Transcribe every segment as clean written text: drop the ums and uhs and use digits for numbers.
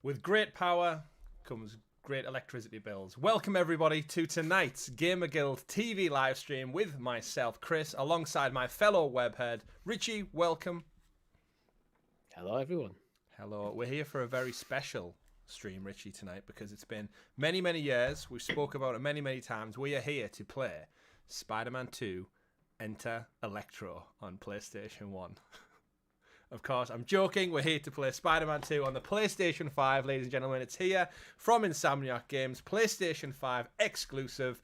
With great power comes great electricity bills. Welcome everybody to tonight's GamerGuild TV live stream with myself, Chris, alongside my fellow webhead, Richie. Welcome. Hello, everyone. Hello. We're here for a very special stream, Richie, tonight because it's been many, many years. We've spoke about it many, many times. We are here to play Spider-Man 2 Enter Electro on PlayStation 1. Of course, I'm joking. We're here to play Spider-Man 2 on the PlayStation 5, ladies and gentlemen. It's here from Insomniac Games, PlayStation 5 exclusive.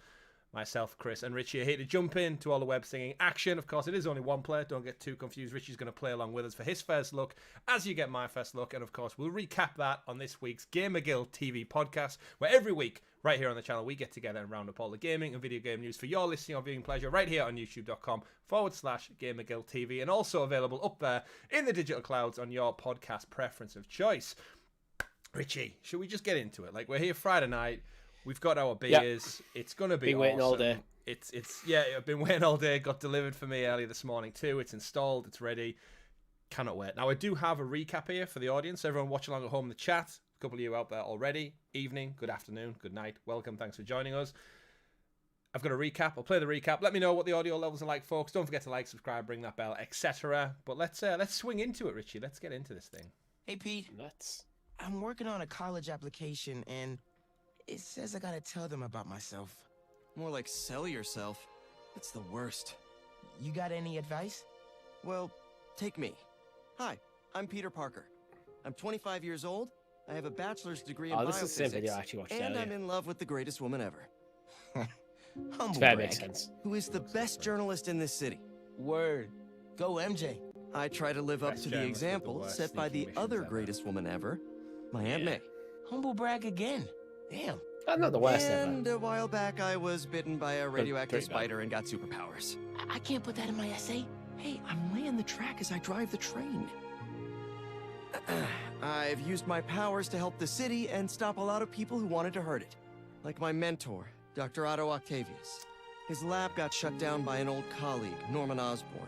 Myself, Chris, and Richie are here to jump into all the web singing action. Of course, it is only one player. Don't get too confused. Richie's going to play along with us for his first look as you get my first look. And, of course, we'll recap that on this week's GamerGuild TV podcast, where every week, right here on the channel, we get together and round up all the gaming and video game news for your listening or viewing pleasure right here on youtube.com/GamerGuild TV, and also available up there in the digital clouds on your podcast preference of choice. Richie, should we just get into it? Like, we're here Friday night. We've got our beers. Yep. It's going to be been waiting awesome. all day. Yeah, I've been waiting all day. Got delivered for me earlier this morning too. It's installed. It's ready. Cannot wait. Now, I do have a recap here for the audience. Everyone watching along at home in the chat. A couple of you out there already. Evening, good afternoon, good night. Welcome. Thanks for joining us. I've got a recap. I'll play the recap. Let me know what the audio levels are like, folks. Don't forget to like, subscribe, ring that bell, etc. But let's swing into it, Richie. Let's get into this thing. Hey, Pete. I'm working on a college application, and it says I gotta tell them about myself. More like sell yourself. It's the worst. You got any advice? Well, take me. Hi, I'm Peter Parker. I'm 25 years old. I have a bachelor's degree in this is the same video I biophysics, actually watched and earlier. I'm in love with the greatest woman ever. Humble Fair brag. makes sense. Who is the best journalist in this city? Word. Go, MJ. I try to live up Best to the journalist with the example worst set by the sneaking other missions ever. greatest woman ever, my Aunt Yeah. May. Humble brag again. Damn. I'm not the worst And ever. a while back, I was bitten by a radioactive pretty bad. spider and got superpowers. I can't put that in my essay. Hey, I'm laying the track as I drive the train. I've used my powers to help the city and stop a lot of people who wanted to hurt it. Like my mentor, Dr. Otto Octavius. His lab got shut down by an old colleague, Norman Osborn.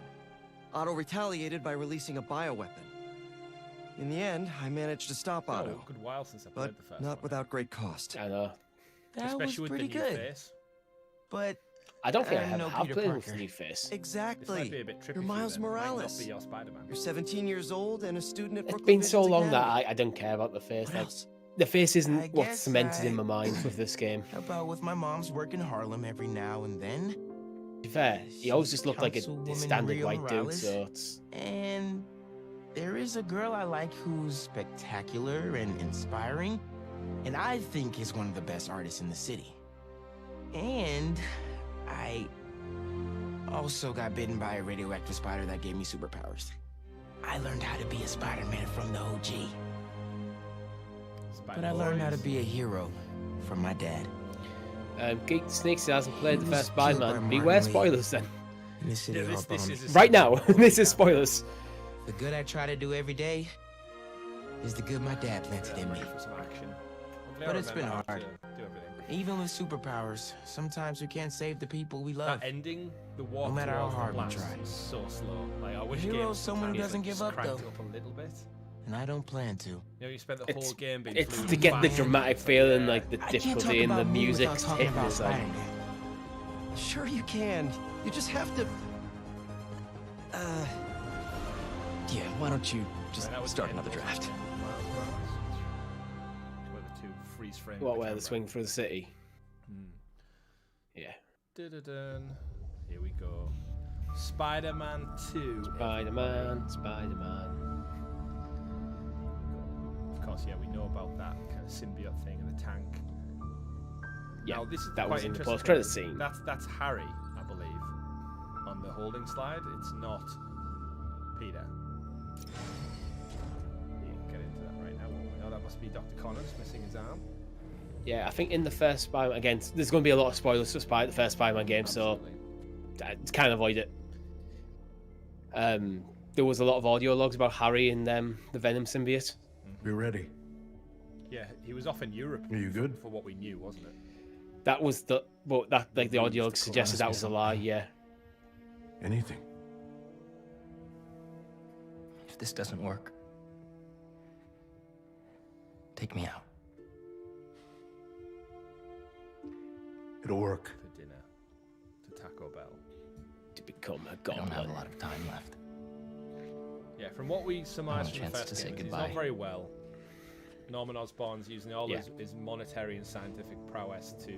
Otto retaliated by releasing a bioweapon. In the end, I managed to stop Otto, a good while since I but played the first not one. without great cost. I know. That Especially was with pretty the new good. face. But I don't think I I have know have Peter played with Parker. the new face. This might Exactly. be a bit trippy. You're for you Miles then. It might not Morales. be your Spider-Man. You're 17 years old and a student at It's Brooklyn been so Visions long that Academy. I don't care about the face. What Like, else? the face I isn't what's guess cemented in I- my mind with this game. help out with my mom's work in Harlem every now and then. To be fair, he always just looked like a Councilwoman standard Rio white dude, Morales. so it's... And there is a girl I like who's spectacular and inspiring, and I think is one of the best artists in the city. And I also got bitten by a radioactive spider that gave me superpowers. I learned how to be a Spider-Man from the OG, but I learned how to be a hero from my dad. Geek Snakes hasn't played the He was first killed by Spider-Man. Martin Beware Lee. spoilers then. In the city Yeah, all this bummed. is Right now, this is spoilers. The good I try to do every day is the good my dad planted in me. Ready for some action. Hopefully But I it's been remember how hard. to do everything. Even with superpowers, sometimes we can't save the people we love. That ending, the walk No matter how towards the hard we blast try. is so slow. Like, I wish Hero's games someone who sometimes doesn't give just up, cranked though. it up a little bit. And I don't plan to. You know, you spent the It's- whole game being It's fluid to get the fast. dramatic feeling, like the I can't talk difficulty in the about me music without talking hitting about us. Like, Spider-Man. Sure you can. You just have to... Yeah, why don't you just Right, that was start the end, another wasn't it? draft? Miles Morales. Where the two freeze frame. what, the where the camera. swing through the city? Yeah. Dun-dun-dun. Here we go. Spider-Man 2. Spider-Man, Spider-Man. Of course, yeah, we know about that kind of symbiote thing in the tank. Yeah, Now, this is that quite was in the interesting. post-credit scene. That's Harry, I believe, on the holding slide. It's not Peter. You can get into that right now. won't we? Oh, that must be Dr. Connors missing his arm. Yeah, I think in the first Spider-Man, again, there's going to be a lot of spoilers for the first Spider-Man game, Absolutely. so can't avoid it. There was a lot of audio logs about Harry and the Venom symbiote. Be ready. Yeah, he was off in Europe. Are you good? For what we knew, wasn't it? That was the the audio Used to suggested that was a lie. Yeah, Anything. If this doesn't work, Take me out. It'll work. For dinner. To Taco Bell. To become a I don't have goblin. a lot of time left. Yeah, from what we surmised from the chance to first say game, he's goodbye. not very well. Norman Osborn's using all Yeah. his monetary and scientific prowess to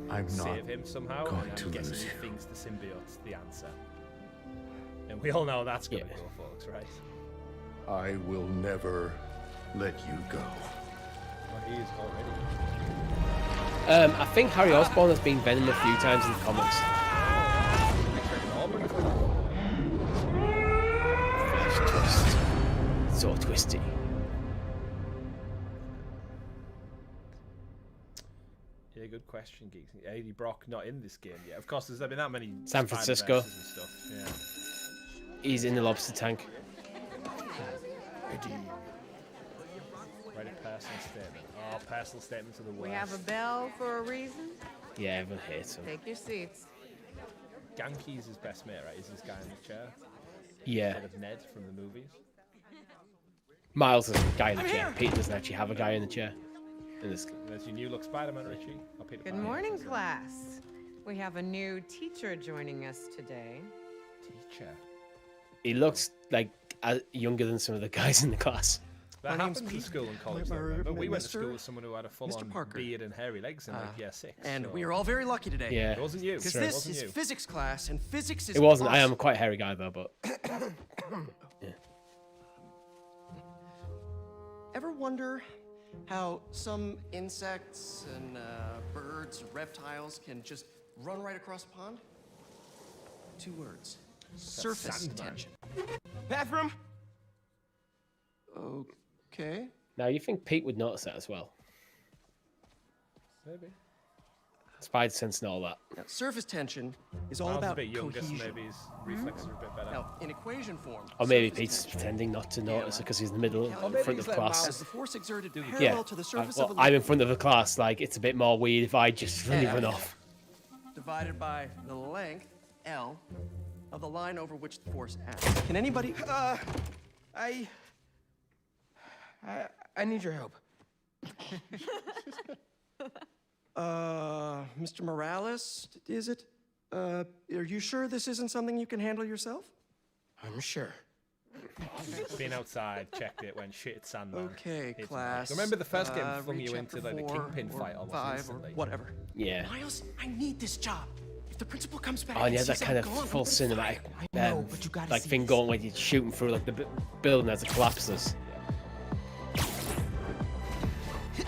I'm not save him somehow, going and to I'm guessing lose he you. thinks the symbiote's the answer. And we all know that's gonna Yeah. go, folks, right? I will never let you go. Well, he is already. I think Harry Osborn has been Venom a few times in the comics. Flash twist. So twisty. Yeah, good question, Geeks. Eddie Brock not in this game yet. Of course, there's been that many San Francisco. Spider-Verses and stuff. Yeah. He's in the lobster tank. Write a personal statement. Oh, personal statements are the worst. We have a bell for a reason. Yeah, everyone hates him. Take your seats. Genki's his best mate, right? Is this guy in the chair? Yeah. Instead of Ned from the movies. Miles is a guy in the chair. Pete doesn't actually have a guy in the chair. In this. There's your new look Spider-Man, Richie. Or Peter Good Parker. morning, class. We have a new teacher joining us today. Teacher. He looks like younger than some of the guys in the class. That My name's happens in Pete. school and college. My- though, remember? We went to Mr. school with someone who had a full-on Parker. beard and hairy legs in like year 6. And so- we are all very lucky today. Yeah. It wasn't you. Because It this wasn't is you. physics class, and physics is It wasn't. I am awesome. quite a hairy guy though, but yeah. Ever wonder how some insects and birds, reptiles can just run right across a pond? 2 words. Surface Sandman. tension. Bathroom? Okay. Now you think Pete would notice that as well? Maybe. Spider sense and all that. Now, surface tension is all Miles is a about bit younger, so cohesion. maybe his reflexes are a bit better. Now, in equation form. Or maybe surface Pete's tension, pretending not to notice it because he's in the middle, Or in maybe front he's of letting class. Miles- as the force exerted Yeah. parallel to the surface Well, of a I'm in liquid front of the class. Like it's a bit more weird if I just really Yeah. run off. divided by the length, L, of the line over which the force acts. Can anybody... I need your help. Mr. Morales, is it? Are you sure this isn't something you can handle yourself? I'm sure. Been outside, checked it, went shit, it's Sandman. Okay, It's class. Remember the first game flung read you into chapter like the 4 Kingpin or fight almost 5 or instantly. whatever. Yeah. Miles, I need this job. If the principal comes back Oh, and and you had that sees kind I'm of gone, full we'll be cinematic fired. I know, but you gotta like see thing this. going when you're shooting through like the building as it collapses. Is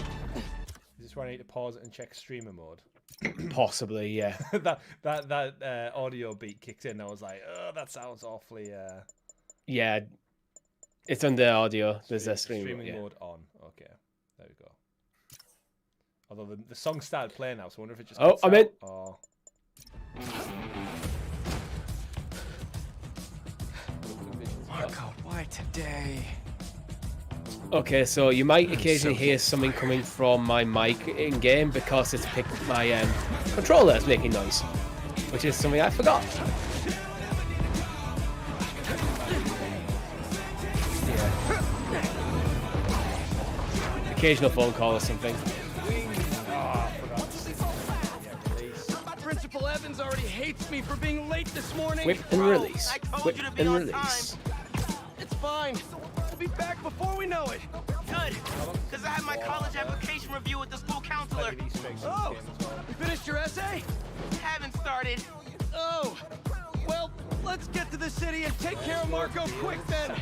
this where I need to pause it and check streamer mode? Possibly, yeah. that audio beat kicked in. I was like, oh, that sounds awfully. Yeah. It's under audio. There's a streaming yeah. mode on. Okay, there we go. Although the song started playing now, so I wonder if it just. Oh, cuts I'm out in. or- Marco, why today? Okay, so you might occasionally hear something coming from my mic in game because it's picked my controller is making noise, which is something I forgot. Yeah. Occasional phone call or something. Principal Evans already hates me for being late this morning. Whip and release. I told Whip you to be and on release. It's fine. We'll be back before we know it. Good, because I had my college application review with the school counselor. Maybe these fixes Oh, this game as well. you finished your essay? Haven't started. Oh, well, let's get to the city and take care of Marco quick then.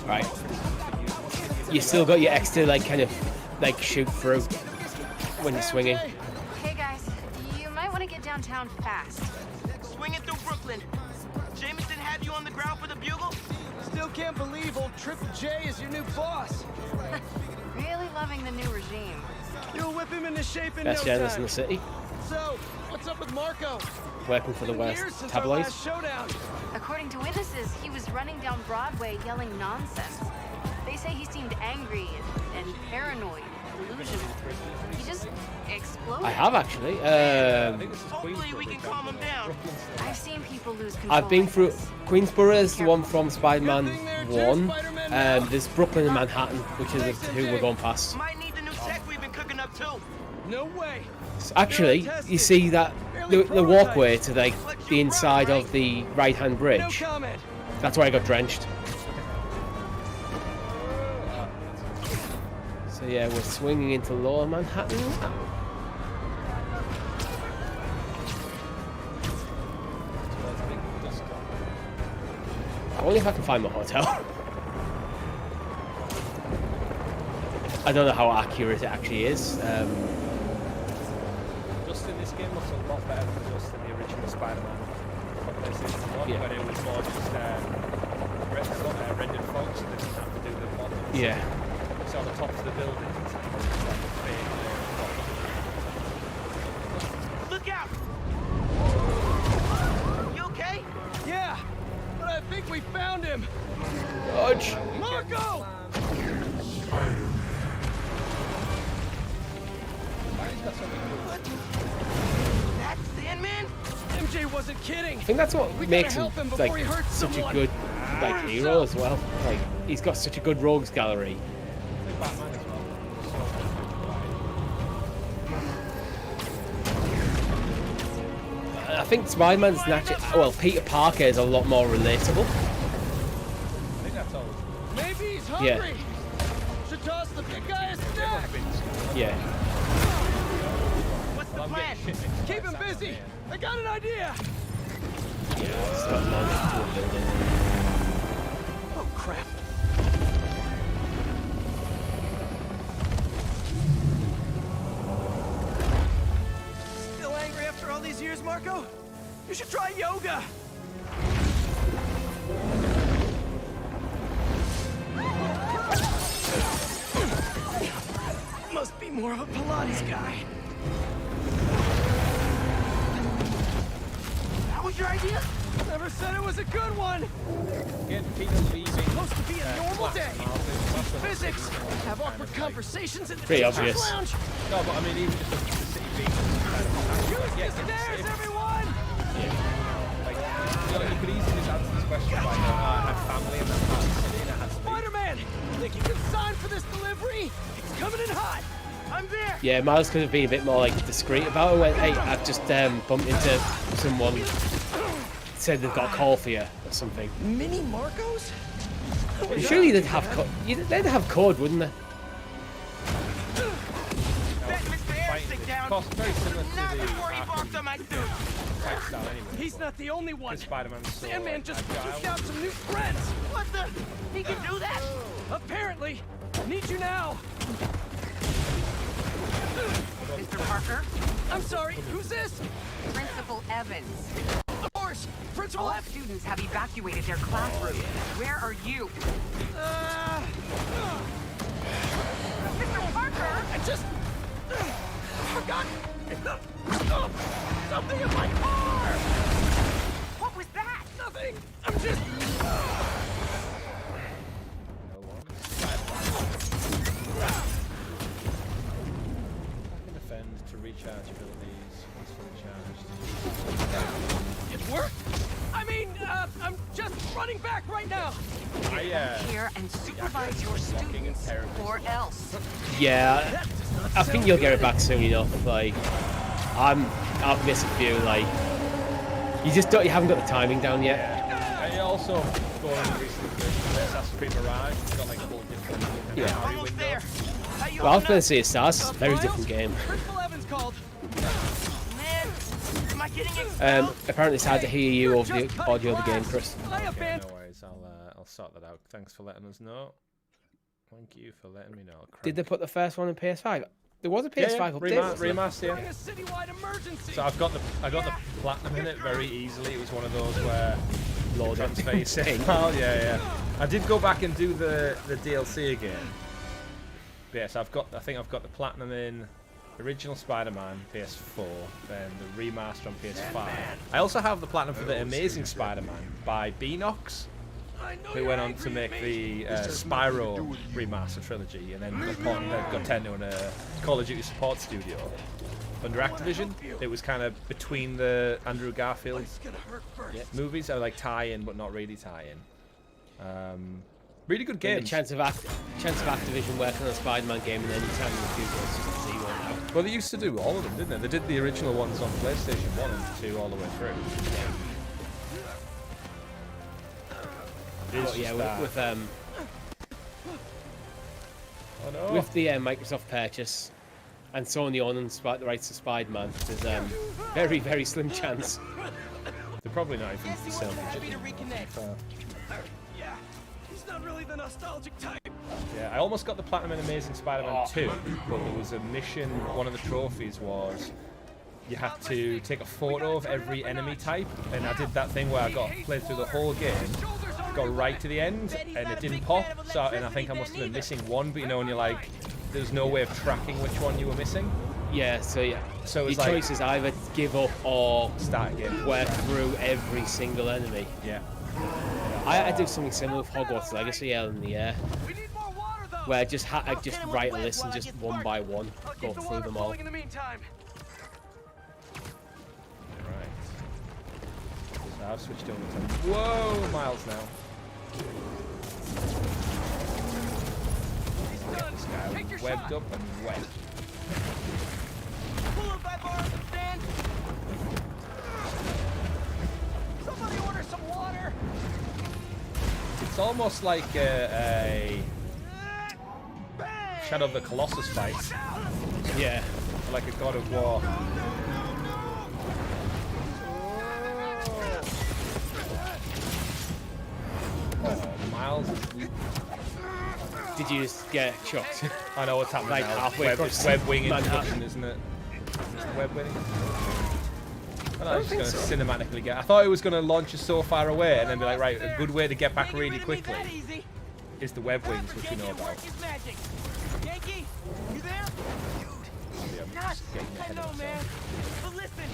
Right. You still got your extra like kind of like shoot through when you're swinging. Hey guys, you might want to get downtown fast. Swinging through Brooklyn. Jameson have you on the ground for the bugle? Still can't believe old Triple J is your new boss. Really loving the new regime. You'll whip him into shape in Best no journalist in time. the city, So, what's up with Marco? working for the Been West years since our tabloids. last showdown. According to witnesses, he was running down Broadway yelling nonsense. They say he seemed angry and paranoid. explosion. He just exploded. I have actually. Hopefully we can calm him down. I've seen people lose control. I've been like through this. Queensboro is the one from Spider-Man Good thing there, 1. Spider-Man now. There's Brooklyn and Manhattan, which is the two we're going past. Might need the new tech we've been cooking up too. No way. Actually, you see that the walkway to the inside of the right-hand No bridge. comment. That's where I got drenched. So yeah, we're swinging into Lower Manhattan. Only if I can find my hotel. I don't know how accurate it actually is. Just in this game looks a lot better than just in the original Spider-Man. Yeah. But it was more just rendered folks, so they didn't have to do the models. Yeah. So on the tops of the buildings, it's like fake, Look out! You okay? Yeah, but I think we found him. Dodge. Marco! That's Sandman? MJ wasn't kidding. I think that's what We makes gotta him help him before like he hurts such someone. a good hero as well. Like he's got such a good rogues gallery. I think Spider-Man's naturally, well, Peter Parker is a lot more relatable. I think that's all. Maybe he's hungry. Yeah. Should toss the big guy a snack. Yeah. What's the plan? Keep him busy. I got an idea. Start launching to a building. Oh crap. Still angry after all these years, Marco? You should try yoga. Must be more of a Pilates guy. That was your idea? Never said it was a good one. Again, Peter leaving. Supposed to be a normal day. Teach Physics. Have awkward conversations in the Pretty teacher's obvious. lounge. No, but I mean, even just the city being Use the stairs, everyone! like, you could easily just answer this question by, I had family in that part of the city and I had to leave. Spider-Man! Think you can sign for this delivery? It's coming in hot! I'm there! Yeah, Miles could have been a bit more like discreet about it. Went, hey, I've just bumped into someone. Said they've got a call for you or something. Mini Marcos? Surely they'd have they'd have code, wouldn't they? Bet Mr. Airstick down. Cost very similar to Not the before he barked on my suit. type style anyway. He's not the only one. Because Spider-Man's so Sandman just agile. kicked out some new friends. What the? He can do that? Apparently. Need you now. Mr. Parker, I'm sorry, who's this? Principal Evans. Of course, Principal All F. students have evacuated their classrooms. Where are you? Mr. Parker! I just forgot something in my car. What was that? Nothing. I'm just. Defend to recharge abilities once fully charged. It worked. I mean, I'm just running back right now. Here and supervise your students, or else. Yeah, I think you'll get it back soon enough. Like, I'll miss a few. Like, you haven't got the timing down yet. And also going recently with Assassin's Creed Mirage, it's got like a whole different Yeah. scenario Almost window. there. How you Well, I was holding going up? to say Stars, very Miles? different game. Principal Evans called. Man, am I getting expelled? Apparently, it's hard to hear you over the audio of the game, Chris. I Okay, abandoned. no worries, I'll sort that out. Thanks for letting us know. Thank you for letting me know. Did they put the first one in PS5? There was a PS5 update. wasn't there? Remaster, yeah. During a citywide emergency. So I got the platinum in it very easily. It was one of those where Load transfer your thing. save file. Yeah. I did go back and do the DLC again. But yes, I think I've got the platinum in the original Spider-Man PS4, then the remaster on PS5. I also have the platinum for the Amazing Spider-Man by Beanox. who went on to make the Spyro remaster trilogy, and then got turned into a Call of Duty support studio under Activision. It was kind of between the Andrew Garfield movies, or like tie-in but not really tie-in. Really good game. The chance of Activision working on a Spider-Man game and then time in the future is just zero now. Well, they used to do all of them, didn't they? They did the original ones on PlayStation 1 and 2 all the way through. But yeah, with oh no. with the Microsoft purchase and Sony owning the rights to Spider-Man, there's very, very slim chance. They're probably not even the same. Yeah, he's not really the nostalgic type. Yeah, I almost got the Platinum in Amazing Spider-Man 2, but there was a mission, one of the trophies was you had to take a photo of every enemy type, and I did that thing where I played through the whole game, got right to the end, and it didn't pop, and I think I must have been missing one, but you know when you're like, there's no way of tracking which one you were missing. Yeah, so it was your choice is either give up or start again. Work through every single enemy. Yeah. I do something similar with Hogwarts Legacy in the air, where I just write a list and just one by one go through them all. Right. So I've switched over to whoa, Miles now. Get this guy webbed up and wet. Pull up that bar and stand. Somebody order some water. It's almost like a Shadow of the Colossus fight. Yeah. Like a God of War. Oh, Miles is... Did you just get shocked? I know what's happening like now. halfway across web wing Manhattan. introduction, isn't it? Web wing. I was just going to cinematically get... I thought it was going to launch us so far away and then be like, right, a good way to get back really quickly is the web wings, which we know about. Yankee, you there? Dude, God, I know, man. But listen,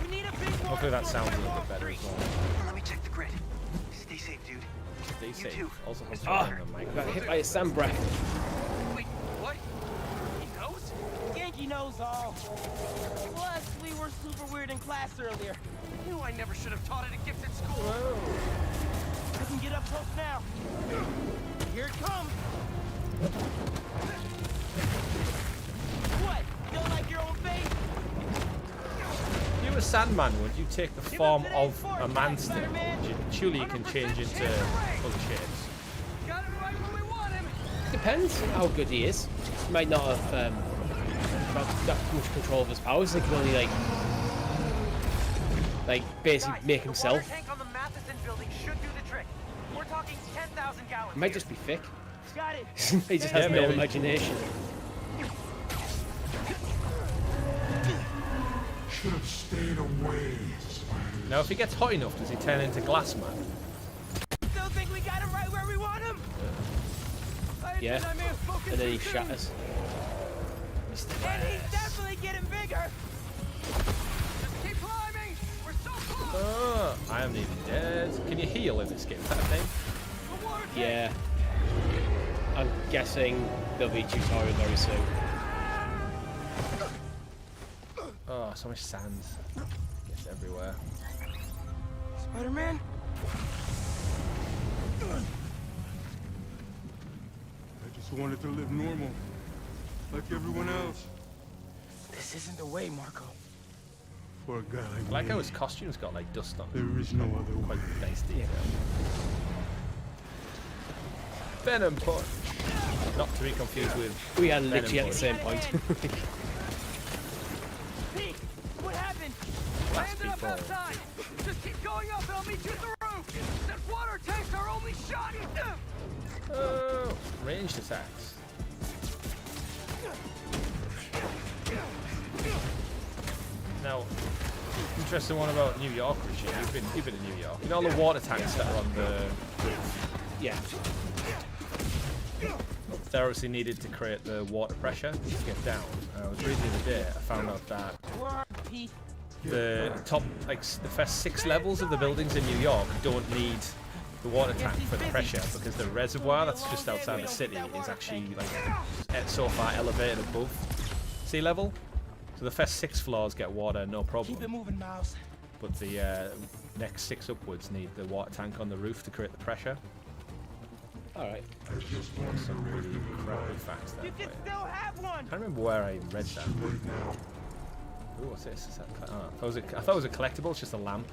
we need a big water. Hopefully that sounds a little bit better as well. Let me check the grid. Stay safe, dude. Stay safe. Too. Also, Got hit by a sand breath. Wait, what? He knows? Yankee knows all. Plus, we were super weird in class earlier. I knew I never should have taught at a gifted school. I can get up close now. Here it comes. What? You don't like your own face? If you were Sandman, would you take the form of a man still? Surely you can change into other shapes. Got it right where we want him. Depends how good he is. He might not have that much control of his powers. He can only like basically make himself. The tank on the Matheson building should do the trick. We're talking 10,000 gallons. He might just be thick. Got it. He just has no imagination. Should have stayed away. Now, if he gets hot enough, does he turn into Glass Man? Still think we got him right where we want him? Yeah. And then he shatters. And he's definitely getting bigger. Just keep climbing. We're so close. Oh, I am even dead. Can you heal in this game? Is that a thing? Yeah. I'm guessing there'll be a tutorial very soon. Oh, so much sand. Gets everywhere. Spider-Man? I just wanted to live normal, like everyone else. This isn't the way, Marco. For a guy like I like me, how his costume's got like dust on it. there is no other way. Quite nice detail. Venom punch. Not to be confused with. We are Venom literally at the punch. same point. Pete, what happened? I Last ended up people. outside. Just keep going up and I'll meet you at the roof. That water tank's our only shot. Oh, ranged attacks. Now, interesting one about New York, Richie. You've been in New York. You know all the water tanks that are on the roof? Yeah. They obviously needed to create the water pressure to get down. I was reading the other day, I found out that the top, like the first 6 levels of the buildings in New York don't need the water tank for the pressure, because the reservoir that's just outside the city is actually like so far elevated above sea level. So the first 6 floors get water, no problem. Keep it moving, Miles. But the next 6 upwards need the water tank on the roof to create the pressure. Alright. Some really crappy facts there. You can still have one. I can't remember where I even read that. Ooh, what's this? Is that, I thought it was a collectible. It's just a lamp,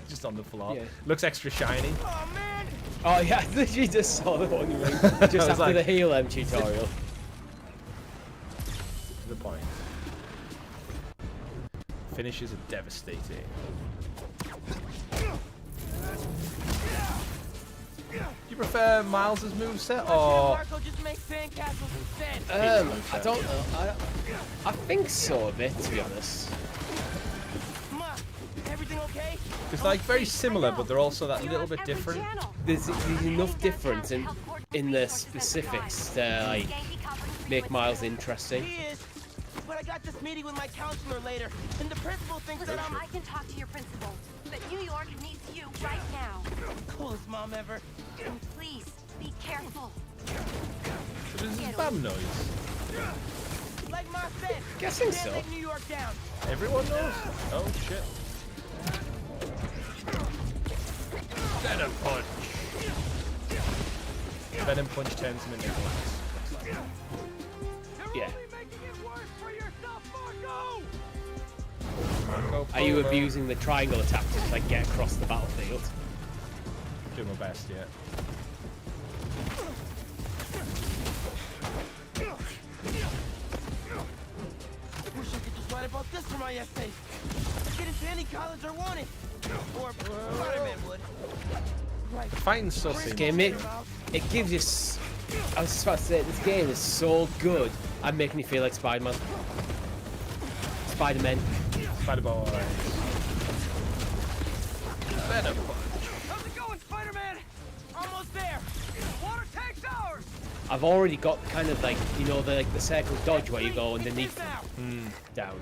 just on the floor. Yeah. Looks extra shiny. Oh man. Oh yeah, I literally just saw the one you mean. Just after like, the heal tutorial. To the point. Finishes are devastating. Do you prefer Miles's moveset or? Marco just makes sandcastles instead. I don't know. I think so a bit, to be honest. Ma, everything okay? It's like very similar, but they're also that little bit different. There's enough difference in the specifics to like make Miles interesting. He is. But I got this meeting with my counselor later, and the principal thinks that I can talk to your principal, but New York needs you right now. Coolest mom ever. Please, be careful. So this is bam noise. Like Ma said, Guessing can't so. let New York down. Everyone knows. Oh shit. Venom punch. Venom punch turns him into glass. Yeah. Marco Are you Polo. abusing the triangle attack to like get across the battlefield? Do my best, yeah. I wish I could just write about this for my essay. Get into any college I wanted. Or Spiderman would. Right. The fighting's so This seamless. game, it gives you. I was just about to say, this game is so good at making you feel like Spiderman. Spider-Man. Spider-Boy. Venom punch. How's it going, Spider-Man? Almost there. Water tank's ours. I've already got kind of like, you know, the circle dodge where you go underneath down.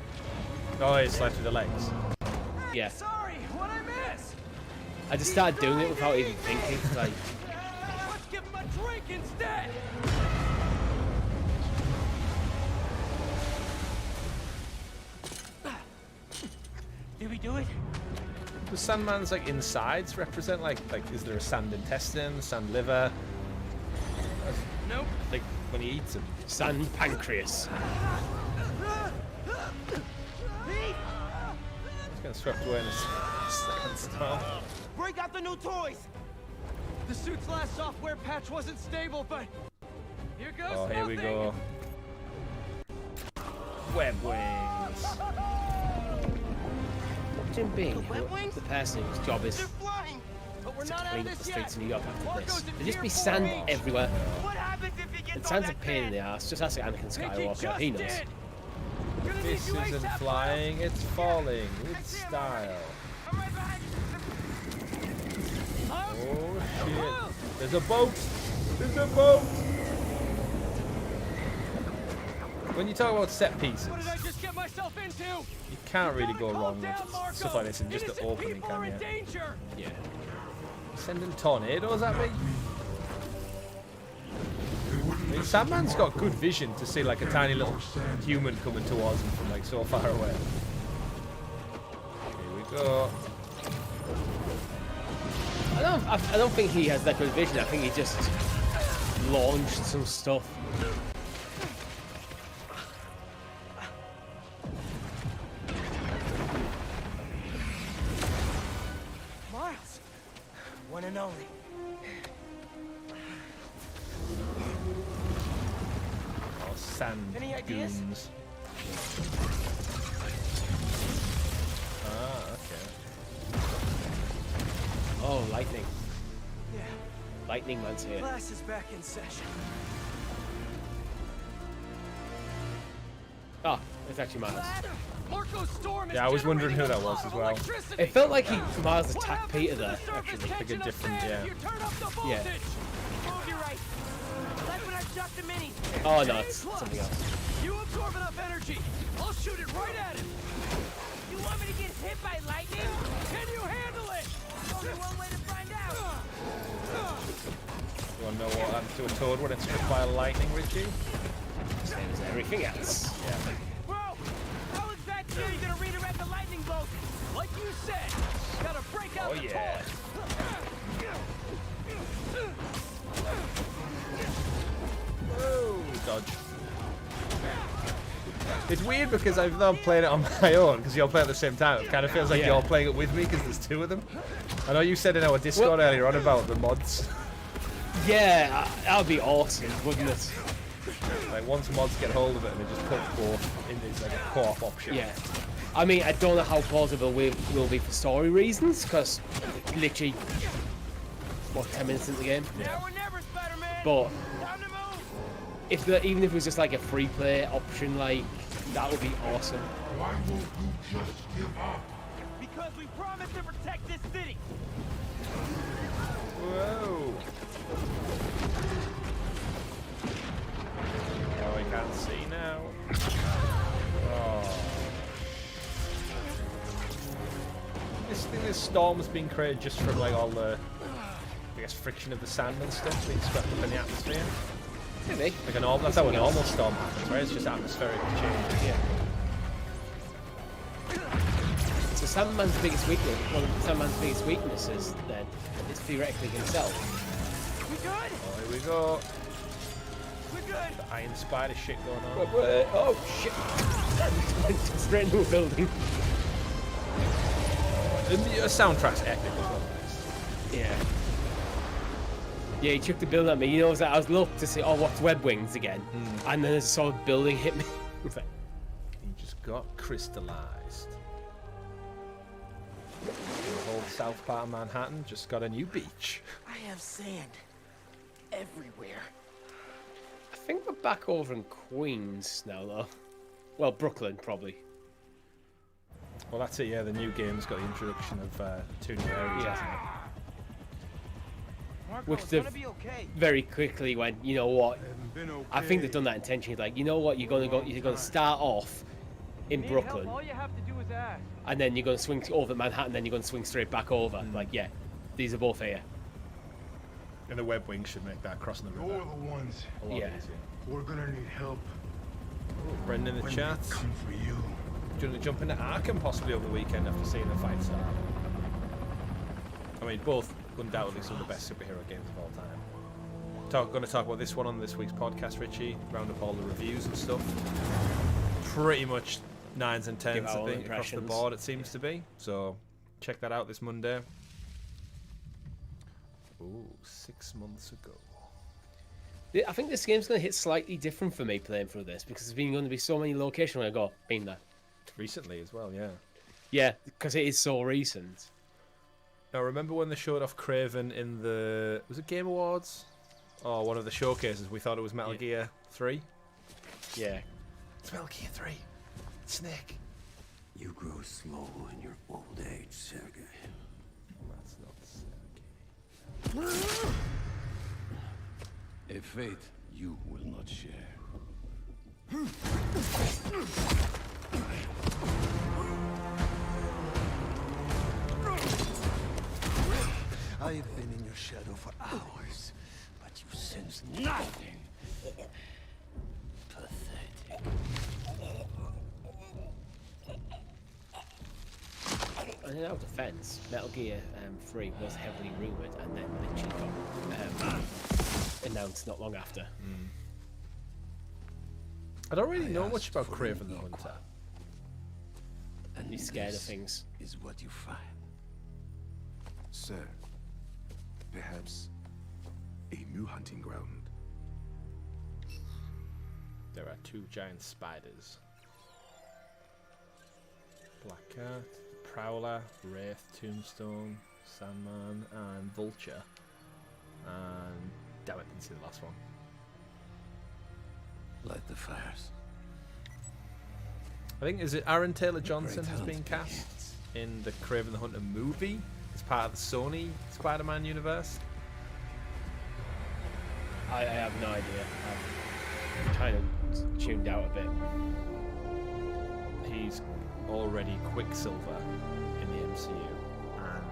Oh, it's like through the legs. Yeah. Sorry, what'd I miss? I just started doing it without even thinking. Like, Let's give him a drink instead. Did we do it? The Sandman's like insides represent like is there a sand intestine, sand liver? Nope. Like when he eats them. sand pancreas. He's getting swept away in a sandstorm. Break out the new toys. The suit's last software patch wasn't stable, but here goes Oh, here we nothing. go. Web wings. Jim Bean, web wings? the person whose job is They're flying, but we're to not out clean of up the this streets yet. of New York after Marco's this. in There'd just Tier be 4 sand range. everywhere. What happens if he gets And on sand's a that pain in the fan? ass. Just ask Anakin Think Skywalker. He just knows. did. Gonna need This you isn't ASAP, flying, it's falling with I see him style. already. I'm right behind you. Oh shit. There's a boat! There's a boat! When you talk about set pieces, What did I just get myself into? you can't really go wrong with stuff like this in just the opening, can you? Danger. Yeah. Sending tornadoes at me? I mean, Sandman's got good vision to see like a tiny little human coming towards him from like so far away. Here we go. I don't think he has that good vision. I think he just launched some stuff. Miles. One and only. Oh, sand Any ideas? goons. Ah, okay. Oh, lightning. Yeah. Lightning Man's here. Class is back in session. Oh, it's actually Miles. Marco's storm is Yeah, I was wondering who that generating a was lot as of well. electricity. It felt like Miles What attacked happens Peter if the there, surface actually. Like a catching different, sand yeah. if you turn up the voltage? Yeah. Oh, you're right. Like when I shot the minis. Oh no, A it's plus. something else. You absorb enough energy. I'll shoot it right at him. You want me to get hit by lightning? Can you handle it? Only one way to find out. to a toad when it's struck by lightning, Richie. Same as everything else. Yeah. Bro, how is that theory gonna redirect the lightning bolt? Like you said, gotta break out Oh the yeah. Whoa, dodge. It's weird because I've not played it on my own because you're playing at the same time. It kind of feels like you're playing it with me because there's two of them. I know you said in our Discord earlier on about the mods. Yeah, that would be awesome, wouldn't it? Like once mods get hold of it and they just put both in as like a co-op option. Yeah. I mean, I don't know how plausible we will be for story reasons, because literally, what, 10 minutes into the game? Now or never, Spider-Man. But Time to move. even if it was just like a free play option, like, that would be awesome. Why won't you just give up? Because we promised to protect this city. Whoa. Oh, I can't see now. Oh. This storm's been created just from like all the, I guess, friction of the sand and stuff being swept up in the atmosphere. Maybe. Like a normal, that's how a normal storm happens, right? It's just atmospheric change. Yeah. So Sandman's biggest weakness, one of Sandman's biggest weaknesses then, is theoretically himself. We good? Oh, here we go. We're good. The Iron Spider shit going on. Oh shit! Straight into a building. And the soundtrack's epic as well. Yeah. Yeah, he chucked the building at me. You know, I was looking to see, oh, what's web wings again? And then I saw a building hit me. He just got crystallized. The whole south part of Manhattan just got a new beach. I have sand everywhere. I think we're back over in Queens now, though. Well, Brooklyn, probably. Well, that's it, yeah. The new game's got the introduction of 2 new areas, hasn't it? Marco, Which it's they've gonna be okay. very quickly went, you know what? Hasn't been okay. I think they've done that intentionally. Like, you know what? You're gonna start off in Need Brooklyn, help, all you have to do is ask. and then you're gonna swing over to Manhattan, then you're gonna swing straight back over. Like, yeah, these are both here. And the web wing should make that crossing the You're river the ones. a lot Yeah. easier. We're gonna need help Brendan in the when chat. we come for you. Do you want to jump into Arkham possibly over the weekend after seeing the fight start? I mean, both undoubtedly some of the best superhero games of all time. Going to talk about this one on this week's podcast, Richie. Round up all the reviews and stuff. Pretty much 9s and 10s, I think, across the board it seems to be. So check that out this Monday. Ooh, 6 months ago. I think this game's gonna hit slightly different for me playing through this, because there's been going to be so many locations where I go, been there. Recently as well, yeah. Yeah, because it is so recent. Now, remember when they showed off Craven in the... Was it Game Awards? Oh, one of the showcases. We thought it was Metal Gear 3. Yeah. It's Metal Gear 3. Snake. You grow slow in your old age, Sergei. That's not Sergei. A fate you will not share. I've been in your shadow for hours, but you sense nothing. Pathetic. And in our defense, Metal Gear 3 was heavily rumoured and then literally got announced not long after. I don't really know much about Craven the Hunter. And he's scared of things. Is what you find. Sir, perhaps a new hunting ground. There are 2 giant spiders. Black Cat, Prowler, Wraith, Tombstone, Sandman, and Vulture. And damn it, didn't see the last one. Light the fires. I think, is it Aaron Taylor Johnson has been cast in the Craven the Hunter movie as part of the Sony Spider-Man universe? I have no idea. I'm kind of tuned out a bit. He's already Quicksilver in the MCU, and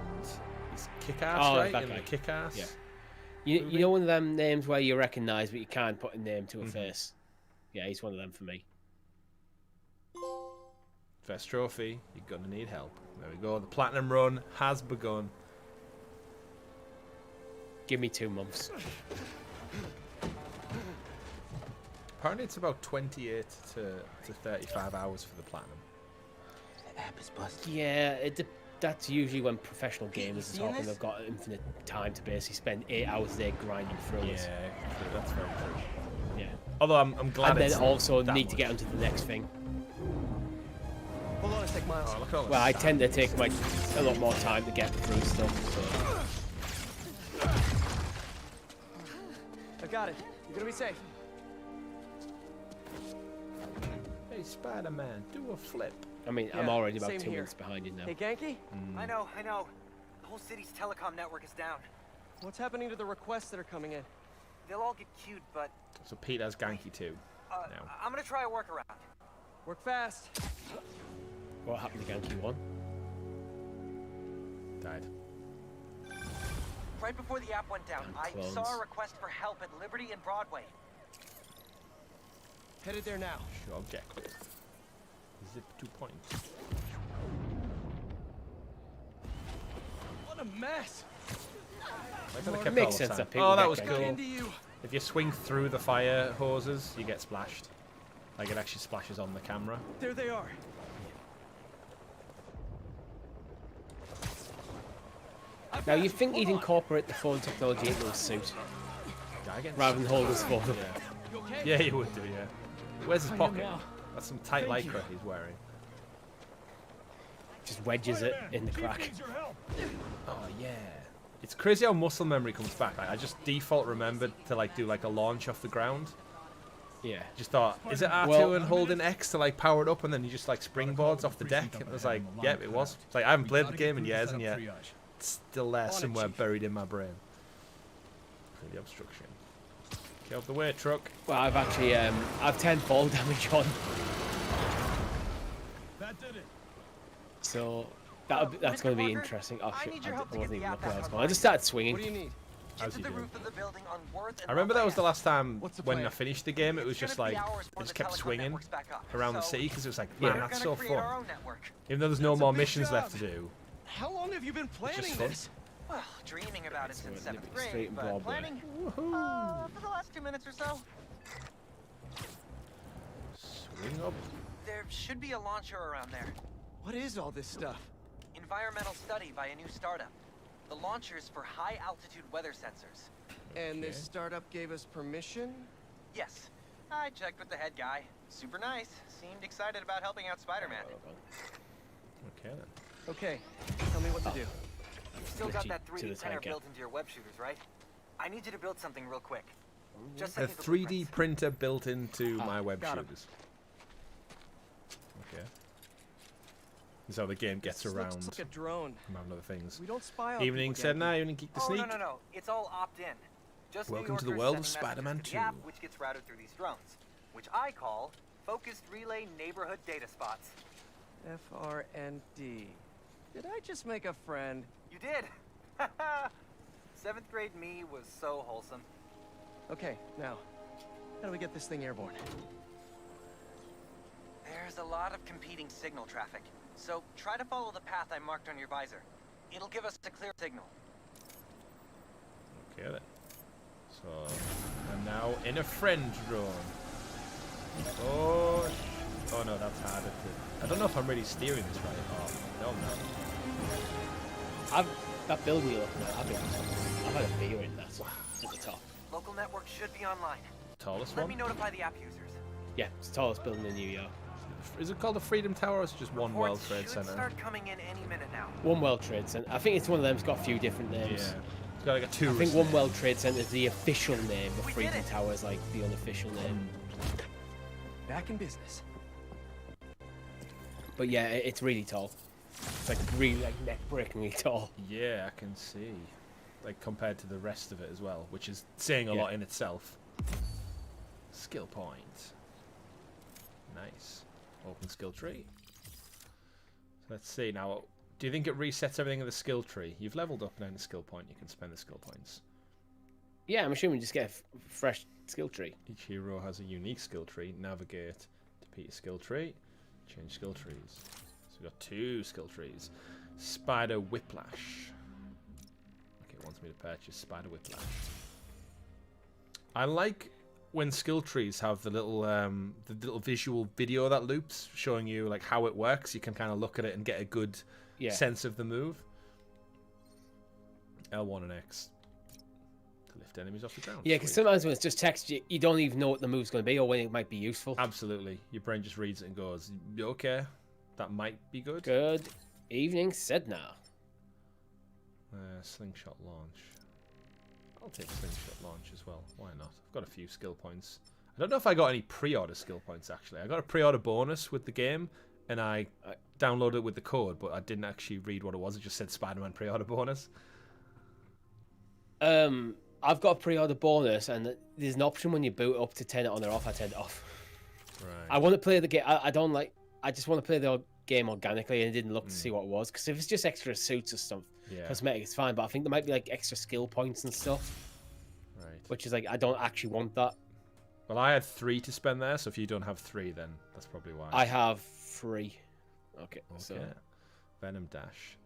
he's Kick-Ass, right? that In guy. the Kick-Ass. Yeah. You know one of them names where you recognise but you can't put a name to a face? Yeah, he's one of them for me. First trophy, you're going to need help. There we go. The platinum run has begun. Give me 2 months. Apparently it's about 28 to 35 hours for the platinum. The app is busted. Yeah, that's usually when professional gamers are talking. They've got infinite time to basically spend 8 hours a day grinding through it. Yeah, that's very true. Yeah. Although I'm glad and it's then also that need much. to get onto the next thing. Hold on a sec, Miles. Oh, look at all this Well, I stuff. tend to take a lot more time to get through stuff. So. I got it. You're gonna be safe. Hey, Spider-Man, do a flip. I mean, Yeah, I'm already about same 2 here. months behind you now. Hey, Genki? I know. The whole city's telecom network is down. What's happening to the requests that are coming in? They'll all get queued, but So Pete has Ganky too. now. I'm gonna try a workaround. Work fast. What happened to Genki 1? Died. Right before the app went down, I clones. saw a request for help at Liberty and Broadway. Headed there now. Show objective. Zip 2 points. What a mess. Why did I It keep makes all the sense time? that people Oh, that get was Genki. cool. Into you. If you swing through the fire hoses, you get splashed. Like it actually splashes on the camera. There they are. Now, you think he'd incorporate the phone technology into his suit rather than hold his phone up? Yeah. Yeah, you would do, yeah. Where's his pocket? That's some tight lycra he's wearing. Just wedges it in the crack. Oh, yeah. It's crazy how muscle memory comes back. Like, I just default remembered to like do like a launch off the ground. Yeah. Just thought, is it R2 Well- and holding X to like power it up and then you just like springboards off the deck? And it was like, yep, it was. It's like, I haven't played the game in years and yet it's still there somewhere buried in my brain. The obstruction. Get off the way, truck. Well, I've actually, I've 10 fall damage on. That did it. So, that's Mr. going to be Walker, interesting. Oh I shit, need I your help to wasn't get even the looking where I app was back going. I just started What do swinging. you need? Get How's to he the doing? roof of the building on Worth and I remember that was the Lafayette. last time What's the when plan? I finished the game. It was It's just gonna like, be hours I before just the kept telecom swinging network's back up. around the So, city because it was like, Yeah. man, we're that's gonna so create our fun. own network. Even though there's no That's a more big missions job. left to do. How long have you been planning just fun. this? Well, dreaming about it So since it 7th straight grade, in but Broadway. planning for the last 2 minutes or so. Swing up. There should be a launcher around there. What is all this stuff? Environmental study by a new startup. The launcher's for high-altitude weather sensors. And this startup gave us permission? Yes, I checked with the head guy. Super nice. Seemed excited about helping out Spider-Man. Okay then. Okay, tell me what to do. You've still got Glitchy that to 3D the printer tanker. built into your web shooters, right? I need you to build something real quick. Just A like the 3D blueprints. printer built into my web got 'em. shooters. Okay. This is how the game gets This around looks like a drone. among other things. We don't spy on Evening people, said, Genki. nah, evening geek the Oh, sneak. no. It's all opt-in. Just New Welcome to the Yorkers world of sending messages Spider-Man to the app, 2. which gets routed through these drones, which I call Focused Relay Neighborhood Data Spots. FRND. Did I just make a friend? You did! 7th grade me was so wholesome. Okay, now, how do we get this thing airborne? There's a lot of competing signal traffic, so try to follow the path I marked on your visor. It'll give us a clear signal. Okay then. So, I'm now in a friend drone. Oh, oh no, that's harder to... I don't know if I'm really steering this right. Oh, no, no. That building you're looking at, I've had a beer in that at the top. Local network should be online. Tallest Let one? me notify the app users. Yeah, it's the tallest building in New York. Is it called the Freedom Tower or is it just one World Reports Trade should Center? start coming in any minute now. One World Trade Center. I think it's one of them. It's got a few different Yeah. names. It's got like a I tourist think One name. World Trade Center is the official name, but We did Freedom it. Tower is like the unofficial name. Back in business. But yeah, it's really tall. It's like really like neck-breakingly tall. Yeah, I can see. Like compared to the rest of it as well, which is saying a Yeah. lot in itself. Skill point. Nice. Open skill tree. So let's see now. Do you think it resets everything in the skill tree? You've leveled up now in the skill point. You can spend the skill points. Yeah, I'm assuming just get a fresh skill tree. Each hero has a unique skill tree. Navigate to Peter's skill tree. Change skill trees. So we've got 2 skill trees. Spider Whiplash. Okay, it wants me to purchase Spider Whiplash. I like when skill trees have the little visual video that loops showing you like how it works. You can kind of look at it and get a good sense of the move. L1 and X to lift enemies off the ground. Yeah, because sometimes when it's just text, you don't even know what the move's going to be or when it might be useful. Absolutely. Your brain just reads it and goes, okay, that might be good. Good evening, Sedna. Slingshot launch. I'll take slingshot launch as well. Why not? I've got a few skill points. I don't know if I got any pre-order skill points, actually. I got a pre-order bonus with the game, and I downloaded it with the code, but I didn't actually read what it was. It just said Spider-Man pre-order bonus. I've got a pre-order bonus, and there's an option when you boot up to turn it on or off. I turned it off. Right. I want to play the game. I don't like. I just want to play the game organically, and I didn't look to see what it was. Because if it's just extra suits or stuff, cosmetic, it's fine. But I think there might be like extra skill points and stuff. Right. Which is like I don't actually want that. Well, I had 3 to spend there, so if you don't have 3, then that's probably why. I have 3. Okay. So Venom dash.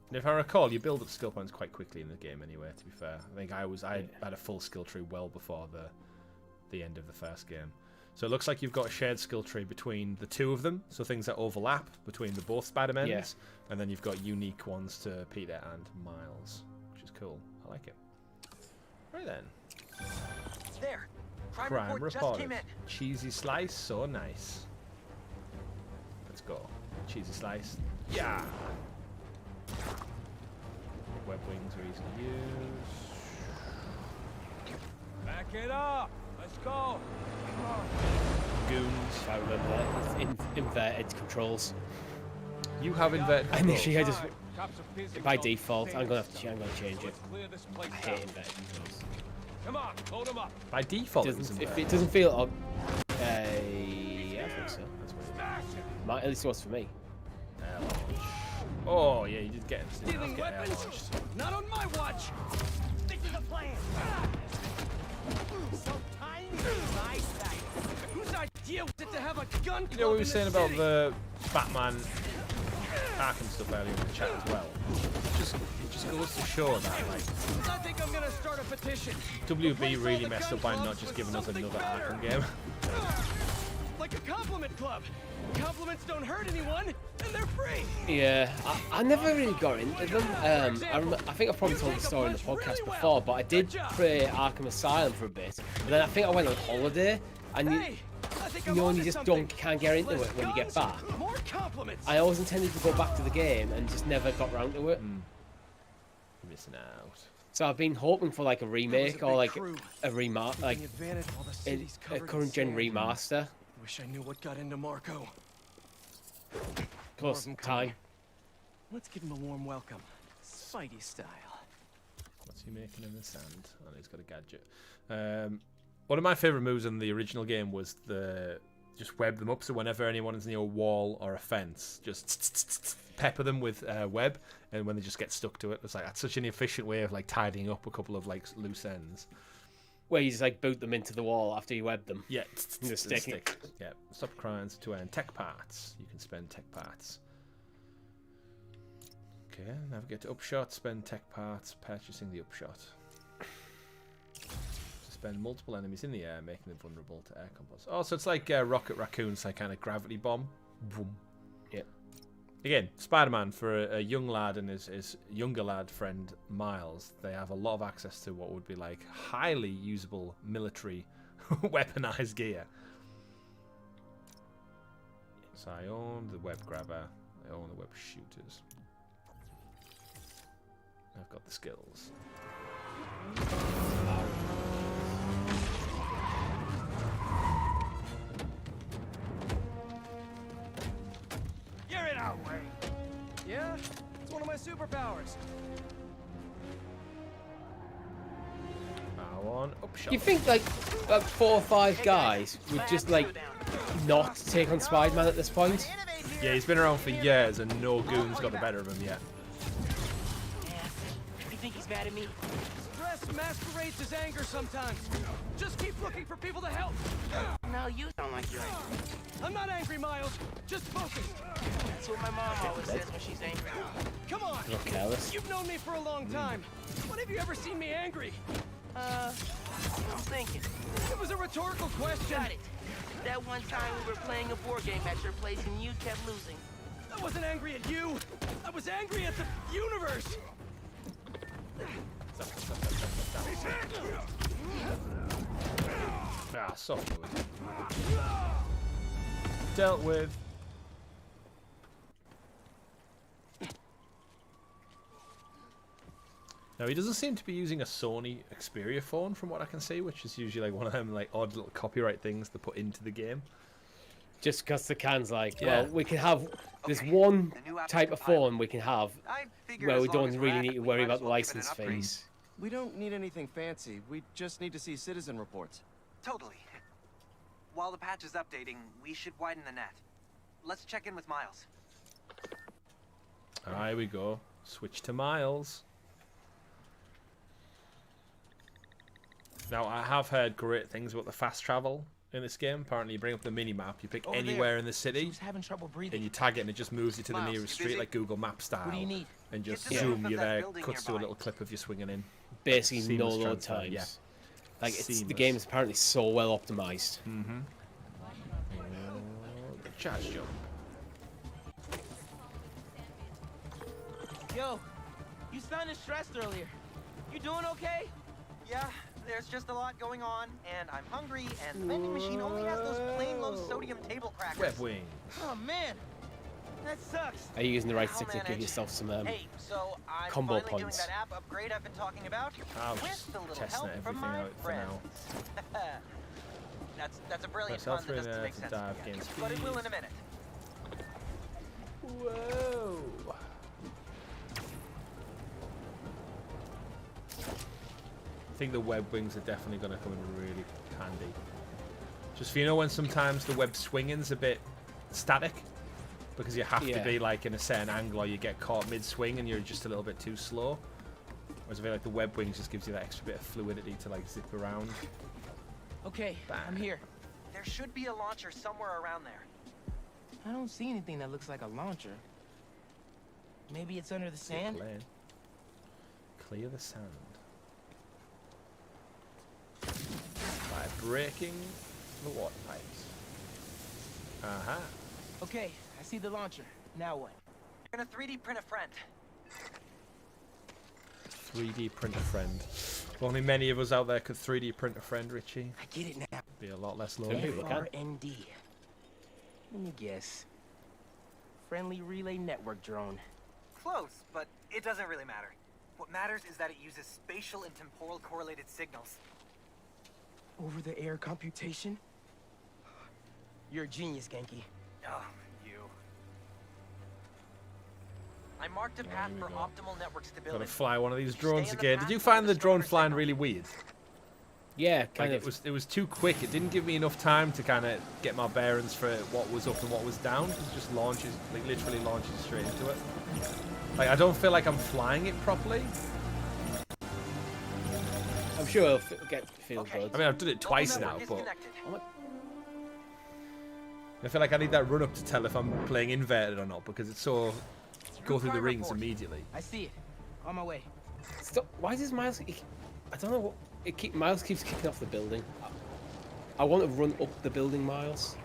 And if I recall, you build up skill points quite quickly in the game anyway, to be fair. I think I had a full skill tree well before the end of the first game. So it looks like you've got a shared skill tree between the 2 of them, so things that overlap between the both Spider-Mans. Yeah. And then you've got unique ones to Peter and Miles, which is cool. I like it. Right then. There. Crime report just reported. came in. Cheesy slice, so nice. Let's go. Cheesy slice. Yeah. Web wings are easy to use. Back it up. Let's go. Goons. I remember that. It's inverted controls. You have inverted controls. Initially, I just by default, I'm gonna change it. I hate inverted controls. Come on, load them up. By default, If it doesn't feel, yeah, I think so. That's what at least it was for me. Oh yeah, you did get it. Stealing weapons? Not on my watch. Stick to the plan. So tiny, my size. Whose idea was it to have a gun? You know what we were saying about the Batman Arkham stuff earlier in the chat as well. It just goes to show that like I think I'm gonna start a petition. WB really messed up by not just giving us another Arkham game. Like a compliment club. Compliments don't hurt anyone, and they're free. Yeah, I never really got into them. I think I've probably told the story in the podcast before, but I did play Arkham Asylum for a bit. And then I think I went on holiday, and you just can't get into it when you get back. More compliments. I always intended to go back to the game and just never got round to it. You're missing out. So I've been hoping for like a remake or like a current gen remaster. Wish I knew what got into Marco. Plus time. Let's give him a warm welcome, Spidey style. What's he making in the sand? Oh, he's got a gadget. One of my favourite moves in the original game was just web them up, so whenever anyone is near a wall or a fence, just pepper them with web, and when they just get stuck to it, it's like that's such an efficient way of like tidying up a couple of like loose ends. Where you just like boot them into the wall after you web them. Yeah, the stick. Yeah, stop crimes to earn tech parts. You can spend tech parts. Okay, navigate to upshot, spend tech parts, purchasing the upshot. Suspend multiple enemies in the air, making them vulnerable to air combos. Oh, so it's like Rocket Raccoon's like kind of gravity bomb. Boom. Yep. Again, Spider-Man, for a young lad and his younger lad friend Miles, they have a lot of access to what would be like highly usable military weaponized gear. So I own the web grabber, I own the web shooters. I've got the skills. You're in our way. Yeah, it's one of my superpowers. I want upshot. You think like 4 or 5 guys would just like not take on Spider-Man at this point? Yeah, he's been around for years and no goon's got the better of him yet. think he's mad at me? Stress masquerades as anger sometimes. Just keep looking for people to help. No, you sound like you're angry. I'm not angry, Miles. Just focused. That's what my mom always says when she's angry. Come on. You're careless. You've known me for a long time. When have you ever seen me angry? I'm thinking. It was a rhetorical question. Got it. That one time we were playing a board game at your place and you kept losing. I wasn't angry at you. I was angry at the universe. Ah, soft with. Dealt with. Now he doesn't seem to be using a Sony Xperia phone from what I can see, which is usually like one of them like odd little copyright things to put into the game. Just because the can's like, well, we can have this one type of phone we can have where we don't really need to worry about the license fees. We don't need anything fancy. We just need to see citizen reports. Totally. While the patch is updating, we should widen the net. Let's check in with Miles. Here we go. Switch to Miles. Now, I have heard great things about the fast travel in this game. Apparently, you bring up the mini-map, you pick anywhere in the city, and you tag it, and it just moves you to the nearest street, like Google Map style. What do you need? And just zoom you there, cuts to a little clip of you swinging in. Basically, no load times. Yeah. Like, the game is apparently so well optimized. Mm-hmm. Charge jump. Yo, you sounded stressed earlier. You doing okay? Yeah, there's just a lot going on, and I'm hungry, and the vending machine only has those plain low-sodium table crackers. Web wings. Oh, man. That sucks. Are you using the right stick to give yourself some hey, so I'm combo finally points? doing that app upgrade I've been talking about. I'll with just the little testing help everything from my out for friends. now. That's a brilliant Press pun that L3 doesn't there make to sense dive, yet, gain but it speed. will in a minute. Whoa. I think the web wings are definitely going to come in really handy. Just for, you know, when sometimes the web swinging's a bit static because you have to be like in a certain angle or you get caught mid-swing and you're just a little bit too slow. Whereas I feel like the web wings just gives you that extra bit of fluidity to like zip around. Okay, I'm here. There should be a launcher somewhere around there. I don't see anything that looks like a launcher. Maybe it's under the sand? Clear the sand. By breaking the water pipes. Uh-huh. Okay, I see the launcher. Now what? We're gonna 3D print a friend. 3D print a friend. If only many of us out there could 3D print a friend, Richie. I get it now. Be a lot less lonely. FRND. Let me guess. Friendly Relay Network drone. Close, but it doesn't really matter. What matters is that it uses spatial and temporal correlated signals. Over-the-air computation? You're a genius, Genki. Oh, you. I marked a path for optimal network stability. Gotta fly one of these drones again. Did you find the drone flying really weird? Yeah, kind of. It was too quick. It didn't give me enough time to kind of get my bearings for what was up and what was down. It just launches, like literally launches straight into it. Like I don't feel like I'm flying it properly. I'm sure it'll feel good. I mean, I've done it twice now, but I feel like I need that run up to tell if I'm playing inverted or not because it's so go through the rings immediately. I see it. On my way. Stop. Why does Miles? I don't know what. Miles keeps kicking off the building. I want to run up the building, Miles.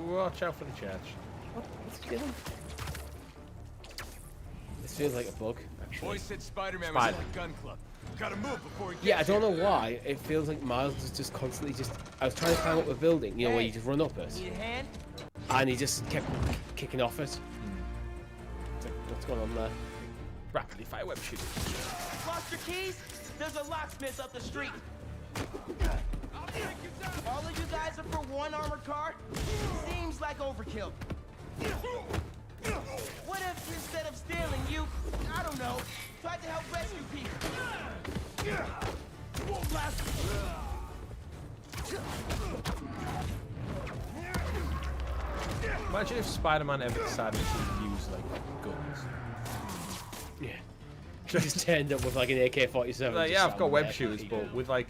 Watch out for the church. What's he doing? This feels like a bug, actually. Boys said Spiderman was at the gun club. Gotta move before he Yeah, I don't know why. It feels like Miles is just constantly just. I was trying to climb up a building, you know, where you just run up it. Need a hand? And he just kept kicking off it. What's going on there? Rapidly fire web shooting. Lost your keys? There's a locksmith up the street. All of you guys are for one armored car? Seems like overkill. What if instead of stealing you, I don't know, tried to help rescue people? Won't last. Imagine if Spider-Man ever decided to use like guns. Yeah. He just turned up with like an AK-47. Like, yeah, I've got web shooters, but with like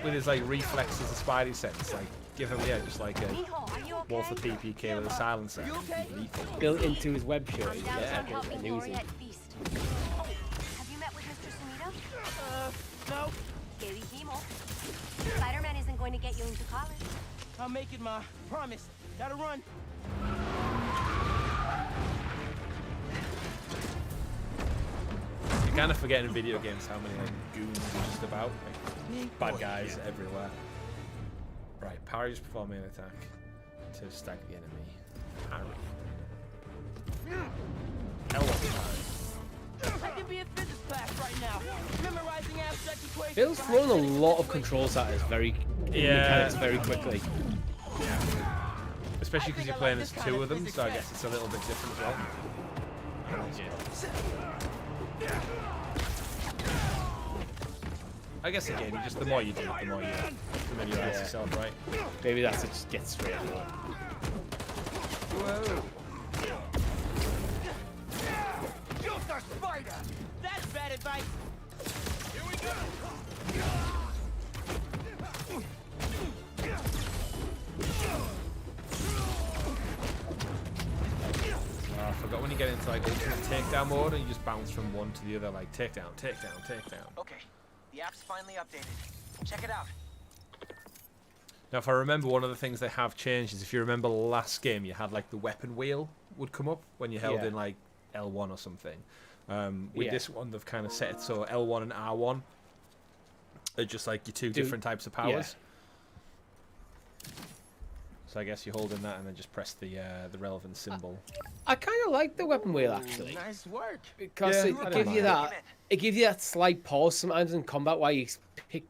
his like reflexes of Spidey sense, like give him just like a Walther PPK with a silencer. Built into his web shooter. Yeah, Have you met with Mr. Sumida? No. Spider-Man isn't going to get you into college. I'll make it, Ma. Promise. Gotta run. You're kind of forgetting in video games how many like goons are just about. Like, bad guys everywhere. Right, parry just perform an attack to stag the enemy. Parry. L1 parry. I could be in physics class right now, memorizing abstract equations. Bill's thrown a lot of controls at us mechanics very quickly. Especially because you're playing as two of them, so I guess it's a little bit different as well. I guess again, just the more you do it, the more you familiarize yourself, right? Maybe that's it. Just get straight. Whoa. Shoot our spider! That's bad advice. Here we go. I forgot when you get into like ultimate takedown mode and you just bounce from one to the other, like takedown. Okay, the app's finally updated. Check it out. Now, if I remember, one of the things they have changed is if you remember the last game, you had like the weapon wheel would come up when you held in like L1 or something. With this one, they've kind of set it so L1 and R1 are just like your two different types of powers. So I guess you hold in that and then just press the relevant symbol. I kind of like the weapon wheel actually. Nice work. Because it gives you that. It gives you that slight pause sometimes in combat while you pick,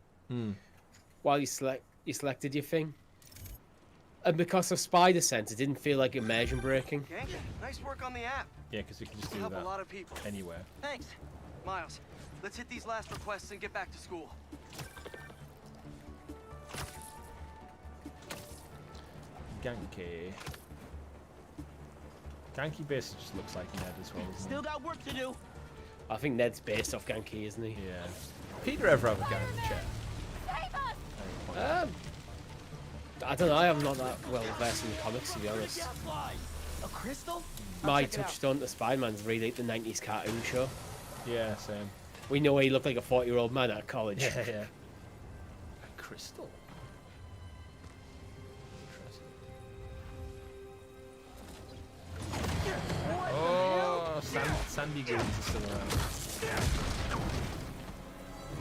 while you selected your thing. And because of Spider Sense, it didn't feel like immersion breaking. Okay, nice work on the app. Yeah, because you can just do Help that a lot of people. anywhere. Thanks. Miles, let's hit these last requests and get back to school. Ganke. Ganke basically just looks like Ned as well, doesn't Still got work to do. I think Ned's based off Ganke, isn't he? Yeah. Peter ever have a guy in the chair? I don't know. I'm not that well versed in the comics, to be honest. A crystal? My touchstone to Spider-Man's really the 90s cartoon show. Yeah, same. We know he looked like a 40-year-old man at college. Yeah. A crystal. Oh, Sandy Goons are still around.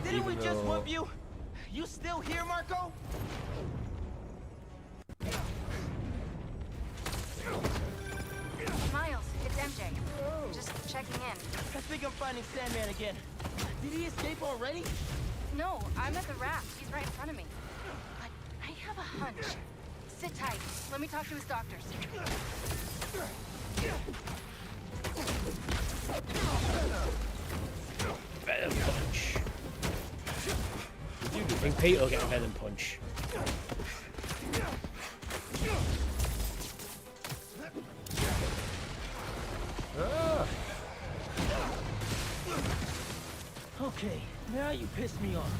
Didn't we just whoop you? You still here, Marco? Miles, it's MJ. Just checking in. I think I'm finding Sandman again. Did he escape already? No, I'm at the raft. He's right in front of me. But I have a hunch. Sit tight. Let me talk to his doctors. Venom punch. You think Peter will get a Venom punch? Okay, now you pissed me off.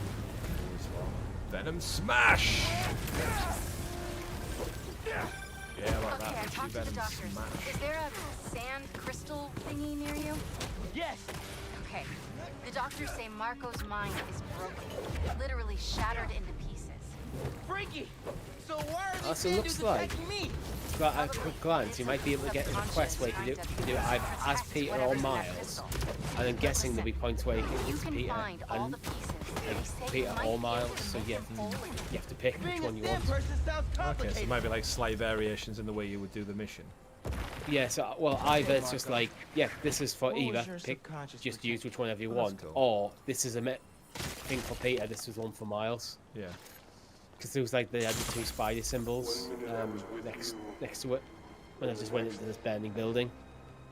Venom smash! Yeah, like Okay, I that. talked to the doctors. Is there a sand crystal thingy near you? Yes. Okay. The doctors say Marco's mind is broken. Literally shattered into pieces. Freaky! So why are So these it looks dudes like, attacking me? at a quick glance, you might be able to get in a quest where you can do it either as Peter or Miles. And I'm guessing there'll be points where you can use Peter and Peter or Miles. So yeah, you have to pick which one you want. Okay, so it might be like slight variations in the way you would do the mission. Yeah, so, well, either it's just like, yeah, this is for either, pick, just use which whenever you want, or this is a thing for Peter, this is one for Miles. Yeah. Because there was like, they had the two spider symbols next to it, when I just went into this burning building.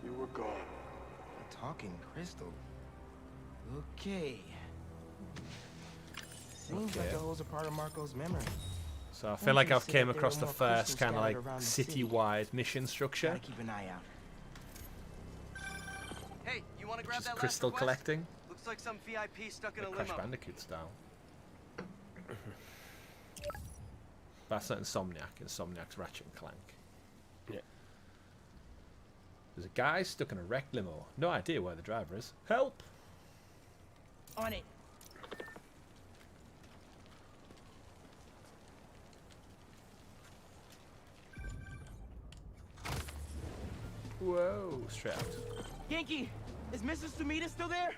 You were gone. A talking crystal. Okay. Seems like it holds a part of Marco's memory. So I feel like I've came across the first kind of like city-wide mission structure. Gotta keep an eye out. Hey, you You want to grab Just that last crystal request? collecting. Looks like some VIP stuck in Like a Crash limo. Bandicoot style. That's not Insomniac. Insomniac's Ratchet and Clank. Yeah. There's a guy stuck in a wrecked limo. No idea where the driver is. Help! On it. Whoa, straight out. Yankee, is Mrs. Sumida still there?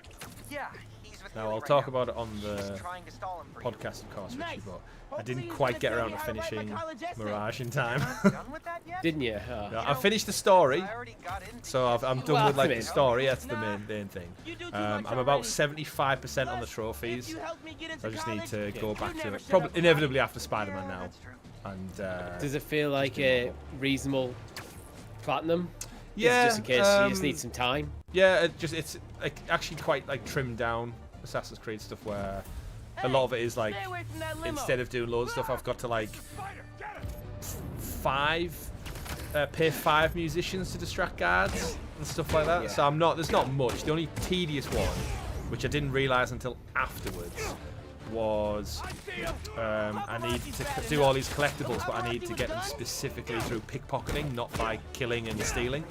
Yeah, he's with Now Haley I'll right talk now. about it on the She's trying to stall him for you. podcast, of course, Richie, Nice. but I Hopefully didn't he's quite gonna get tell around me to how to write my finishing college essay. Mirage in time. Done with that yet? Didn't you? Yeah, I finished the story, I already got into so I'm done Well, with like the that's the story. That's the main thing. You do too I'm much about already. 75% on the Plus, trophies. if you help me get into So I just need college, to go you back to never it. shut Probably up inevitably about after Spiderman now. That's true. And Does it feel like a reasonable platinum? yeah, Is it just in case you just need some time. yeah, it's like actually quite like trimmed down Assassin's Creed stuff where a lot of it is like Stay away from that limo. instead of doing loads of stuff, I've got to like pay 5 musicians to distract guards and stuff like that. Yeah. So I'm not. There's not much. The only tedious one, which I didn't realise until afterwards, was I need to do all these collectibles, but I need to get them specifically through pickpocketing, not by killing and stealing.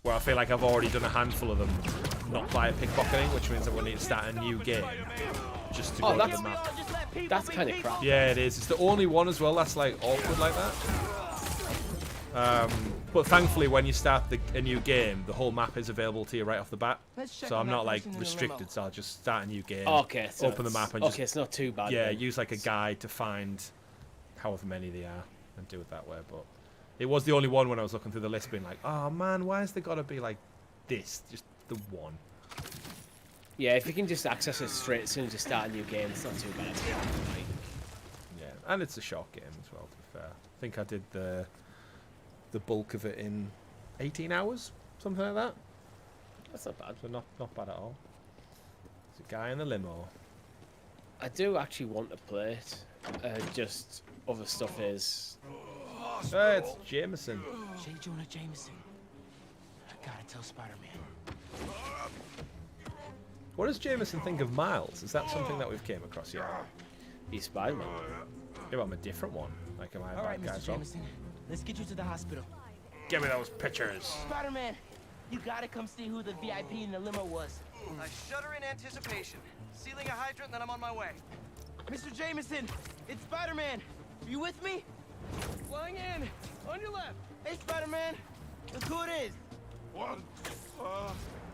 Where I feel like I've already done a handful of them, not by pickpocketing, which means that we need to start a new game just to go to the map. That's kind of crap. Yeah, it is. It's the only one as well that's like awkward like that. But thankfully, when you start a new game, the whole map is available to you right off the bat. So I'm not like restricted. So I'll just start a new game, Okay, so open the map, and just it's not too bad. yeah, then. use like a guide to find however many they are and do it that way. But it was the only one when I was looking through the list, being like, oh man, why has there got to be like this? Just the one. Yeah, if you can just access it straight as soon as you start a new game, it's not too bad. Yeah, and it's a short game as well. To be fair, I think I did the bulk of it in 18 hours, something like that. That's not bad. So not bad at all. There's a guy in the limo. I do actually want to play it. Just other stuff is. It's Jameson. J. Jonah Jameson. I gotta tell Spider-Man. What does Jameson think of Miles? Is that something that we've came across yet? He's Spider-Man. Yeah, but I'm a different one. Like, am I a All right, bad guy Mr. as well? Jameson. Let's get you to the hospital. Give me those pictures. Spider-Man, you gotta come see who the VIP in the limo was. I shudder in anticipation. Sealing a hydrant, then I'm on my way. Mr. Jameson, it's Spider-Man. You with me? Flying in. On your left. Hey, Spider-Man. Look who it is. What?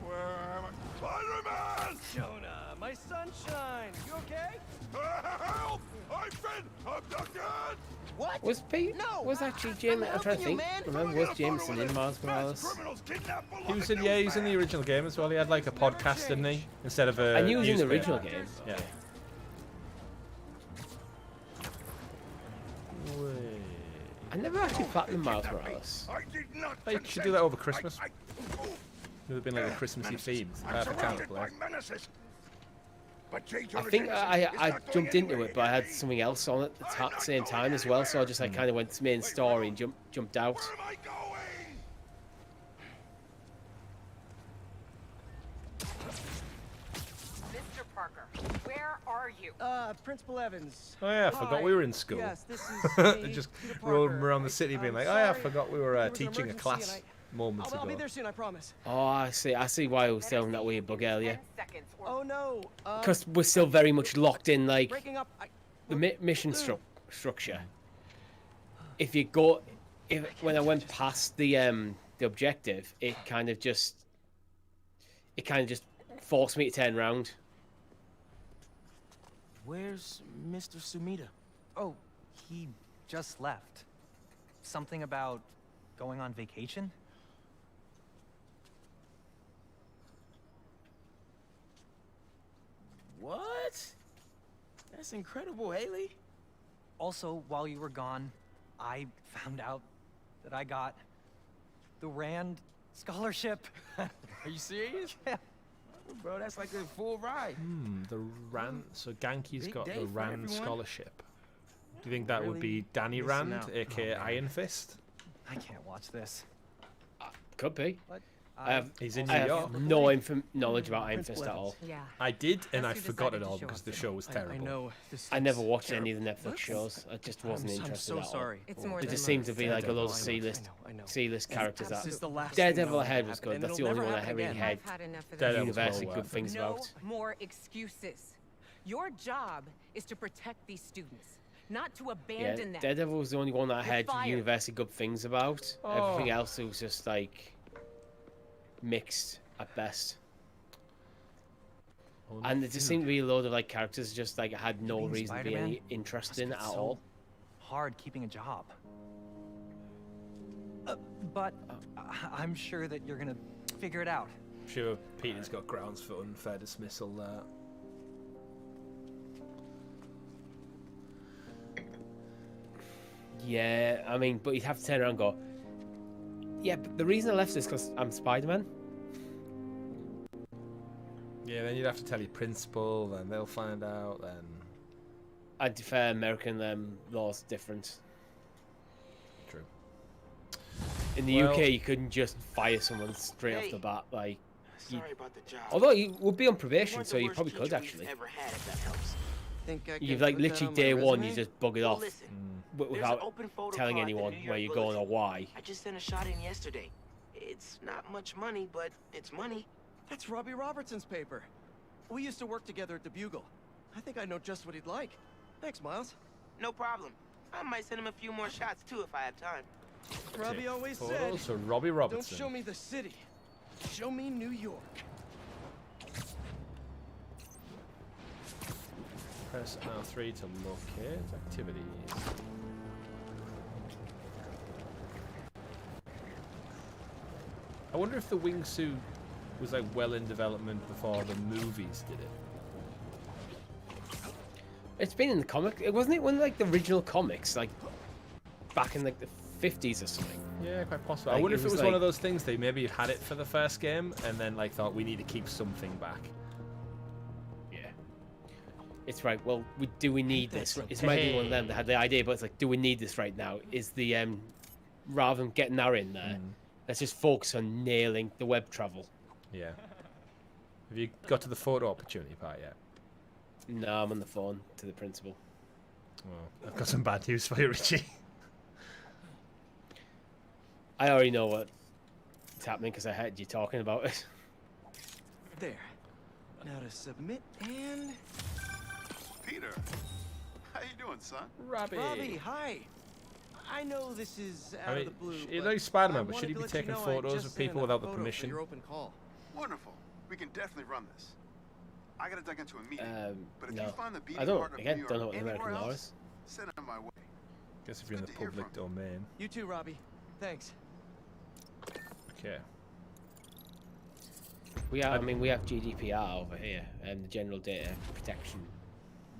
Where am I? Spider-Man! Jonah, my sunshine. You okay? Help! I've been abducted! What? Was Pete? No. Was actually Jameson? I'm trying to helping you, think. man. Remember, was Jameson in Miles Morales? He was in, yeah, he was in the original game as well. He had like a podcast, didn't he? Instead of a I knew he was in the newspaper. original game. Yeah. I never actually platinum Miles Morales. Oh, you should do that over Christmas. It would have been like a Christmassy theme. Perfect time to play. I think I jumped into it, but I had something else on at the same time as well, so I just like kind of went to main story and jumped out. Mr. Parker, where are you? Principal Evans. Oh yeah, I forgot we were in school. Yes, this is me, Just Peter rolling Parker. around the city being I'm like, oh yeah, I sorry. forgot we were There was an teaching a emergency class and moments I'll be ago. there soon, I promise. Oh, I see why I was telling that weird bug earlier. 10 seconds or Oh no. Because we're still very much locked in, like, breaking up. the mission structure. If you when I went past the objective, it kind of just forced me to turn around. Where's Mr. Sumida? Oh, he just left. Something about going on vacation? What? That's incredible, Haley. Also, while you were gone, I found out that I got the Rand scholarship. Are you serious? Yeah. Bro, that's like a full ride. The Rand. So Genki's Big got day the for Rand everyone. scholarship. Do you think that would Really be Danny missing Rand, out. aka Oh, man. Iron Fist? I can't watch this. Could be. He's in I New York. have no knowledge about Iron Fist at all. Yeah. I did, and I That's who forgot it decided to all show because us the today. show was terrible. I know. This I never seems watched terrible. any of the Netflix shows. I just wasn't I'm interested so at all. sorry. It's more It than just seemed to most. be like a load of I know, I know. C-list characters. This is the last Daredevil thing ahead that'll was happen, good. and That's the it'll only never one I happen really again. had I've had enough of this. Daredevil's universally well good worth it. things No about. more excuses. Your job is to protect these students, not to Yeah, abandon them. Daredevil was the only one that I You're had fired. universally good things about. Oh. Everything else was just like mixed at best. And there just seemed to be a load of like characters just like I had no Being reason to be any Spider-Man interest must in be at so all. hard keeping a job. But I'm sure that you're gonna figure it out. I'm sure Peter's got grounds for unfair dismissal there. Yeah, I mean, but you'd have to turn around and go, yeah, but the reason I left is because I'm Spider-Man. Yeah, then you'd have to tell your principal, then they'll find out, then... I'd defer American laws different. True. In the Well- UK, you couldn't just fire someone straight off the bat. Like, Sorry about the job. although you would be on You probation, weren't so the you worst probably could teacher we've actually. ever had, if that helps. Think I You've can like put that literally on my day one, resume? you just bug it Well, off listen, wi- there's an without open photo telling card at the anyone New where York you're going or Bulletin. why. I just sent a shot in yesterday. It's not much money, but it's money. That's Robbie Robertson's paper. We used to work together at the Bugle. I think I know just what he'd like. Thanks, Miles. No problem. I might send him a few more shots too if I have time. Robbie always said, Photos for Robbie don't Robertson. show me the city. Show me New York. Press R3 to locate activities. I wonder if the wingsuit was like well in development before the movies did it. It's been in the comic. It wasn't it one of like the original comics, like back in like the 50s or something. Yeah, quite possible. Like, I wonder if it was like, one of those things they maybe had it for the first game and then like thought we need to keep something back. Yeah. It's right. Well, do we need this? That's It's might be one of them that had the idea, but it's like, do we need this right now? Is the rather than getting that in there, let's just focus on nailing the web travel. Yeah. Have you got to the photo opportunity part yet? No, I'm on the phone to the principal. Well, I've got some bad news for you, Richie. I already know what's happening because I heard you talking about it. There. Now to submit and... Peter, how you doing, son? Robbie, hi. I know this is out of the blue. you but know Spiderman, I but should he wanted be to let you taking know I photos just of sent people in a without the photo for permission? your open call. Wonderful. We can definitely run this. I gotta duck into a meeting. But if No. you find the beating I don't, heart of again, New don't know York what the anywhere American law else, is. send it my way. Guess if you're in the Good to hear public from domain. You too, Robbie. Thanks. Okay. We have, I mean, we have GDPR over here, and the General Data Protection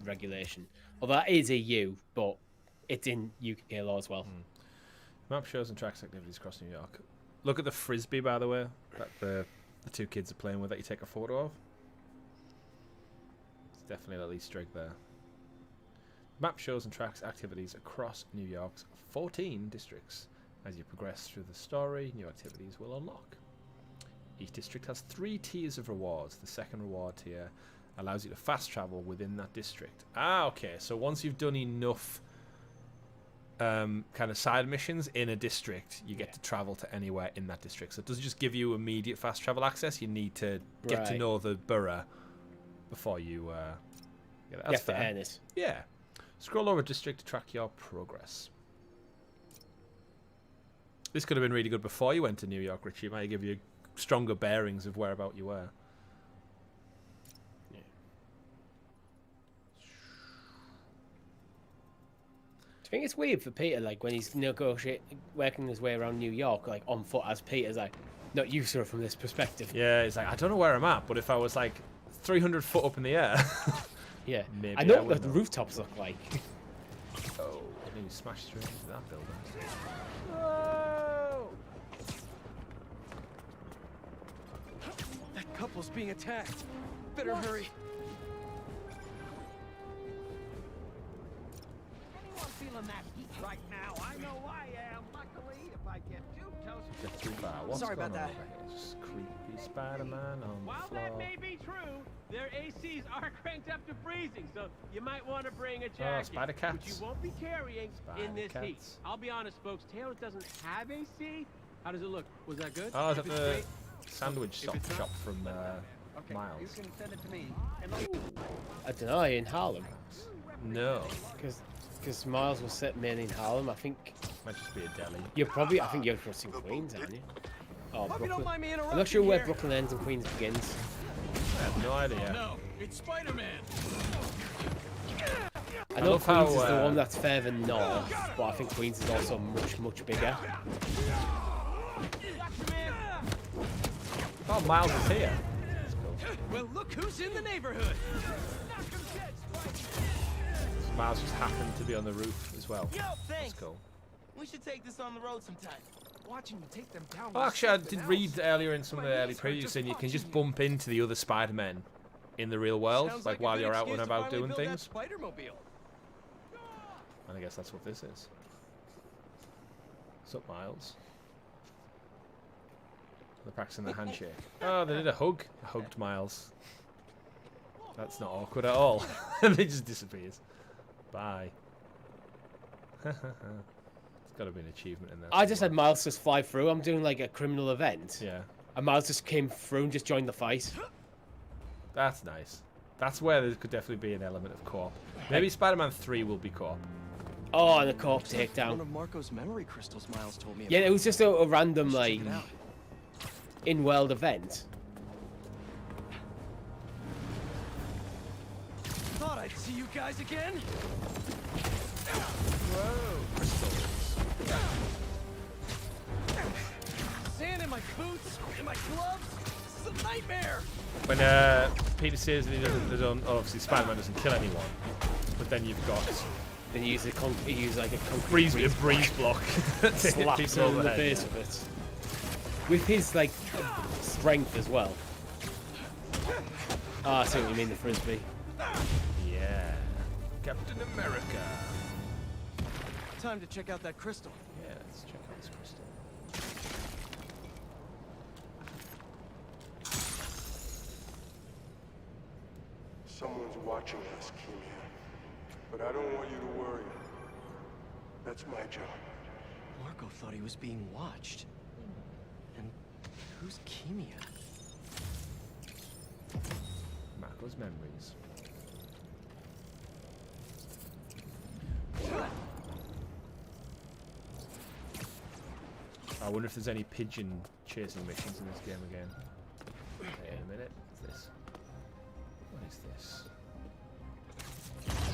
Regulation. Although that is EU, but it's in UK law as well. Map shows and tracks activities across New York. Look at the frisbee, by the way, that the two kids are playing with that you take a photo of. It's definitely at least Easter egg there. Map shows and tracks activities across New York's 14 districts. As you progress through the story, new activities will unlock. Each district has 3 tiers of rewards. The second reward tier allows you to fast travel within that district. Ah, okay. So once you've done enough kind of side missions in a district, you get to travel to anywhere in that district. So it doesn't just give you immediate fast travel access. You need to get to Right. know the borough before you get it. That's fair. fairness. Yeah. Scroll over district to track your progress. This could have been really good before you went to New York, Richie. It might give you stronger bearings of whereabout you were. I think it's weird for Peter, like when he's working his way around New York, like on foot as Peter's like not used to it from this perspective. Yeah, it's like I don't know where I'm at, but if I was like 300 foot up in the air, Yeah, maybe I know would what the rooftops look like. Oh, I think you smashed through into that building. That couple's being attacked. Better hurry. Anyone feeling that heat right now? I know I am. Luckily, if I get too toasty, get too far. What's Sorry going about on that. over here? Just creepy Spider-Man on While the floor. that may be true, their ACs are cranked up to freezing, so you might want to bring a Oh, jacket, spider which cats. you won't be carrying in this Spider heat. cats. I'll be honest, folks, Taylor doesn't have AC. How does it look? Was that good? Oh, is If that it's the great, sandwich if it's not, shop from okay, Miles? you can send it to me. I don't know, in Harlem. No. Because Miles was set mainly in Harlem, I think. Might just be a deli. I think you're crossing Queens, aren't you? Or Hope you don't Brooklyn. mind me I'm not interrupting sure where here. Brooklyn ends and Queens begins. I have no idea. No, it's Spider-Man. I know love Queens how, is the one that's further north, but I think Queens is also much bigger. Oh, Miles is here. That's cool. Well, look who's in the neighborhood. So Miles just happened to be on the roof as well. Yo, thanks. That's cool. We should take this on the road sometime. Watching you take them down. Oh, actually, I did read earlier in some of the early previews saying you can just bump into the other Spider-Men in the real world, Sounds like a while good you're out and excuse to about finally doing build that things. Spider-Mobile. And I guess that's what this is. What's up, Miles? They're practicing the handshake. Oh, they did a hug. They hugged Miles. That's not awkward at all. They just disappears. Bye. It's got to be an achievement in there. I just had Miles just fly through. I'm doing like a criminal event. Yeah. And Miles just came through and just joined the fight. That's nice. That's where there could definitely be an element of co-op. Maybe Spider-Man 3 will be co-op. Oh, and the co-op Looks like takedown. One of Marco's memory crystals Miles told me about. Yeah, it was just a random Check like it out. in-world event. Thought I'd see you guys again. Whoa, crystals. Sand in my boots, in my gloves. This is a nightmare. When Peter says that they don't obviously Spider-Man doesn't kill anyone, but then you've got Then you use like a concrete breeze block to hit slaps people him over in the the head. face with it. With his like strength as well. Ah, I see what you mean, the frisbee. Yeah, Captain America. Time to check out that crystal. Yeah, let's check out this crystal. Someone's watching us, Kimia. But I don't want you to worry. That's my job. Marco thought he was being watched. And who's Kimia? Marco's memories. I wonder if there's any pigeon chasing missions in this game again. Wait a minute. What's this? What is this?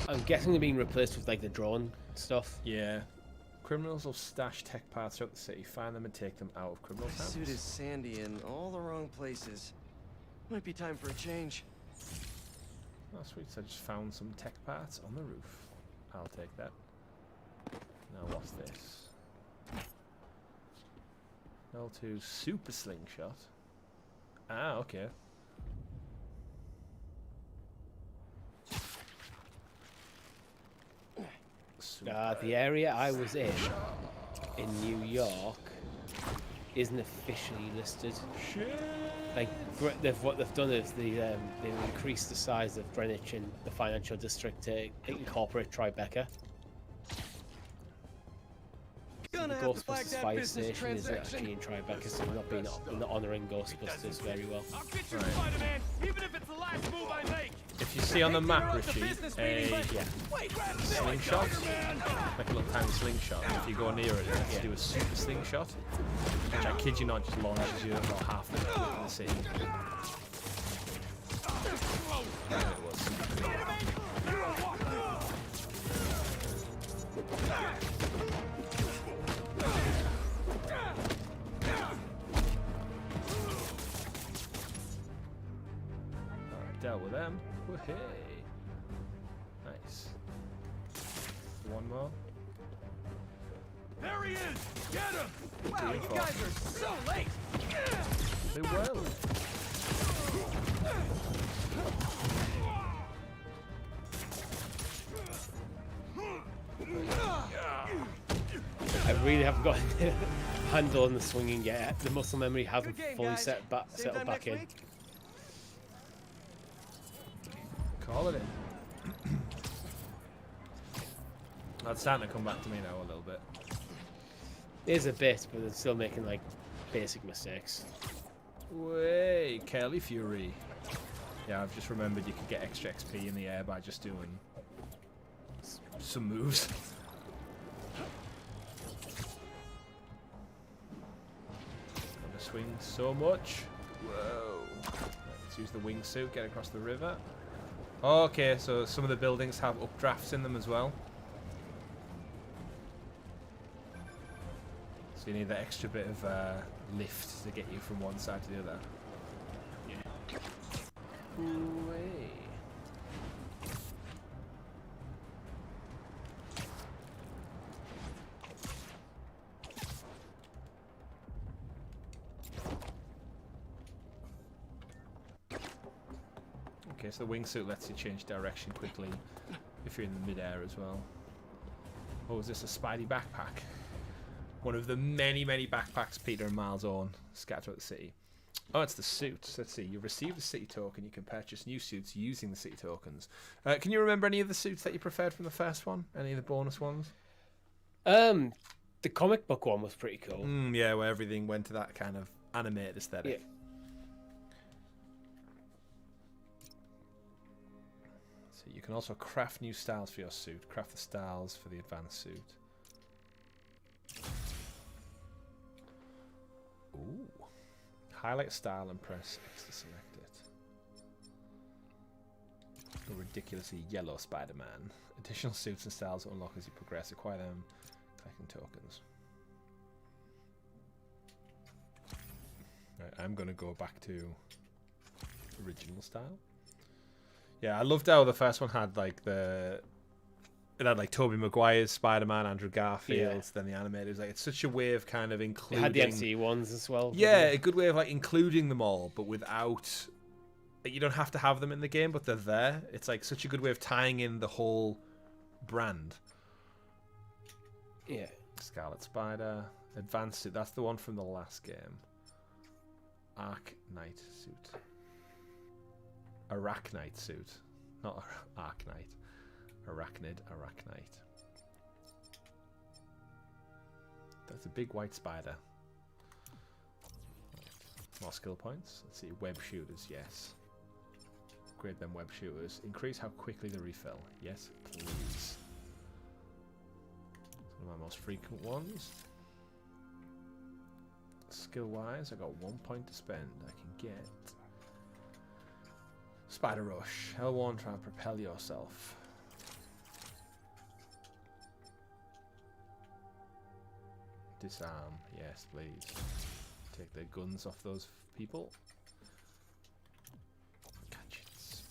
I'm guessing they're being replaced with like the drone stuff. Yeah. Criminals will stash tech parts throughout the city, find them and take them out of criminal My camps. suit is sandy in all the wrong places. Might be time for a change. Oh, sweet. So I just found some tech parts on the roof. I'll take that. Now what's this? L2 super slingshot. Ah, okay. The area I was in New York isn't officially listed. Like what they've done is they've increased the size of Greenwich and the financial district to incorporate Tribeca. The Ghostbusters fire station is actually in Tribeca, so we're not honouring Ghostbusters very well. I'll get you, Spider-Man, even if it's the last move I make. If you see on the map, Richie, a slingshot, like a little tiny slingshot, and if you go near it, you do a super slingshot, which I kid you not just launches you about half the way in the sea. There it was. Dealt with them. Hey, nice. One more. There he is! Get him! Wow, Doing you fine. guys are so late! They will. I really haven't got handle and the swinging yet. The muscle memory hasn't fully settled back in. Call it in. That's starting to come back to me now a little bit. There's a bit, but they're still making like basic mistakes. Way, Kelly Fury. Yeah, I've just remembered you could get extra XP in the air by just doing some moves. Gonna swing so much. Whoa. Let's use the wingsuit, get across the river. Okay, so some of the buildings have updrafts in them as well. So you need that extra bit of lift to get you from one side to the other. Way. Okay, so the wingsuit lets you change direction quickly if you're in the mid-air as well. Oh, is this a Spidey backpack? One of the many, many backpacks Peter and Miles own scattered throughout the city. Oh, it's the suits. Let's see. You receive the city token. You can purchase new suits using the city tokens. Can you remember any of the suits that you preferred from the first one? Any of the bonus ones? The comic book one was pretty cool. Yeah, where everything went to that kind of animated aesthetic. Yeah. So you can also craft new styles for your suit. Craft the styles for the advanced suit. Ooh. Highlight style and press X to select it. A ridiculously yellow Spider-Man. Additional suits and styles unlock as you progress. Acquire them, collecting tokens. Right, I'm going to go back to original style. Yeah, I loved how the first one had like it had like Tobey Maguire's Spider-Man, Andrew Garfield's, then the animated. It was like, it's such a way of kind of including. It had the MCU ones as well. Yeah, a good way of like including them all, but without. Like, you don't have to have them in the game, but they're there. It's like such a good way of tying in the whole brand. Yeah. Scarlet Spider, advanced suit. That's the one from the last game. Arachnite suit. Arachnite suit, not Arachnite. Arachnid, Arachnite. That's a big white spider. More skill points. Let's see, web shooters, yes. Upgrade them web shooters. Increase how quickly they refill. Yes, please. It's one of my most frequent ones. Skill wise, I got 1 point to spend. I can get Spider Rush. L1, try and propel yourself. Disarm, yes, please. Take the guns off those people. Gadgets.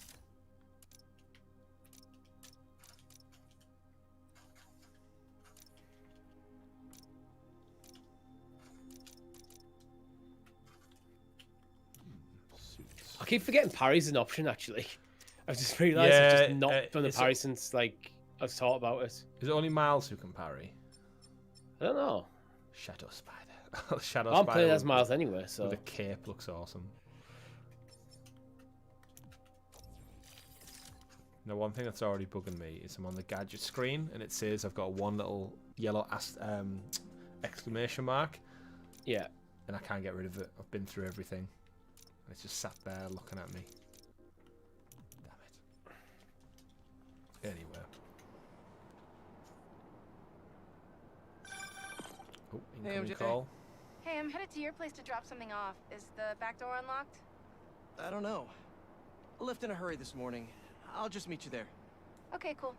Suits. I keep forgetting parry's an option, actually. I've just realised I've just not done the parry since like I've thought about it. Is it only Miles who can parry? I don't know. Shadow Spider. Shadow I'm Spider. playing as Miles anyway, so. The cape looks awesome. Now, one thing that's already bugging me is I'm on the gadget screen and it says I've got one little yellow exclamation mark. Yeah. And I can't get rid of it. I've been through everything. It's just sat there looking at me. Damn it. Anyway. Oh, incoming call. Hey, I'm headed to your place to drop something off. Is the back door unlocked? I don't know. I left in a hurry this morning. I'll just meet you there. Okay, cool.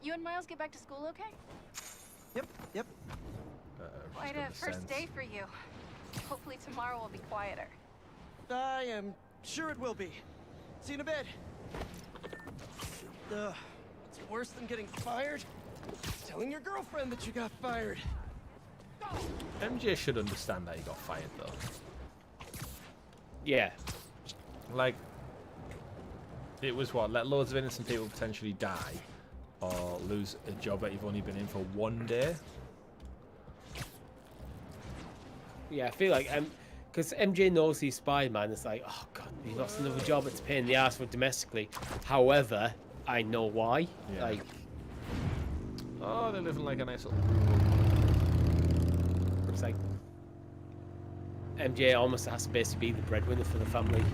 You and Miles get back to school okay? Yep. Quite a first day for you. Hopefully tomorrow will be quieter. I am sure it will be. See you in a bit. It's worse than getting fired. Telling your girlfriend that you got fired. MJ should understand that he got fired, though. Yeah. Like, it was what? Let loads of innocent people potentially die or lose a job that you've only been in for 1 day. Yeah, I feel like because MJ knows he's Spider-Man. It's like, oh god, he lost another job. It's a pain in the ass for domestically. However, I know why. Yeah. Like, oh, they're living like a nice little. it's like MJ almost has to basically be the breadwinner for the family.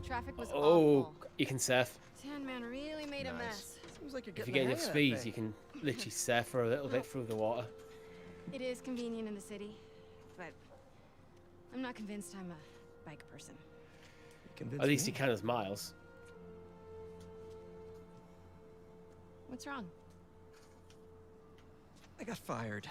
Traffic was Oh, awful. you can surf. Sandman really made a mess. Seems like you're If getting you get the enough hang of that speed, thing. you can literally surf for a little bit through the water. It is convenient in the city, but I'm not convinced I'm a bike person. At least he can as Miles. What's wrong? I got fired.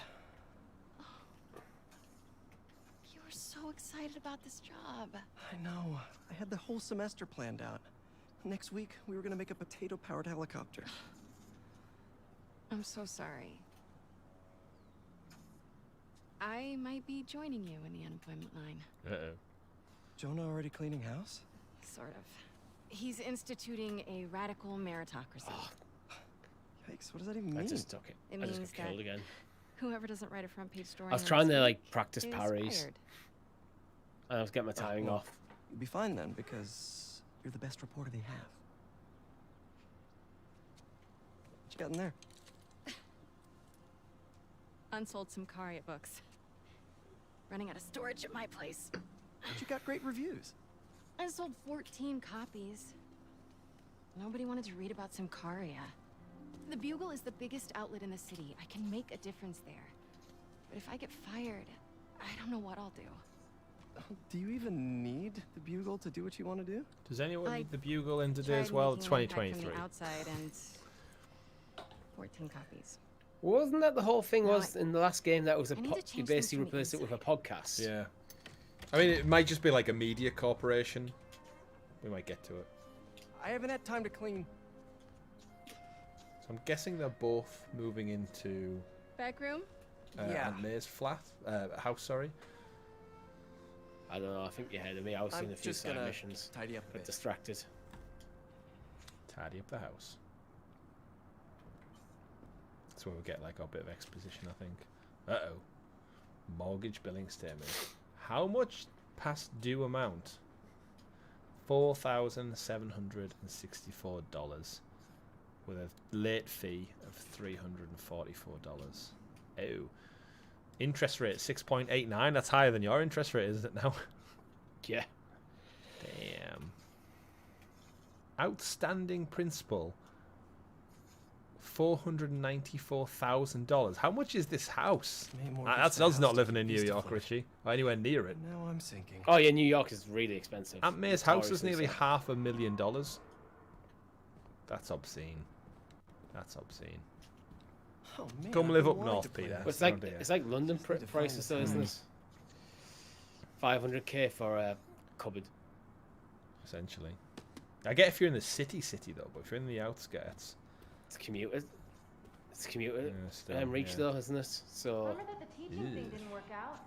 You were so excited about this job. I know. I had the whole semester planned out. Next week, we were gonna make a potato-powered helicopter. I'm so sorry. I might be joining you in the unemployment line. Uh-oh. Jonah already cleaning house? Sort of. He's instituting a radical meritocracy. Yikes, what does that even mean? I just took it. It I just means got killed that again. whoever doesn't write a front page story. I was on trying this to week like practice is parries. fired. And I was getting my timing well, off. You'll be fine then, because you're the best reporter they have. What you got in there? Unsold Simcaria books. Running out of storage at my place. But you got great reviews. I sold 14 copies. Nobody wanted to read about Simcaria. The Bugle is the biggest outlet in the city. I can make a difference there. But if I get fired, I don't know what I'll do. Do you even need the Bugle to do what you want to do? Does anyone I need the Bugle in today tried as well? making an impact 2023. From the outside and 14 copies. Wasn't that the whole thing No, was in the last game that was a I need to you change basically things from the replaced it with a podcast? Yeah. I mean, it might just be like a media corporation. We might get to it. I haven't had time to clean. So I'm guessing they're both moving into Back room? Yeah. Aunt May's flat, house. Sorry. I don't know. I think you're ahead of me. I was I'm seeing a few just side gonna missions. tidy up a Got bit. distracted. Tidy up the house. That's when we get like our bit of exposition, I think. Uh-oh. Mortgage billing statement. How much past due amount? $4,764 with a late fee of $344. Oh. Interest rate 6.89. That's higher than your interest rate, isn't it now? Yeah. Damn. Outstanding principal. $494,000. How much is this house? That's us not living in New York, Richie, or anywhere near it. Now I'm sinking. Oh yeah, New York is really expensive. Aunt May's house is Notoriously nearly so. $500,000. That's obscene. That's obscene. Oh, man, Come I've live been up wanting north, to play Peter. that. Well, it's Oh, like dear. it's like London Just need to find prices, though, this isn't house. it? 500k for a cupboard. Essentially. I get if you're in the city though, but if you're in the outskirts, It's commuted. It's commuted. Yeah, still, reach yeah. though, isn't it? So. Remember that the teaching thing Ew. didn't work out?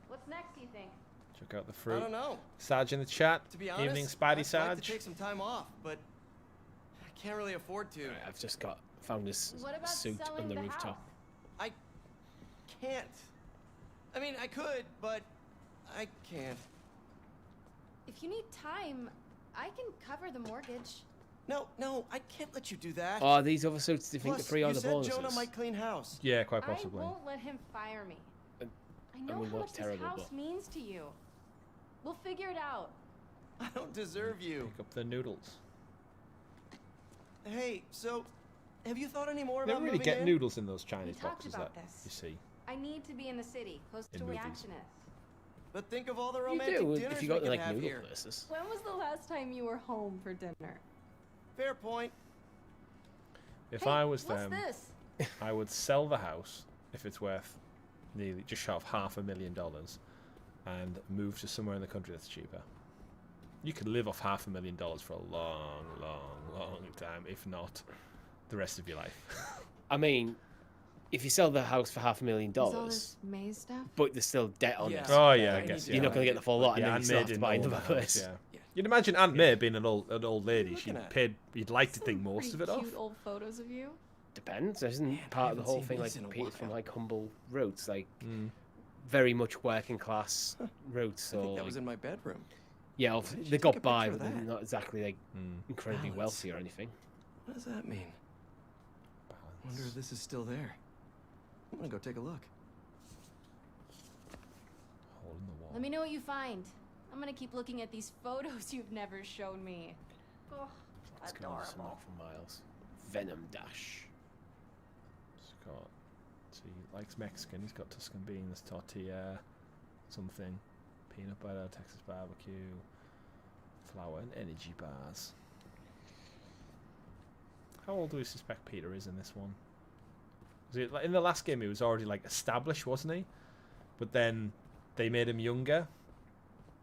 What's next, do you think? check out the I fruit. don't know. Sarge in the chat. To be honest, Evening, Spidey I'd like Sarge. to take some time off, but I can't really afford to. Right, I've just found this What about suit selling on the the rooftop. house? I can't. I mean, I could, but I can't. If you need time, I can cover the mortgage. No, I can't let you do that. Oh, these other suits, do you think Plus, the free you or the said bonuses? Jonah might clean house. Yeah, quite possibly. I won't let him fire me. Uh, I know mean, how that's much terrible, this house but- means to you. We'll figure it out. I don't deserve you. Pick up the noodles. Hey, so have you thought any more Never about really moving get in? noodles in those Chinese talked boxes about that this. you see. I need to be in the city, close In to movies. reactionists. But think of all the You romantic do dinners if you go we to can like have noodle here. places. When was the last time you were home for dinner? Fair point. If Hey, I was what's them, this? I would sell the house if it's worth nearly just short of $500,000 and move to somewhere in the country that's cheaper. You could live off $500,000 for a long, long, long time, if not the rest of your life. I mean, if you sell the house for Is all $500,000, this Maze stuff? but there's still debt on Yeah. it, Oh yeah, I I guess need you're yeah. not going to get the full lot, and Yeah, then you Aunt still May have to didn't buy own another the house, place. yeah. Yeah. You'd imagine Aunt May being an old lady. Looking at? You'd like to think most of it off. Cute old photos of you. depends. Isn't Man, part I of the haven't whole seen thing like these in a Peter's from while. like humble roots, like very much working class roots. I think So that was in my bedroom. yeah, I obviously, should they take got a by, picture but of they're that. not exactly like incredibly Balance. wealthy or anything. What does that mean? I wonder if this is still there. I'm gonna go take a look. Hole in the wall. Let me know what you find. I'm gonna keep looking at these photos you've never shown me. Oh, It's gonna listen adorable. for miles. Venom Dash. Scott. So he likes Mexican. He's got Tuscan beans, tortilla, something, peanut butter, Texas barbecue, flour, and energy bars. How old do we suspect Peter is in this one? Was it, like, in the last game he was already like established, wasn't he? But then they made him younger.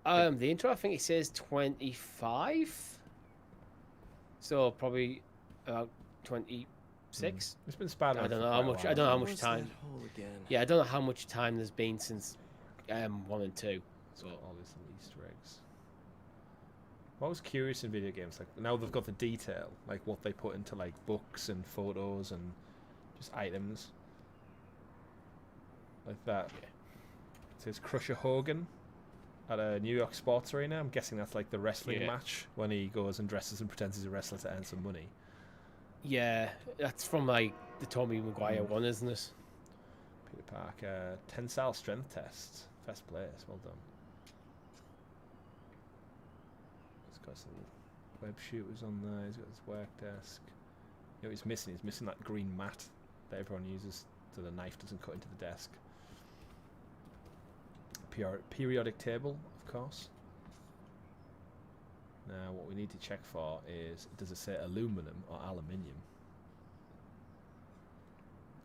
The intro, I think it says 25. So probably about 26. It's been Spider-Man. I don't for know quite how a much. I while. don't know how What much was time. that hole again? Yeah, I don't know how much time there's been since 1 and 2. So all these little Easter eggs. What was curious in video games, like now they've got the detail, like what they put into like books and photos and just items like that. It says Crusher Hogan at a New York sports arena. I'm guessing that's like the wrestling match when he goes and dresses and pretends he's a wrestler to earn some money. Yeah, that's from like the Tommy Maguire one, isn't it? Peter Parker, tensile strength test, first place, well done. He's got some web shooters on there. He's got his work desk. You know what he's missing? He's missing that green mat that everyone uses so the knife doesn't cut into the desk. Periodic table, of course. Now, what we need to check for is, does it say aluminum or aluminium?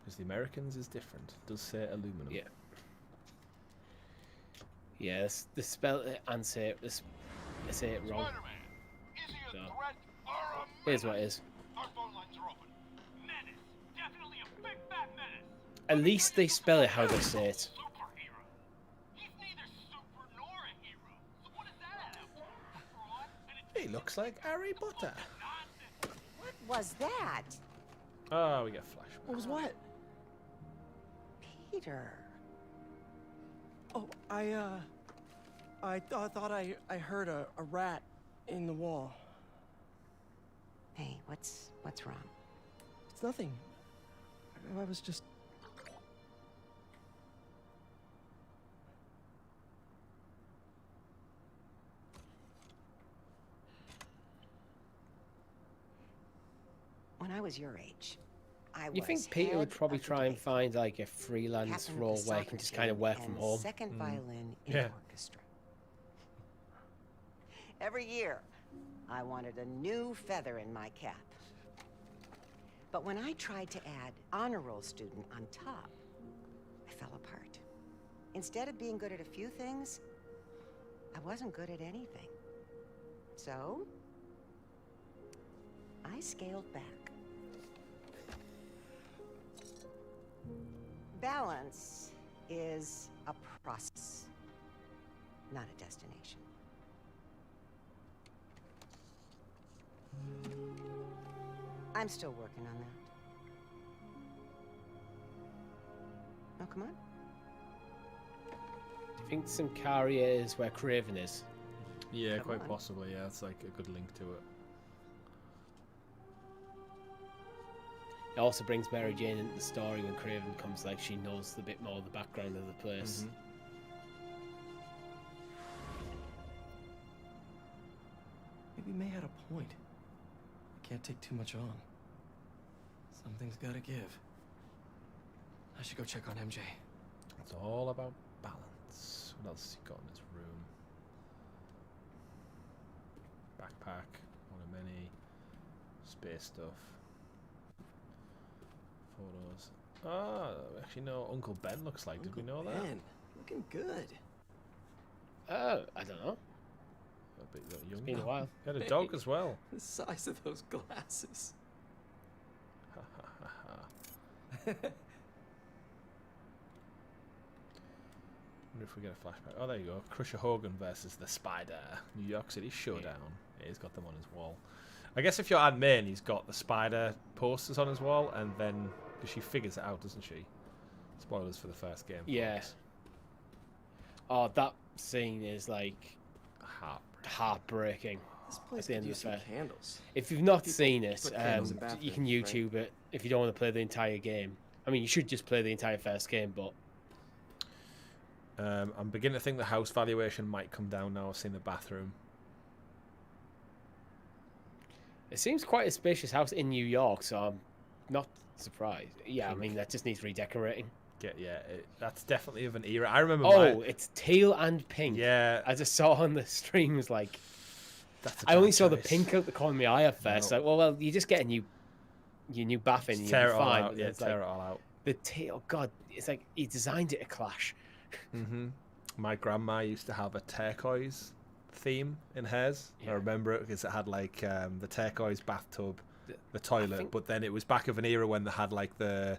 Because the Americans is different. It does say aluminum. Yeah. Yeah, the spell and say it, say it wrong. So, here's what it is. At least they spell it how they say it. He looks like Harry Potter. What was that? Oh, we get flashback. What was what? Peter. Oh, I thought I heard a rat in the wall. Hey, what's wrong? It's nothing. I was just... When I was your age, I was You think Peter would head probably of the try and debate. find like a freelance Captain of role the where he soccer can just kind of team work from and home? second violin in Yeah. orchestra. Every year, I wanted a new feather in my cap. But when I tried to add honor roll student on top, I fell apart. Instead of being good at a few things, I wasn't good at anything. So, I scaled back. Balance is a process, not a destination. I'm still working on that. Oh, come on. Do you think Symkaria is where Craven is? Yeah, Come quite on. possibly. Yeah, it's like a good link to it. It also brings Mary Jane into the story when Craven comes, like she knows a bit more of the background of the place. Maybe May had a point. I can't take too much on. Something's gotta give. I should go check on MJ. It's all about balance. What else has he got in his room? Backpack, one of many. Space stuff. Photos. Ah, actually no, Uncle Ben looks like. Did we know that? Ben, looking good. I don't know. A bit younger. Been a while. He had a dog as well. The size of those glasses. Ha ha ha ha. Wonder if we get a flashback. Oh, there you go. Crusher Hogan versus the Spider. New York City Showdown. Yeah, he's got them on his wall. I guess if you're Aunt May and he's got the spider posters on his wall, and then because she figures it out, doesn't she? Spoilers for the first game. Yeah. Folks. Oh, that scene is like heartbreaking. This place at the end could of use the some fair. candles. If you've not People seen it, put candles in you can bathrooms, YouTube it if you don't want to play the entire game. I mean, you should just play the entire first game, but I'm beginning to think the house valuation might come down now. I've seen the bathroom. it seems quite a spacious house in New York, so I'm not surprised. Yeah, I mean, that just needs redecorating. That's definitely of an era. I remember. It's teal and pink. Yeah, I just saw on the streams like. That's I only saw the pink out the corner of my eye at first. No. Like, well, you just get your new bath in, you'll be tear it all fine. out. But Yeah, it's tear like, it all out. the teal, God, it's like he designed it to clash. My grandma used to have a turquoise theme in hers. I remember it because it had like the turquoise bathtub, the toilet, but then it was back of an era when they had like the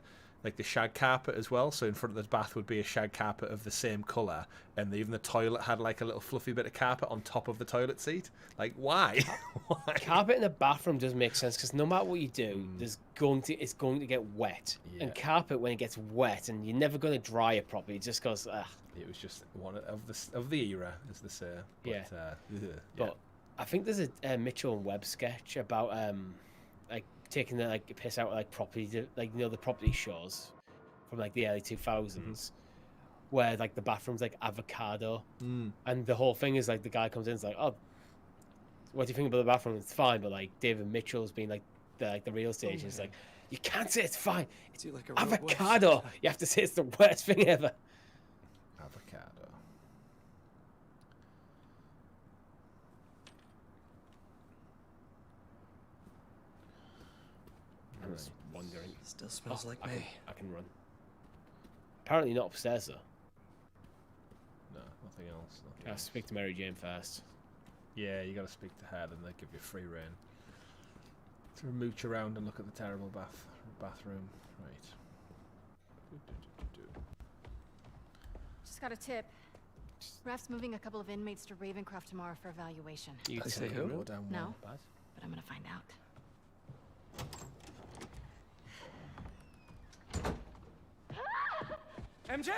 shag carpet as well. So in front of the bath would be a shag carpet of the same colour, and even the toilet had like a little fluffy bit of carpet on top of the toilet seat. Like, why? Why? Carpet in a bathroom does make sense because no matter what you do, it's going to get wet. And carpet, when it gets wet, and you're never going to dry it properly, it just goes. It was just one of the era, as they say. But, But I think there's a Mitchell and Webb sketch about like taking the like piss out of like property, like the property shows from like the early 2000s, where like the bathroom's like avocado, and the whole thing is like the guy comes in, and is like, oh, what do you think about the bathroom? It's fine, but like David Mitchell's being like the real stage, is like, you can't say it's fine. It's like avocado. You have to say it's the worst thing ever. Avocado. I was wondering. Still smells like May. I can run. Apparently not upstairs though. No, nothing else. I'll speak to Mary Jane first. Yeah, you got to speak to her, then they give you free reign to mooch around and look at the terrible bathroom. Right. Just got a tip. Raph's moving a couple of inmates to Ravencroft tomorrow for evaluation. You I say who? No, but I'm gonna find out. MJ!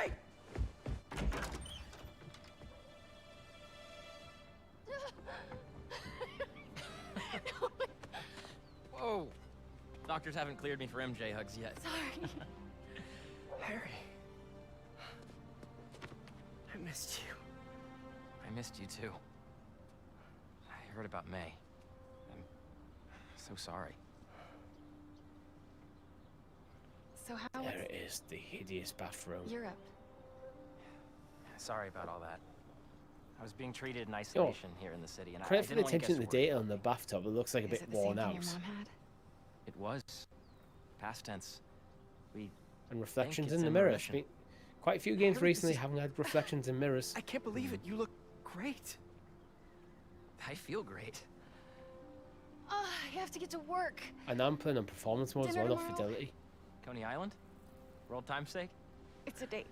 Whoa! Doctors haven't cleared me for MJ hugs yet. Sorry. Harry. I missed you. I missed you too. I heard about May. I'm so sorry. So how There it is, the hideous bathroom. Europe? Sorry about all that. I was being treated in isolation here in the city, and I Credit for didn't the want to attention to the detail in the bathtub. It looks like a Is bit it the worn same out. thing your mom had? It was. Past tense. And reflections it's in the in mirror. remission. Quite a few games Harry, this recently is- haven't had reflections in mirrors. I can't believe it. You look great. I feel great. Oh, you have to get to work. And I'm playing on performance mode as Dinner well, not tomorrow? fidelity. Coney Island? For old time's sake? It's a date.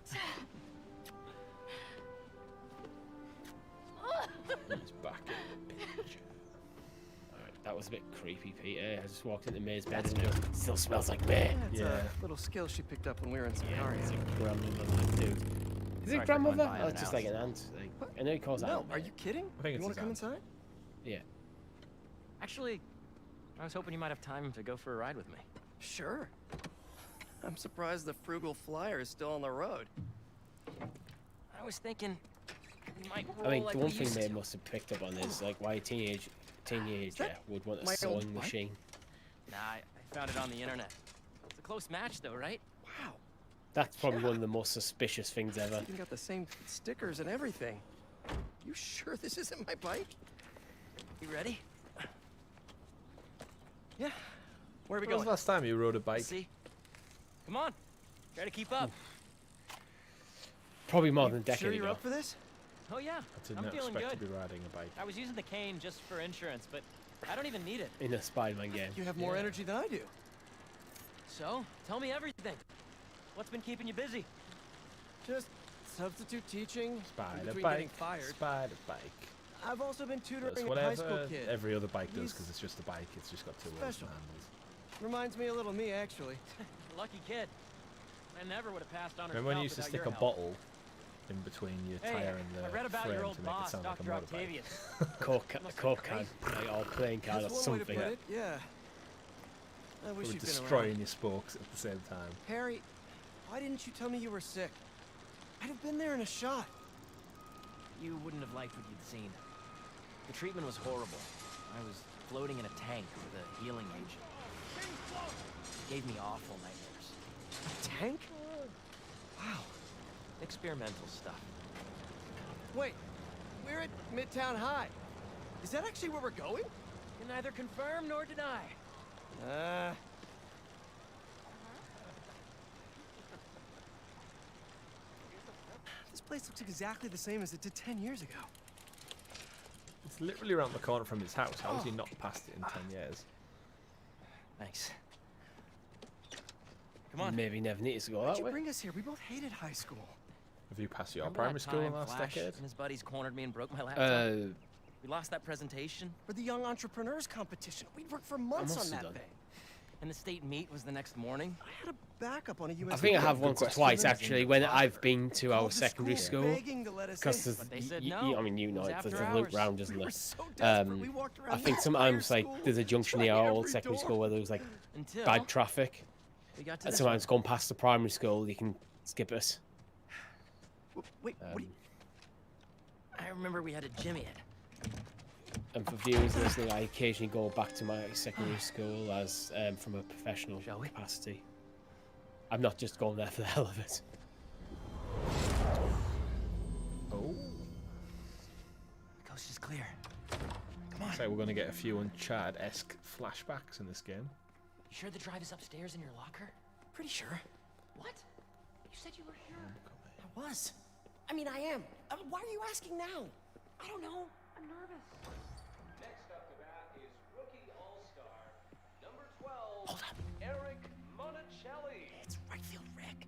He's back in the picture. Alright, that was a bit creepy, Peter. I just walked into May's bedroom. It still smells like May. That's a little skill she picked up when we were in Sicario. It's a grandmother, dude. Is Sorry it for grandmother? going by Oh, it's just like an aunt. Like, I know he calls No, aunt. are you kidding? I think You it's want to come his inside? Yeah. Actually, I was hoping you might have time to go for a ride with me. Sure. I'm surprised the frugal flyer is still on the road. I was thinking you might roll I mean, like the we one thing used May to. must have picked up on is like why a teenager would want a my old sewing bike? machine. Nah, I found it on the internet. It's a close match though, right? Wow. That's probably one of the most suspicious things ever. Even got the same stickers and everything. You sure this isn't my bike? You ready? Yeah. Where are we When was going? the last time you rode a bike? See? Come on. Try to keep up. Probably more than a Sure decade you're ago. up for this? Oh yeah. I did I'm not feeling expect good. to be riding a bike. I was using the cane just for insurance, but I don't even need it. In a Spiderman game. You have more Yeah. energy than I do. So, tell me everything. What's been keeping you busy? Just substitute teaching. Spider between bike. getting fired. Spider bike. I've also been tutoring That's a high whatever school kid. every other bike does He's because it's just a bike. It's just got two wheels special. and handles. Reminds me a little of me, actually. Lucky kid. I never would have passed on her. Remember when you used to stick a bottle in between your tire and the I read about frame your to old make boss, it sound like a Dr. motorbike? Octavius. Coke can, like, or playing card or That's one way to something. put it, yeah. I wish Probably you'd been around. destroying your spokes at the same time. Harry, why didn't you tell me you were sick? I'd have been there in a shot. You wouldn't have liked what you'd seen. The treatment was horrible. I was floating in a tank with a healing agent. It gave me awful nightmares. A tank? Wow. Experimental stuff. Wait, we're at Midtown High. Is that actually where we're going? Can neither confirm nor deny. This place looks exactly the same as it did 10 years ago. It's literally around the corner from his house. How has he not passed it in 10 years? Thanks. Come on. Maybe never needed to go Why'd that you way. bring us here? We both hated high school. Have you passed your Remember primary that school in time the last Flash decade? and his buddies cornered me and broke my laptop? We lost that presentation. For the Young Entrepreneurs Competition. We'd worked for months must on have that done. thing. And the state meet was the next morning. I had a backup on a USB. I think I have once or twice actually when I've been to our secondary school. Because But they said no. I mean, you know, It was there's after a loop hours. round, isn't We there? were so desperate, we walked around I think the sometimes entire like school, there's a junction near trying our old every secondary door. school where there was like Until bad traffic, we got to and this sometimes one. going past the primary school you can skip it. Wait, what do you... I remember we had a gym it. And for viewers listening, I occasionally go back to my secondary school as from a professional capacity. I'm not just going there for the hell of it. Oh. The coast is clear. Come on. So we're going to get a few Uncharted-esque flashbacks in this game. You sure the drive is upstairs in your locker? Pretty sure. What? You said you were here. I was. I mean, I am. Why are you asking now? I don't know. I'm nervous. Next up to bat is rookie all-star, number 12, Hold up. Eric Monticelli. It's right field Rick.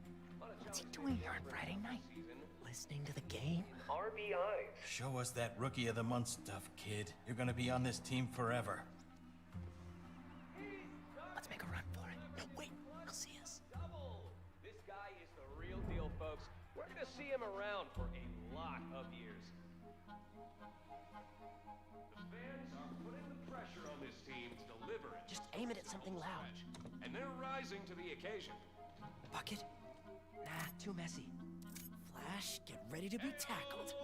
What's he doing here on Friday night? Listening to the game? RBI. Show us that Rookie of the Month stuff, kid. You're gonna be on this team forever. Let's make a run for it. No, wait. He'll see us. Double. This guy is the real deal, folks. We're gonna see him around for a lot of years. The fans are putting the pressure on this team to deliver it. Just aim it at something loud. And they're rising to the occasion. Bucket? Nah, too messy. Flash, get ready to be tackled.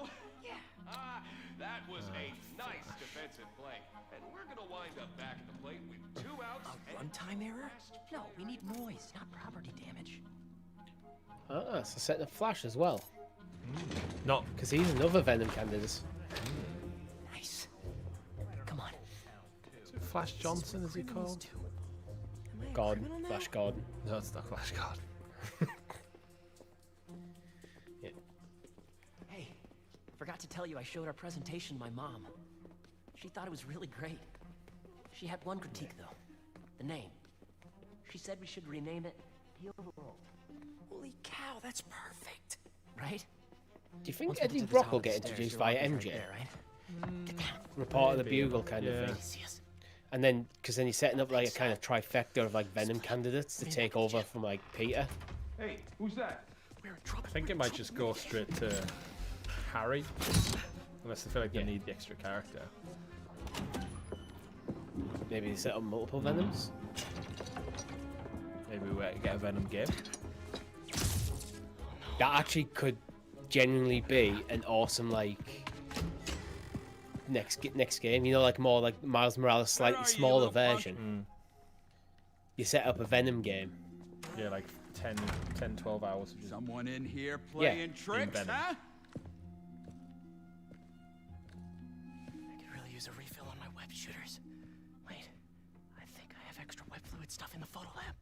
Yeah. Ah, that was a nice defensive play. And we're gonna wind up back at the plate with 2 outs. A runtime error? No, we need noise, not property damage. Ah, so setting up Flash as well. Not Because he's another Venom candidate. Nice. Come on. Flash Johnson, is he called? Gordon, Flash Gordon. No, it's not Flash Gordon. Yeah. Hey, forgot to tell you I showed our presentation to my mom. She thought it was really great. She had one critique, though. The name. She said we should rename it Heal the World. Holy cow, that's perfect. Right? Do you think Once we Eddie get to the Brock top will of the get stairs, introduced your via lobby's MJ? right there, right? Get down. Report of the Maybe. Bugle kind of Yeah. thing. See us. And then, because then he's setting up like a kind of trifecta of like Venom candidates to take over from like Peter. Hey, who's that? We're in trouble. I think it might just go straight to Harry. Unless they feel like they need the extra character. Maybe they set up multiple Venoms. Maybe we get a Venom game. That actually could genuinely be an awesome like next game. You know, like more like Miles Morales, slightly smaller version. You set up a Venom game. Yeah, like 10, 12 hours. Of just Someone in here playing tricks, Venom. huh? I could really use a refill on my web shooters. Wait, I think I have extra web fluid stuff in the photo lab.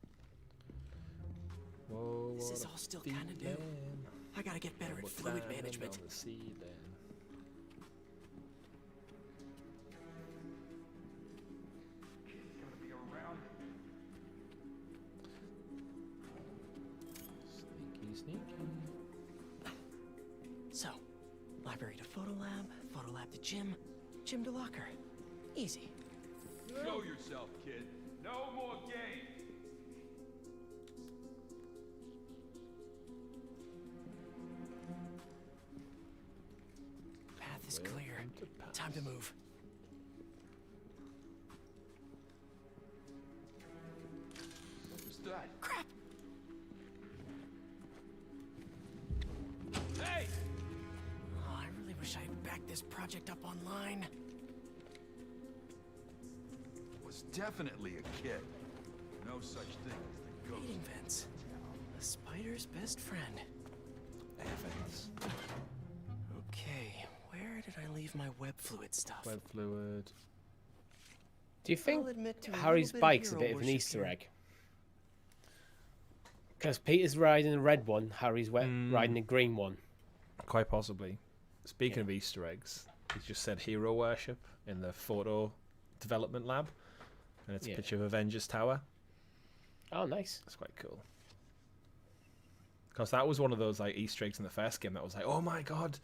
Whoa, This what is a all still kind of new. feeling. I gotta get better at fluid management. On the ceiling. Sneaky, sneaky. So, library to photo lab to gym. Jim DeLocker. Easy. Show yourself, kid. No more games. Path is clear. Time to move. What was that? Crap! Hey! Oh, I really wish I had backed this project up online. Was definitely a kid. No such thing as the ghost. Mating vents. A spider's best friend. Evans. Okay, where did I leave my web fluid stuff? Web fluid. Do you think I'll admit to a Harry's little bit of bike's a hero bit of an worship Easter here. egg? Because Peter's riding the red one, Harry's riding the green one. Quite possibly. Speaking of Easter eggs, he just said hero worship in the photo development lab. And it's a picture of Avengers Tower. Oh, nice. That's quite cool. Because that was one of those like Easter eggs in the first game that was like, oh my god,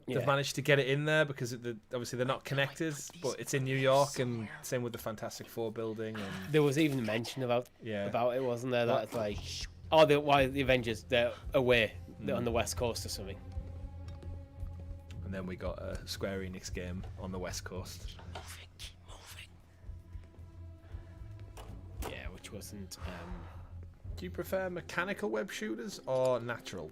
they've managed to get it in there because obviously they're not connected, but it's in New York, and same with the Fantastic Four building. And there was even mention about it, wasn't there? That it's like, why the Avengers, they're away, they're on the West Coast or something. And then we got a Square Enix game on the West Coast. Keep moving. Yeah, which wasn't. Do you prefer mechanical web shooters or natural?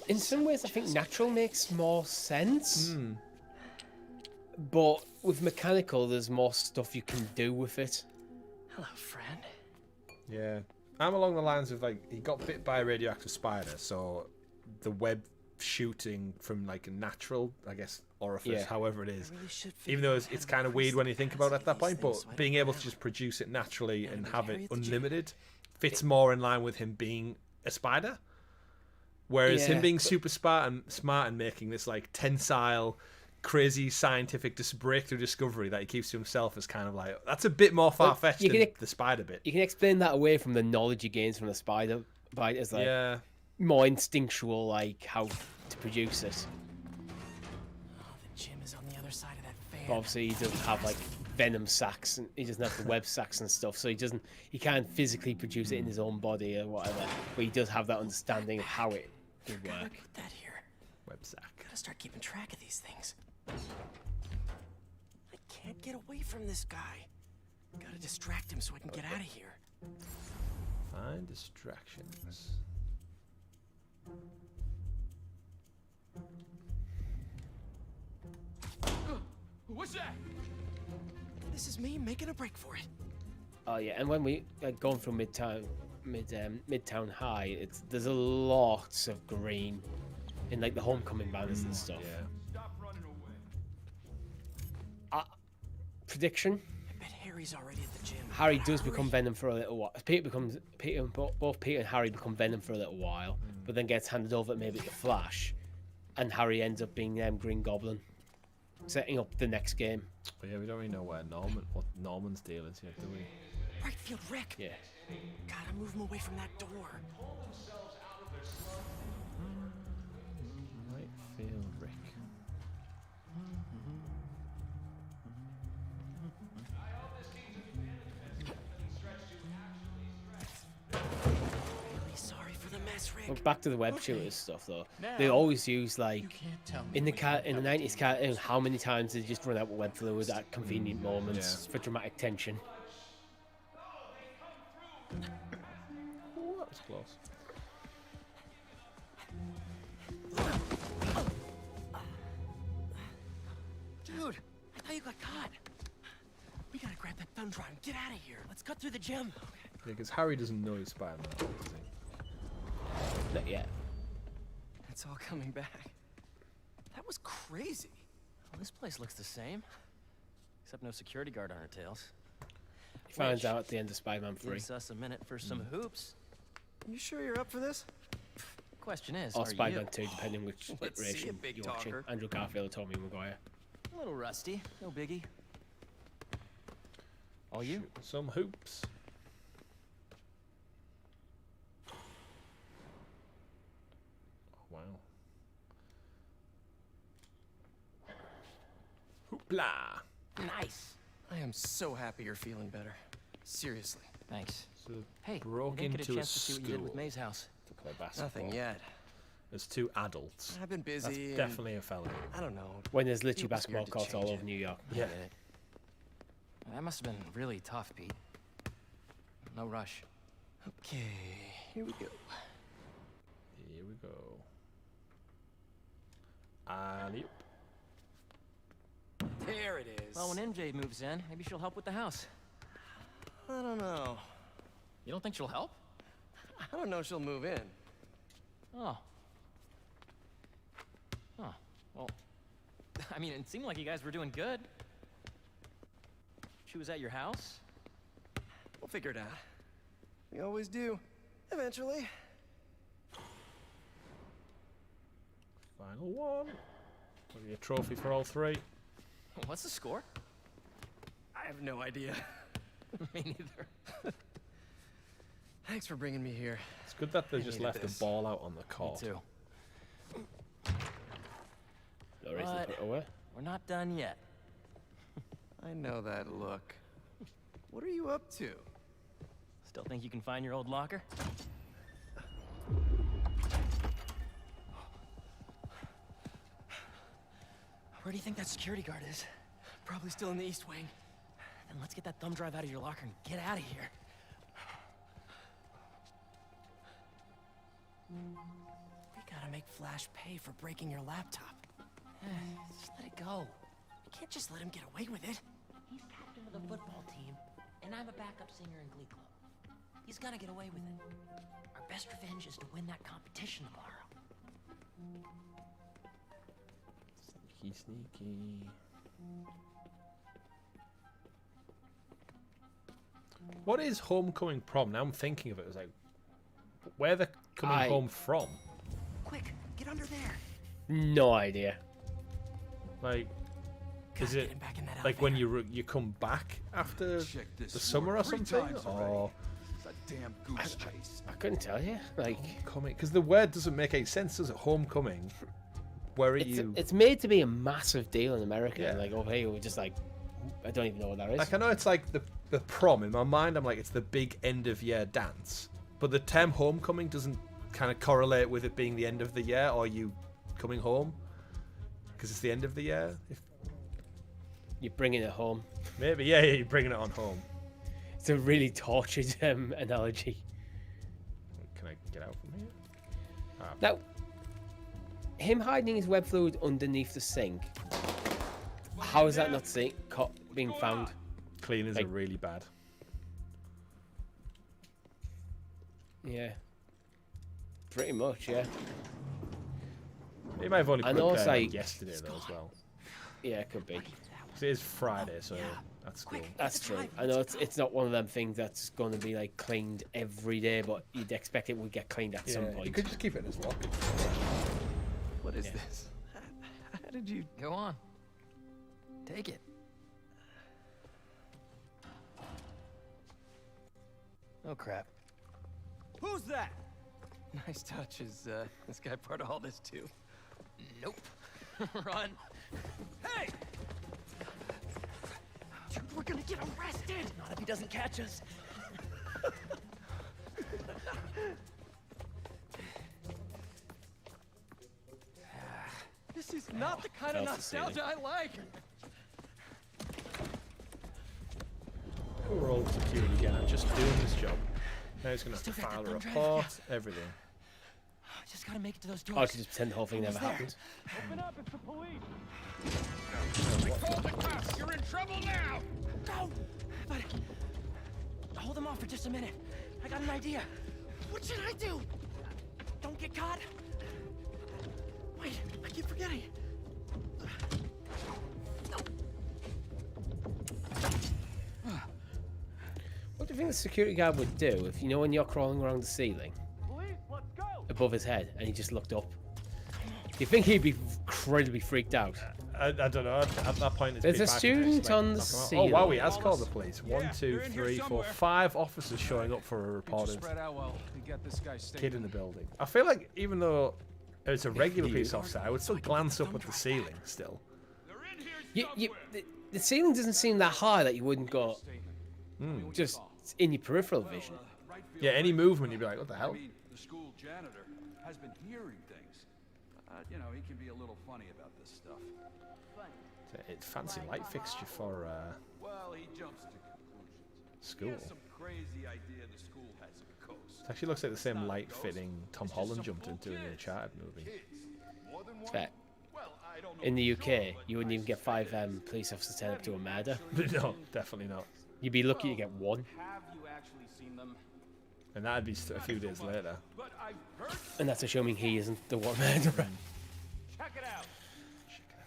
In some ways, I think natural makes more sense. But with mechanical, there's more stuff you can do with it. Hello, friend. Yeah. I'm along the lines of like, he got bit by a radioactive spider, so the web shooting from like a natural, I guess, orifice, however it is. Even though it's kind of weird when you think about it at that point, but being able to just produce it naturally and have it unlimited fits more in line with him being a spider. Whereas him being super smart and making this like tensile, crazy scientific breakthrough discovery that he keeps to himself is kind of like, that's a bit more far-fetched than the spider bit. You can explain that away from the knowledge he gains from the spider bite as like more instinctual, like how to produce it. Oh, the gym is on the other side of that fan. But obviously, he doesn't have like venom sacs, and he doesn't have the web sacs and stuff, so he can't physically produce it in his own body or whatever. But he does have that understanding of how it would work. Put that here. Web sac. Gotta start keeping track of these things. I can't get away from this guy. Gotta distract him so I can get out of here. Find distractions. What's that? This is me making a break for it. Oh yeah, and when we going through Midtown High, there's a lot of green in like the homecoming banners and stuff. Stop running away. Prediction: I bet Harry's already at the gym. Harry does become Venom for a little while. Both Peter and Harry become Venom for a little while, but then gets handed over maybe to Flash, and Harry ends up being Green Goblin, setting up the next game. But yeah, we don't really know what Norman's deal is yet, do we? Right field, Rick. Yeah. Gotta move him away from that door. Right field, Rick. Really sorry for the mess, Rick. Well, back to the web shooters stuff though. They always use like in the 90s cartoon, how many times they just run out with web fluid at convenient moments for dramatic tension. Oh, that was close. Dude, I thought you got caught. We gotta grab that thumb drive and get out of here. Let's cut through the gym. Yeah, because Harry doesn't know he's Spider-Man, does he? Not yet. It's all coming back. That was crazy. Well, this place looks the same. Except no security guard on our tails. He finds out at the end of Spider-Man 3. Gives us a minute for some hoops. You sure you're up for this? Question is, Or are Spider-Man you? 2, depending which Let's see iteration it, big you're watching. talker. Andrew Garfield or Tobey Maguire. A little rusty, no biggie. All you? Shoot some hoops. Oh, wow. Blah. Nice. I am so happy you're feeling better. Seriously. Thanks. So Hey, broke I didn't get into a a chance to see what you did with school May's house. to play basketball. Nothing yet. There's 2 adults. I've been busy. That's and definitely a felony. I don't know. When there's literally People scared basketball to courts all change over it. New York. Yeah. That must have been really tough, Pete. No rush. Okay, here we go. Here we go. Alley-oop. There it is. Well, when MJ moves in, maybe she'll help with the house. I don't know. You don't think she'll help? I don't know if she'll move in. Oh. Oh. Well, I mean, it seemed like you guys were doing good. She was at your house? We'll figure it out. We always do. Eventually. Final one. Maybe a trophy for all 3. What's the score? I have no idea. Me neither. Thanks for bringing me here. It's good that they I just needed left this. the ball out on the court. Me too. No reason to But put it away. we're not done yet. I know that look. What are you up to? Still think you can find your old locker? Where do you think that security guard is? Probably still in the East Wing. Then let's get that thumb drive out of your locker and get out of here. We gotta make Flash pay for breaking your laptop. Just let it go. We can't just let him get away with it. He's captain of the football team, and I'm a backup singer in Glee Club. He's gonna get away with it. Our best revenge is to win that competition tomorrow. Sneaky, sneaky. What is homecoming prom? Now I'm thinking of it. It's like, where they're coming home from? Quick, get under there. No idea. Like, is it back in that like when you come back after the summer or something? Or Damn goose chase. I couldn't tell you. Like, homecoming? Because the word doesn't make any sense, does it? Homecoming. Where are you? It's made to be a massive deal in America. Yeah. Like over here, we're just like, I don't even know what that is. Like, I know it's like the prom. In my mind, I'm like, it's the big end of year dance. But the term homecoming doesn't kind of correlate with it being the end of the year or you coming home. Because it's the end of the year. If You're bringing it home. maybe, yeah, you're bringing it on home. It's a really tortured analogy. Can I get out from here? Now, him hiding his web fluid underneath the sink. How is that not being found? Cleaners are really bad. Yeah. Pretty much, yeah. It might have only I put know it it's there like yesterday though as well. Yeah, it could be. 'Cause it is Friday, so that's cool. That's true. I know it's not one of them things that's going to be like cleaned every day, but you'd expect it would get cleaned at some point. You could just keep it in his locker. What is this? How did you... Go on. Take it. Oh, crap. Who's that? Nice touch. Is this guy part of all this too? Nope. Run. Hey! Dude, we're gonna get arrested! Not if he doesn't catch us. This is not the kind of nostalgia I like! Poor old security guy, just doing his job. Now he's going to have to file a report, everything. Just gotta make it to those I doors. could just pretend the whole thing never happened. Open up, it's the police! Call the cops! You're in trouble now! No! But... hold them off for just a minute. I got an idea. What should I do? Don't get caught? Wait, I keep forgetting. What do you think the security guard would do if, you know, when you're crawling around the ceiling Police, let's go! above his head and he just looked up? Do you think he'd be incredibly freaked out? I don't know. At that point, it's There's been a back student and on the knock him out. ceiling. Oh wow, he has called the police. Yeah, 1, 2, they're in here 3, 4, somewhere. 5 officers showing up for a reported Spread out well and get this guy's statement. kid in the building. I feel like even though it's a regular police officer, I would still glance up at the ceiling still. They're in here The ceiling doesn't seem that high that you wouldn't go just in your peripheral vision. Yeah, any movement you'd be like, what the hell? I mean, the school janitor has been hearing things. You know, he can be a little funny about this stuff. It's a fancy light fixture for Well, he jumps to conclusions. school. He has some crazy idea the school has a coast. It actually looks like the same light fitting Tom Holland jumped into in the Uncharted movie. Fair. In the UK, you wouldn't even get 5 police officers turn up to a murder. No, definitely not. You'd be lucky to get 1. Have you actually seen them? And that'd be a few days later. And that's assuming he isn't the one murderer. Check it out.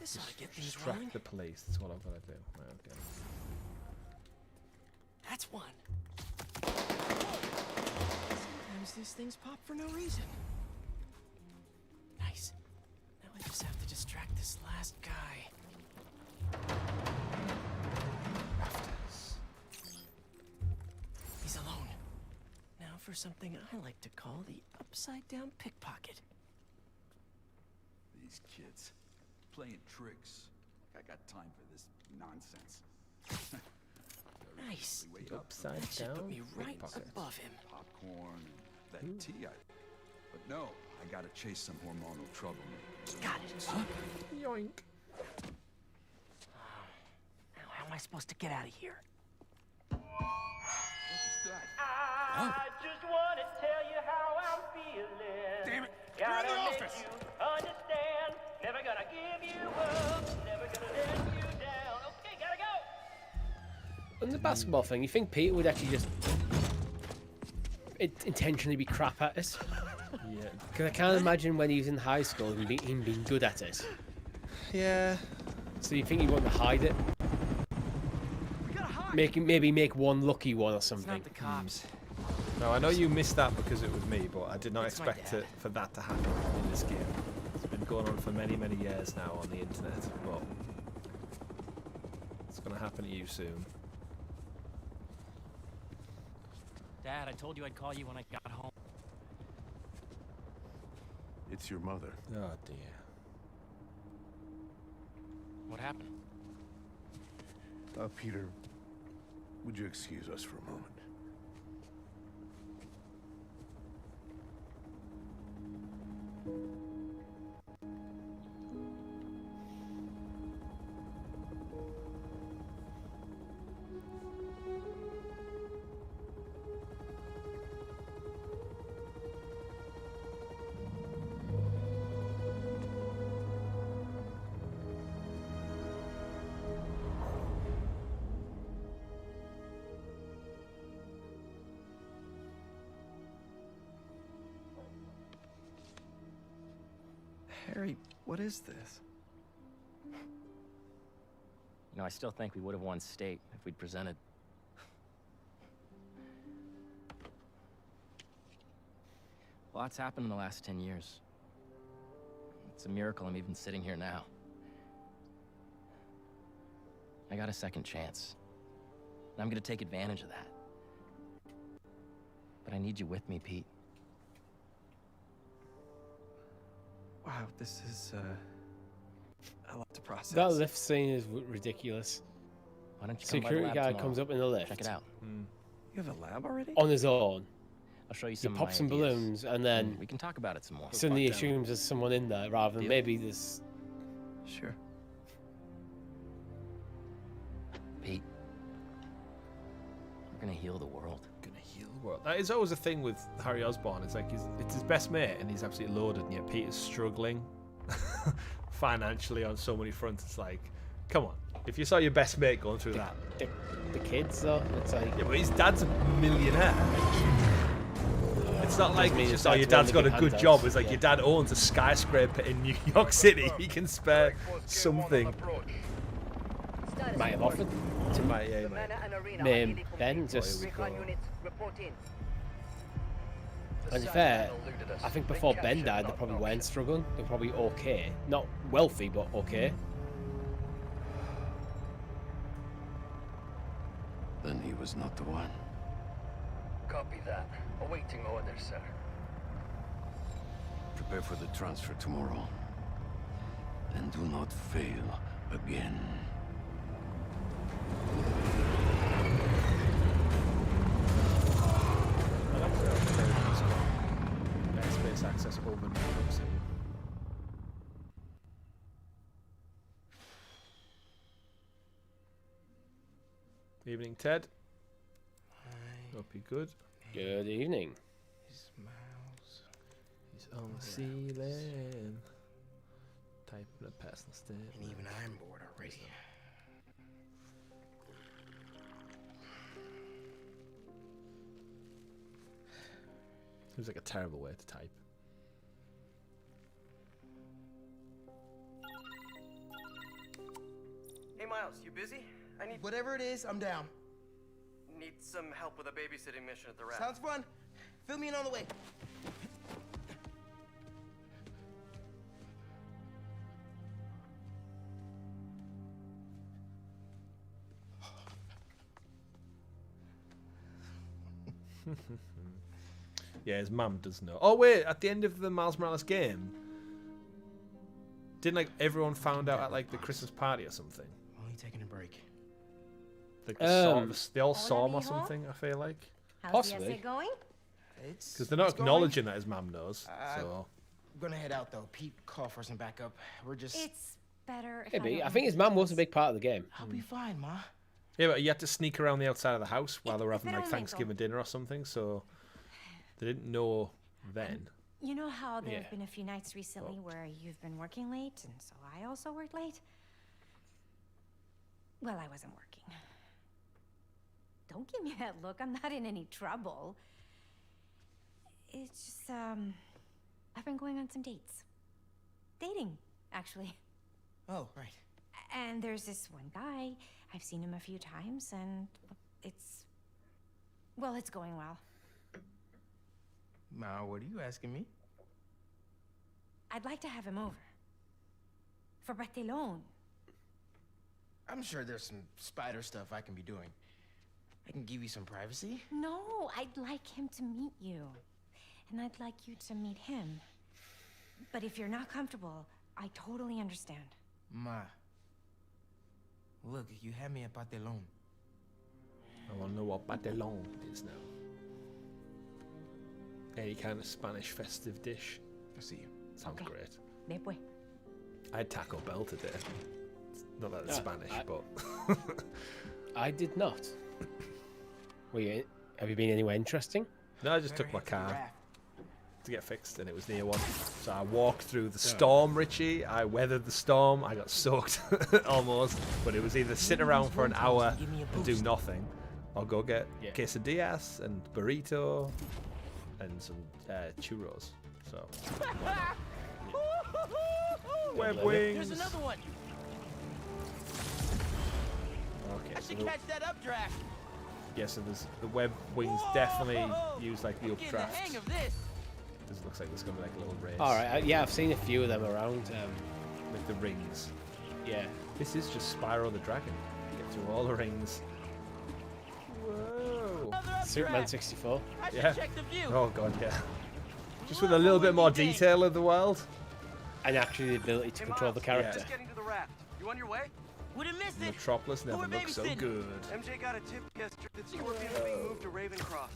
This ought to get things Distract rolling. the police. That's what I've got to do. Right, okay. That's one. Sometimes these things pop for no reason. Nice. Now I just have to distract this last guy. He's alone. Now for something I like to call the upside-down pickpocket. These kids playing tricks. I got time for this nonsense. Nice. Wake The up. upside That should down put me right pickpocket. above him. Popcorn and that tea item. But no, I gotta chase some hormonal trouble. Got it. Yoink. Now, how am I supposed to get out of here? I just want to tell you how I'm feeling. Damn it! Gotta You're in the make office. you understand. Never gonna give you up. Never gonna let you down. Okay, gotta go. On the basketball thing, you think Peter would actually just intentionally be crap at it? Yeah. Because I can't imagine when he was in high school him being good at it. Yeah. So you think he wanted to hide it? Maybe make one lucky one or It's something. not the cops. No, I know you missed that because it was me, but I did not It's my expect dad. for that to happen in this game. It's been going on for many, many years now on the internet, but it's going to happen to you soon. Dad, I told you I'd call you when I got home. It's your mother. Oh dear. What happened? Peter, would you excuse us for a moment? Harry, what is this? You know, I still think we would have won state if we'd presented. A lot's happened in the last 10 years. It's a miracle I'm even sitting here now. I got a second chance. And I'm gonna take advantage of that. But I need you with me, Pete. Wow, this is a lot to process. That lift scene is ridiculous. Why don't you come by the Security lab guy tomorrow? comes up in the lift. Check it out. You have a lab already? On his own. I'll show you He some of pops my some ideas. balloons and then We can talk about it some more. suddenly assumes there's someone in there rather than Deal? maybe there's... Sure. Pete, we're gonna heal the world. Gonna heal the world. That is always a thing with Harry Osborn. It's like it's his best mate and he's absolutely loaded, and yet Peter's struggling financially on so many fronts. It's like, come on. If you saw your best mate going through that. The kids, though, it's like... Yeah, but his dad's a millionaire. It's not like mean it's his just, oh, your dad's dad's got a got a good big job. handouts, It's like yeah. your dad owns a skyscraper in New York City. He can spare something. Might have offered to Might, yeah, he might. Ben just... And to be fair, I think before Ben died, they probably weren't struggling. They were probably okay. Not wealthy, but okay. Then he was not the one. Copy that. Awaiting orders, sir. Prepare for the transfer tomorrow. And do not fail again. Evening, Ted. Hope you're good. Good evening. He's on the ceiling. Typing a personal statement. And even I'm bored already. Seems like a terrible way to type. Hey Miles, you busy? I need Whatever it is, I'm down. need some help with a babysitting mission at the raft. Sounds fun. Fill me in on the way. Yeah, his mum does know. Oh wait, at the end of the Miles Morales game, didn't like everyone found out at like the Christmas party or something? Only taking a break. Like they all saw him or something. I feel like. How's the essay going? Because they're not acknowledging that his mum knows. So. I'm gonna head out though. Pete called for some backup. We're just. It's better if Maybe. I I think his mum was a big part of the game. I'll be fine, Ma. Yeah, but you had to sneak around the outside of the house while they were having like Venom, Thanksgiving dinner or something. So they didn't know then. You know how there have been a few nights recently where you've been working late, and so I also worked late? Well, I wasn't working. Don't give me that look. I'm not in any trouble. It's just, I've been going on some dates. Dating, actually. Oh, right. And there's this one guy. I've seen him a few times, and it's going well. Ma, what are you asking me? I'd like to have him over. For Barthelone. I'm sure there's some spider stuff I can be doing. I can give you some privacy. No, I'd like him to meet you. And I'd like you to meet him. But if you're not comfortable, I totally understand. Ma. Look, you had me at Patelon. I want to know what Patelon is now. Any kind of Spanish festive dish. I see you. Sounds great. Después. I had Taco Bell today. Not that it's Spanish, but... I did not. Have you been anywhere interesting? No, I just took my car to get fixed, and it was near one. So I walked through the storm, Richie. I weathered the storm. I got soaked almost, but it was either sit around for an hour and do nothing, or go get quesadillas and burrito and some churros. So web wings. There's another one. Okay, I should catch that updraft. Yeah, so there's the web wings definitely use like the I'm getting the updraft. hang of this. This looks like there's gonna be like a little race. All right, yeah, I've seen a few of them around. Like the rings. Yeah. This is just Spyro the Dragon. Get through all the rings. Whoa. Superman 64. Yeah. Oh god, yeah. Just with a little bit more detail of the world. And actually the ability to control the character. Just getting to the raft. You on your way? Wouldn't miss it. Metropolis never looked so good. MJ got a tip yesterday that Scorpion's being moved to Ravencroft.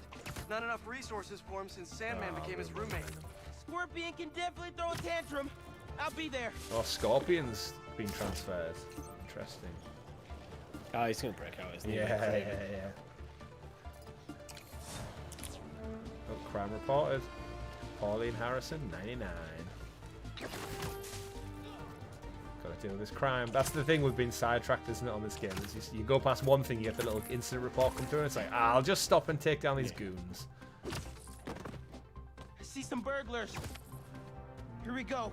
Not enough resources for him since Sandman became his roommate. Scorpion can definitely throw a tantrum. I'll be there. Oh, Scorpion's been transferred. Interesting. Oh, he's gonna break out, isn't he? Yeah. Oh, crime reported. Pauline Harrison, 99. Gotta deal with this crime. That's the thing with being sidetracked, isn't it, on this game? Is you go past one thing, you get the little incident report come through, and it's like, I'll just stop and take down these goons. I see some burglars. Here we go.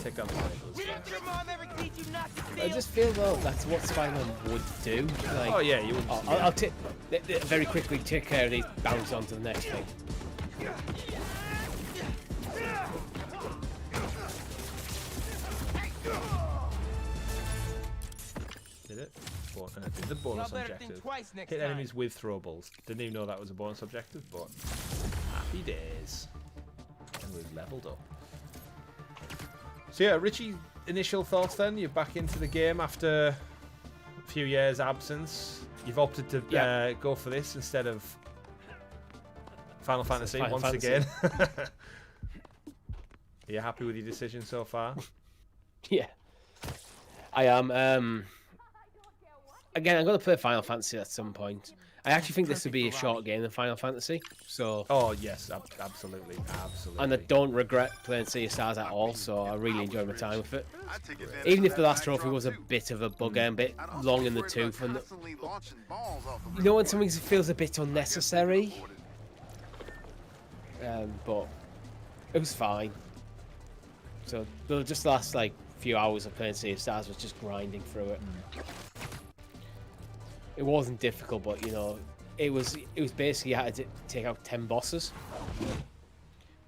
Take down the burglars. Didn't your mom ever teach you not to steal? I just feel though that's what Spider-Man would do. Like, oh yeah, you would. I'll very quickly take care of these, bounce on to the next thing. Did it? Did the bonus objective. Hit enemies with throwables. Didn't even know that was a bonus objective, but happy days. And we've leveled up. So yeah, Richie, initial thoughts then? You're back into the game after a few years absence. You've opted to go for this instead of Final Fantasy once again. Are you happy with your decision so far? Yeah. I am. again, I'm going to play Final Fantasy at some point. I actually think this would be a shorter game than Final Fantasy. So. Oh yes, absolutely. And I don't regret playing Sea of Stars at all. So I really enjoyed my time with it. Even if the last trophy was a bit of a bugger and a bit long in the tooth, and you know when something feels a bit unnecessary. But it was fine. So just the last like few hours of playing Sea of Stars was just grinding through it. It wasn't difficult, but you know, it was basically you had to take out 10 bosses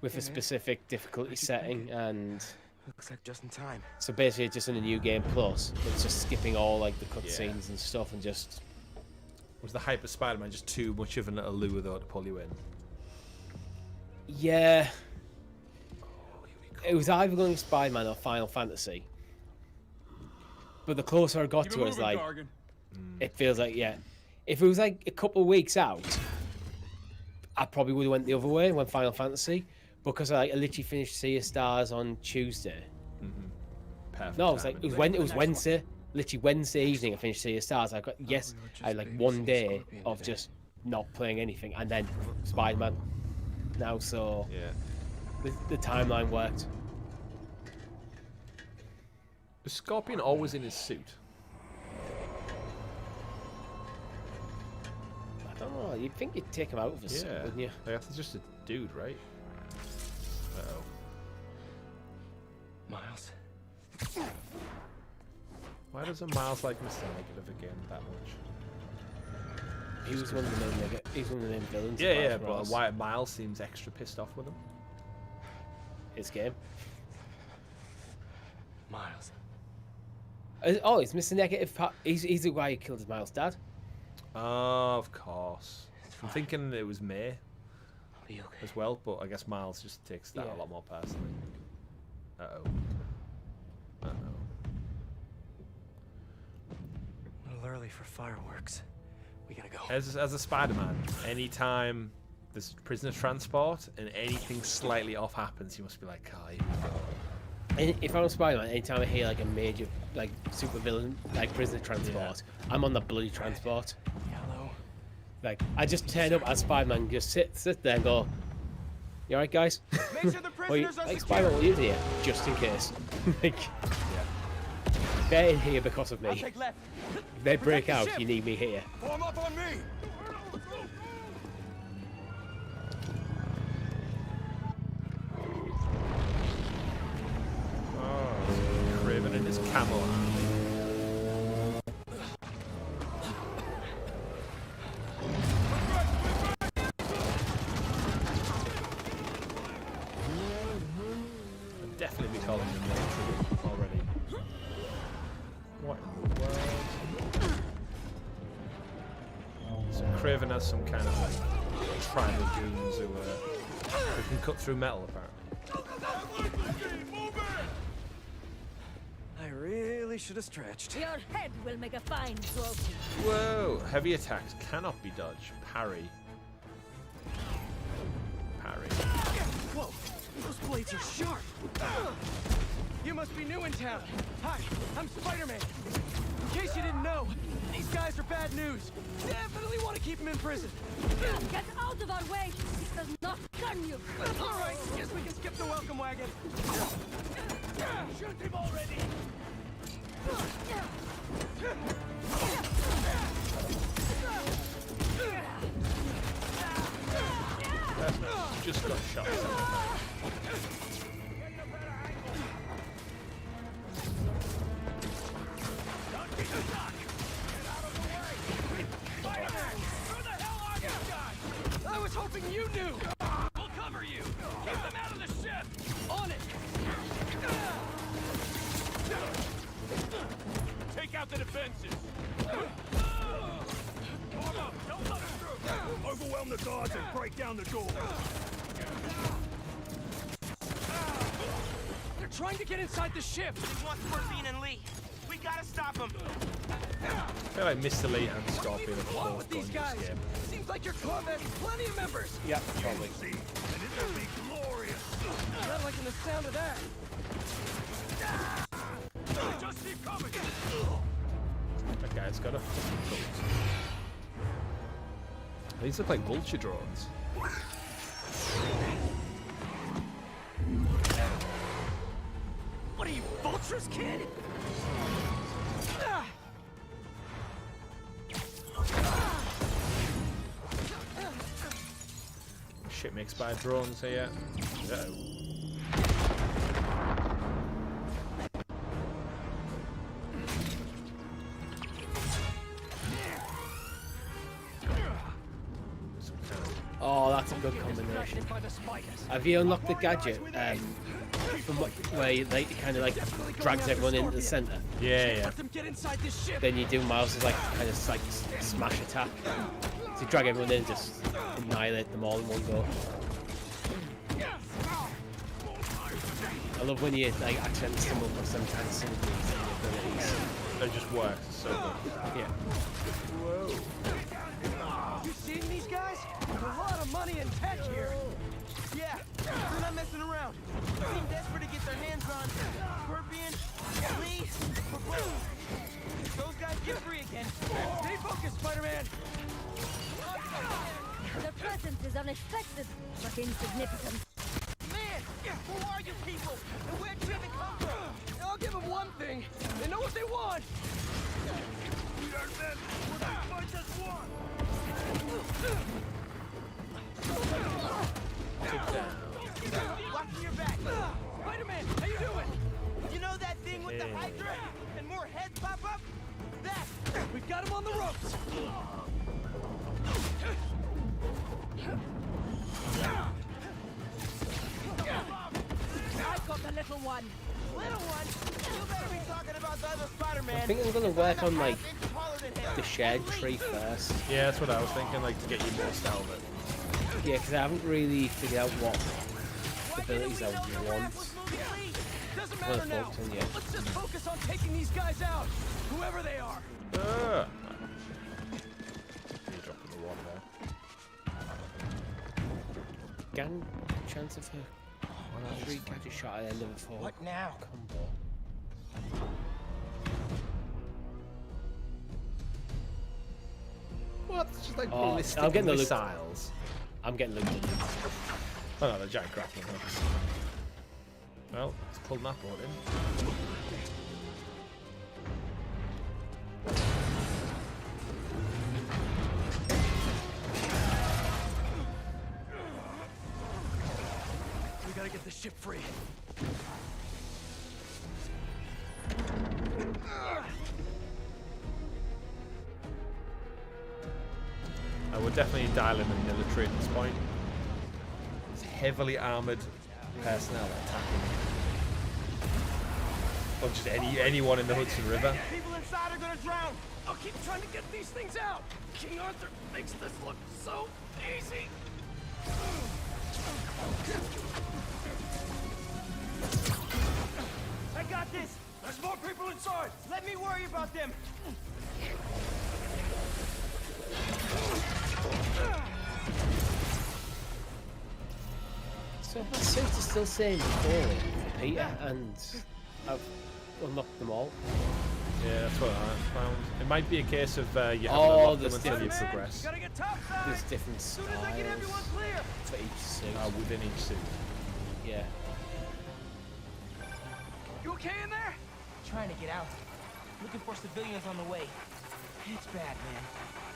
with a specific difficulty setting, and looks like just in time. So basically, just in a new game plus, it's just skipping all like the cutscenes and stuff, and just. Was the hype of Spider-Man just too much of a little lure though to pull you in? Yeah. It was either going to be Spider-Man or Final Fantasy. But the closer I got to it, it's like. It feels like, yeah. If it was like a couple of weeks out, I probably would have went the other way and went Final Fantasy. Because I literally finished Sea of Stars on Tuesday. No, it was like it was Wednesday. Literally Wednesday evening I finished Sea of Stars. I had like one day of just not playing anything, and then Spider-Man. Now, so yeah, the timeline worked. Was Scorpion always in his suit? I don't know. You'd think you'd take him out of his suit, wouldn't you? Like, that's just a dude, right? Uh-oh. Miles. Why doesn't Miles like Mr. Negative again that much? He was one of the main he's one of the main villains. Yeah, but why Miles seems extra pissed off with him? His game. Miles. Oh, it's Mr. Negative. He's the guy who killed his Miles' dad. Oh, of course. I'm thinking it was May as well, but I guess Miles just takes that a lot more personally. Uh-oh. Uh-oh. A little early for fireworks. We gotta go. As a Spider-Man, anytime there's prisoner transport and anything slightly off happens, you must be like, oh, here we go. And if I'm Spider-Man, anytime I hear like a major like super villain like prisoner transport, I'm on the bloody transport. Hello. Like I just turn up as Spider-Man, just sit there and go, "You alright, guys?" Make sure the prisoners are like secure. Spider-Man, what are you doing here? Just in case. Like, they're in here because of me. Take left. If they break out, you need me here. Form up on me. Craven in his camel army. I'd definitely be calling them military already. What in the world? So Craven has some kind of like tribal goons who can cut through metal apparently. I really should have stretched. Your head will make a fine trophy. Whoa! Heavy attacks cannot be dodged. Parry. Parry. Whoa! Those blades are sharp. You must be new in town. Hi, I'm Spiderman. In case you didn't know, these guys are bad news. Definitely want to keep them in prison. Get out of our way! This does not gun you! All right, guess we can skip the welcome wagon. Shoot him already! Just got shot. I was hoping you knew! We'll cover you! Keep them out of the ship! On it! Take out the defenses. Overwhelm the guards and break down the door. They're trying to get inside the ship! They want Scorpion and Lee. We gotta stop them. I feel like Mr. Lee and Scorpion are What both with going these to guys? this game. Seems like your club has plenty of members. Yeah, probably. And it'll be glorious. Not liking the sound of that. Just keep coming. guy's got a fucking coat. These look like vulture drones. What are you, vultures, kid? Shit makes by drones here. Uh-oh. Oh, that's a good combination. Have you unlocked the gadget from where you kind of like drags everyone into the center? Yeah. Then you do Miles's like kind of like smash attack. So you drag everyone in and just annihilate them all in one go. I love when you like accidentally stumble for some kind of synergies and abilities. They just work so good. Yeah. Whoa. You seeing these guys? There's a lot of money and tech here. Yeah, they're not messing around. They seem desperate to get their hands on Scorpion, Lee, or Blue. Those guys get free again. Stay focused, Spider-Man. The presence is unexpected, but insignificant. Man, who are you people? And where'd you even come from? I'll give them one thing. They know what they want. We are men. What they fight us want. Watch your back. Spider-Man, how you doing? You know that thing with the Hydra and more heads pop up? That. We've got him on the ropes. I got the little one. Little one? You better be talking about the other Spider-Man. I think I'm gonna work on like the shared tree first. Yeah, that's what I was thinking, like to get you most out of it. Yeah, because I haven't really figured out what abilities I want. Doesn't matter now. Let's just focus on taking these guys out, whoever they are. You're dropping the one there. Gang chance of a free gadget shot at the end of a full What now? combo. What? It's just like Oh, ballistic I'm getting the missiles. I'm getting looked at. Oh no, the giant grappling hooks. Well, let's pull that board in. We gotta get the ship free. I would definitely dial in the military at this point. It's heavily armored personnel attacking. Or just anyone in the Hudson River. People inside are gonna drown. I'll keep trying to get these things out. King Arthur makes this look so easy. I got this. There's more people inside. Let me worry about them. So my suit is still saying before for Peter, and I've unlocked them all. Yeah, that's what I found. It might be a case of you haven't Oh, unlocked them there's until you different- progress. There's different styles for each suit. Within each suit. Yeah. You okay in there? Trying to get out. Looking for civilians on the way. It's bad, man.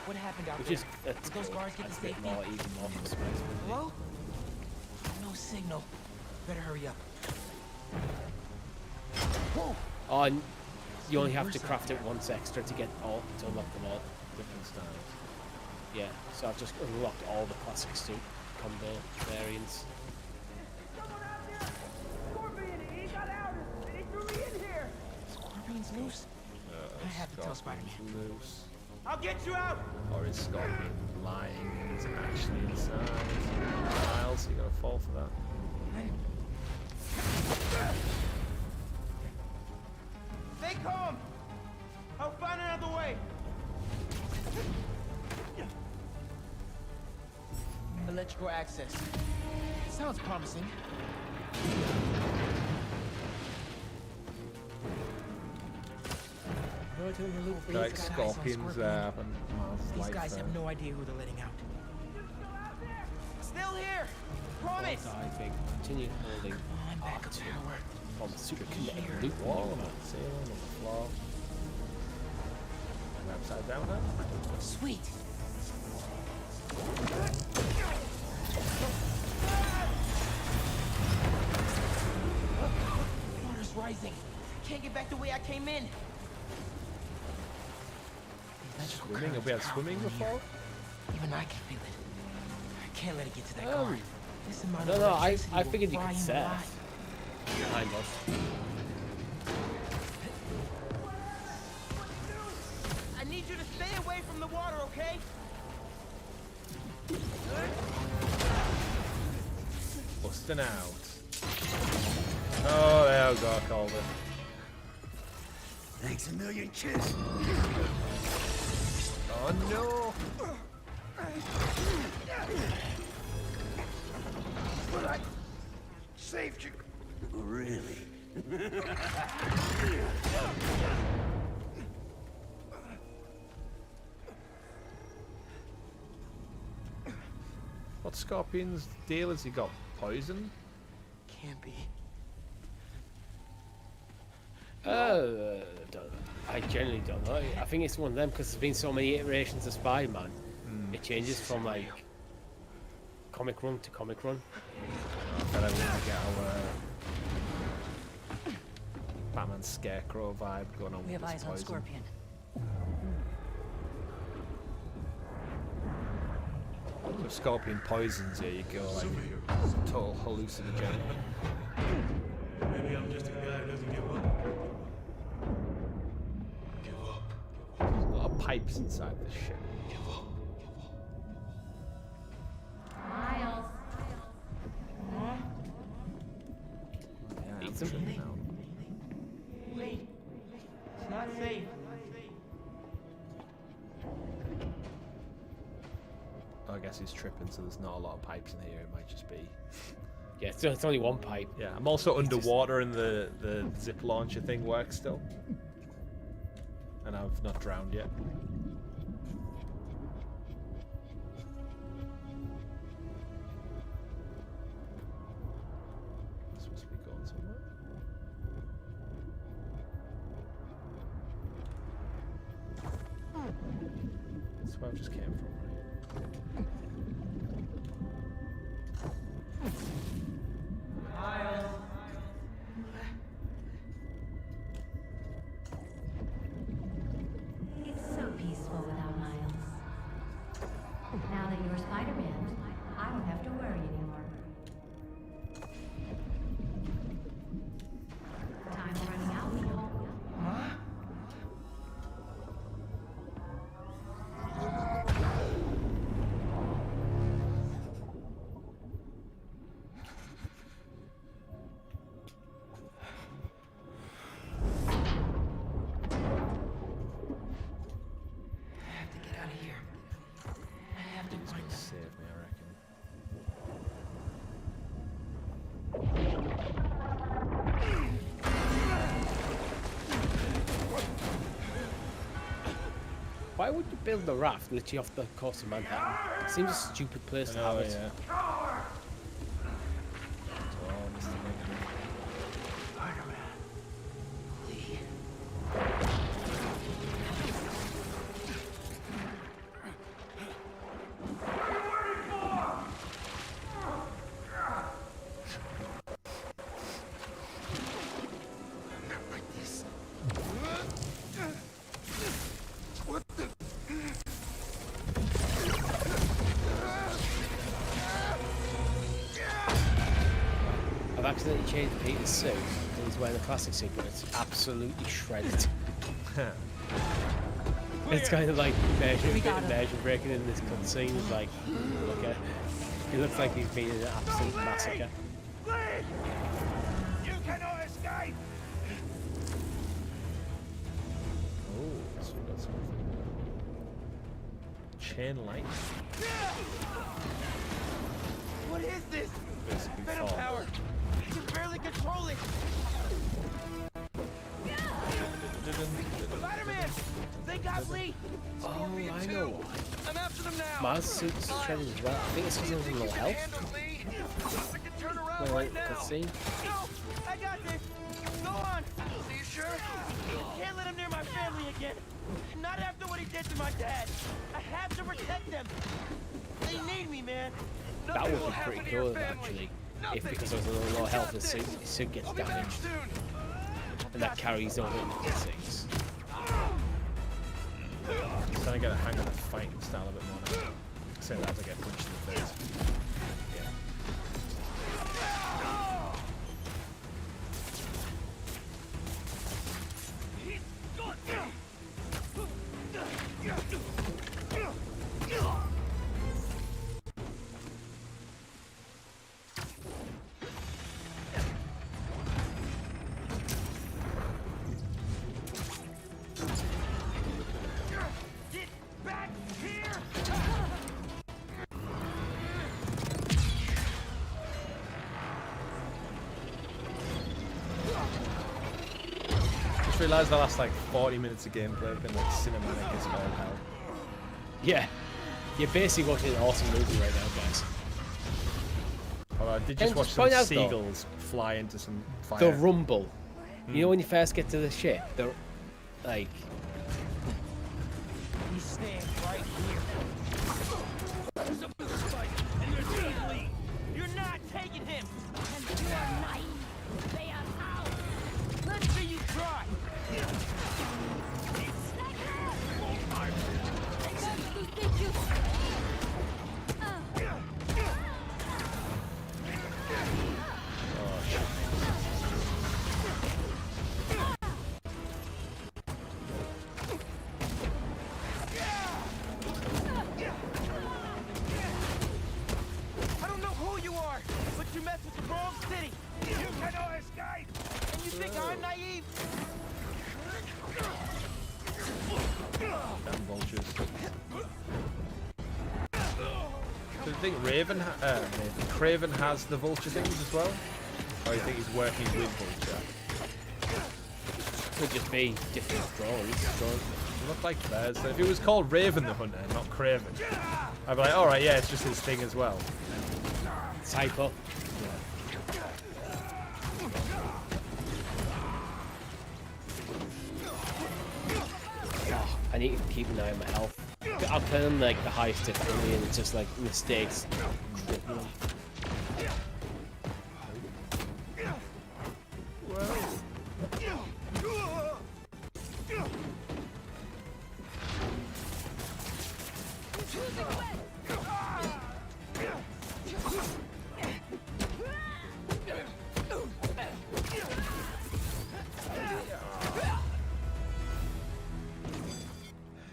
What happened out Which there? is that's Did those cool. guards get to That's a bit safety? more even more customizable. Hello? No signal. Better hurry up. Whoa! Oh, and you only have to craft it once extra to get all to unlock them all. Different styles. Yeah, so I've just unlocked all the classic suit combo variants. Scorpion's loose. I have to tell Spider-Man. Loose. I'll get you out. Or is Scorpion lying and he's actually inside? Miles, you're gonna fall for that. Stay calm. I'll find another way. Electrical access. Sounds promising. Like scorpions there. These guys have no idea who they're letting out. Still here! Promise! Diving, continue holding R2 from superkinetic loop wall, sailing on the floor. And upside down now. Sweet. Water's rising. Can't get back the way I came in. Swimming? Have we had swimming before? Even I can feel it. I can't let it get to that car. This amount No, of no, I electricity will figured you fry could him surf. alive. Kind of. I need you to stay away from the water, okay? Busting out. Oh, there we go, I called it. Thanks a million, kids. Oh no! But I saved you. Really? What Scorpion's deal has he got? Poison? Can't be. I generally don't know. I think it's one of them because there's been so many iterations of Spider-Man. It changes from like comic run to comic run. I feel like we're gonna get our Batman Scarecrow vibe going on. We have with eyes this on poison. Scorpion. So if Scorpion poisons you, you go like total hallucinogen. Maybe I'm just a guy who doesn't give up. Give up. There's a lot of pipes inside this ship. Give up. Miles. Yeah, Eat some. now. Wait. It's not safe. I guess he's tripping, so there's not a lot of pipes in here. It might just be. Yeah, it's only one pipe. Yeah, I'm also underwater, and the zip launcher thing works still. And I've not drowned yet. It's supposed to be going somewhere. That's where I just came from, right? It's so peaceful without Miles. Now that you're Spider-Man, I don't have to worry anymore. Time's running out, Neil. Save me, I reckon. Why would you build a raft literally off the coast of Manhattan? It seems a stupid place to have it. Yeah. What the? I've accidentally changed Peter's suit and he's wearing the classic suit, but it's absolutely shredded. It's kind of like immersion breaking in this cutscene. It's like, look at, it looks like he's been in an absolute massacre. You cannot escape. Oh, so we got something. Chain light. What is this? Basically Venom fall. power. I can barely control it. Spider-Man! They got Lee! Oh, I know why. I'm after them now! Miles' suit's shredded as well. I think it's because of low health. I can turn around Wait, right now! let's see. No! I got this! Go on! Are you sure? Can't let him near my family again! Not after what he did to my dad! I have to protect them! They need me, man! That would be pretty cool, actually. If because of the low health, his suit gets damaged. And that carries over into the 6. I'm trying to get a hang of the fighting style a bit more now. Say that as I get punched in the face. I realised the last like 40 minutes of gameplay have been like cinematic as all hell. Yeah, you're basically watching an awesome movie right now, guys. Although I did just watch some seagulls fly into some fire. The rumble. You know when you first get to the ship, the like. He's staying right here. There's a fight, and there's Lee. You're not taking him. And you are naive. They are out. Let's see you try. I don't know who you are, but you mess with the wrong city. You cannot escape. And you think I'm naive? Damn vultures. Do you think Craven has the vulture things as well? Or do you think he's working with Vulture? Could just be different drones. They look like theirs. So if it was called Raven the Hunter, not Craven, I'd be like, alright, yeah, it's just his thing as well. Typo. I need to keep an eye on my health. I'm playing like the highest difficulty and it's just like mistakes. I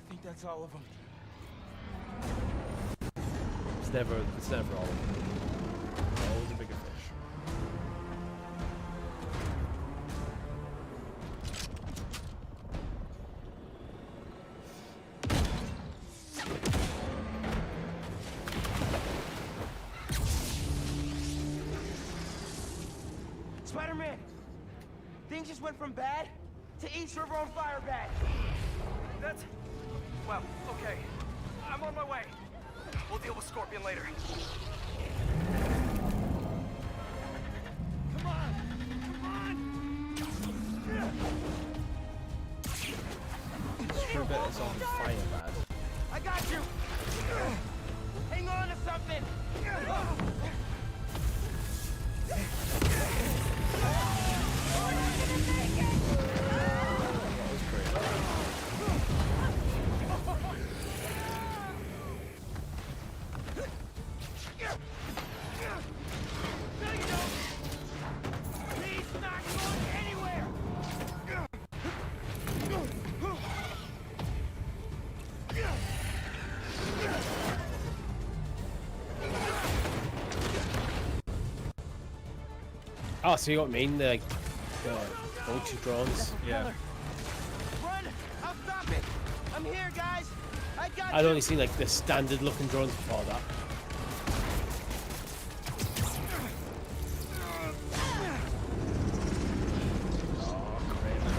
think that's all of them. It's never all of them. Always a bigger fish. Spider-Man! Things just went from bad to East River on fire bad. That's... well, okay. I'm on my way. We'll deal with Scorpion later. Come on! Come on! Screw bit is on fire bad. I got you! Hang on to something! Oh, so you know what I mean? The vulture drones. Yeah. Run! I'll stop it! I'm here, guys! I got I'd only seen like the standard looking drones before that. Oh, Craven.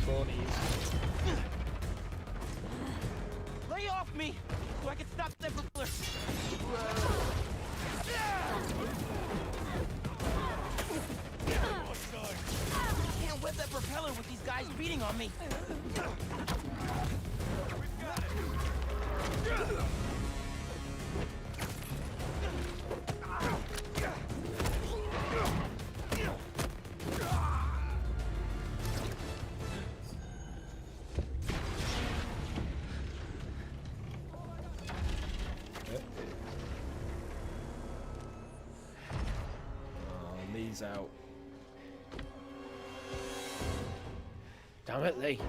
Cronies. with me so I can stop that propeller. I can't whip that propeller with these guys beating on me. Knees out. Damn it, Lee.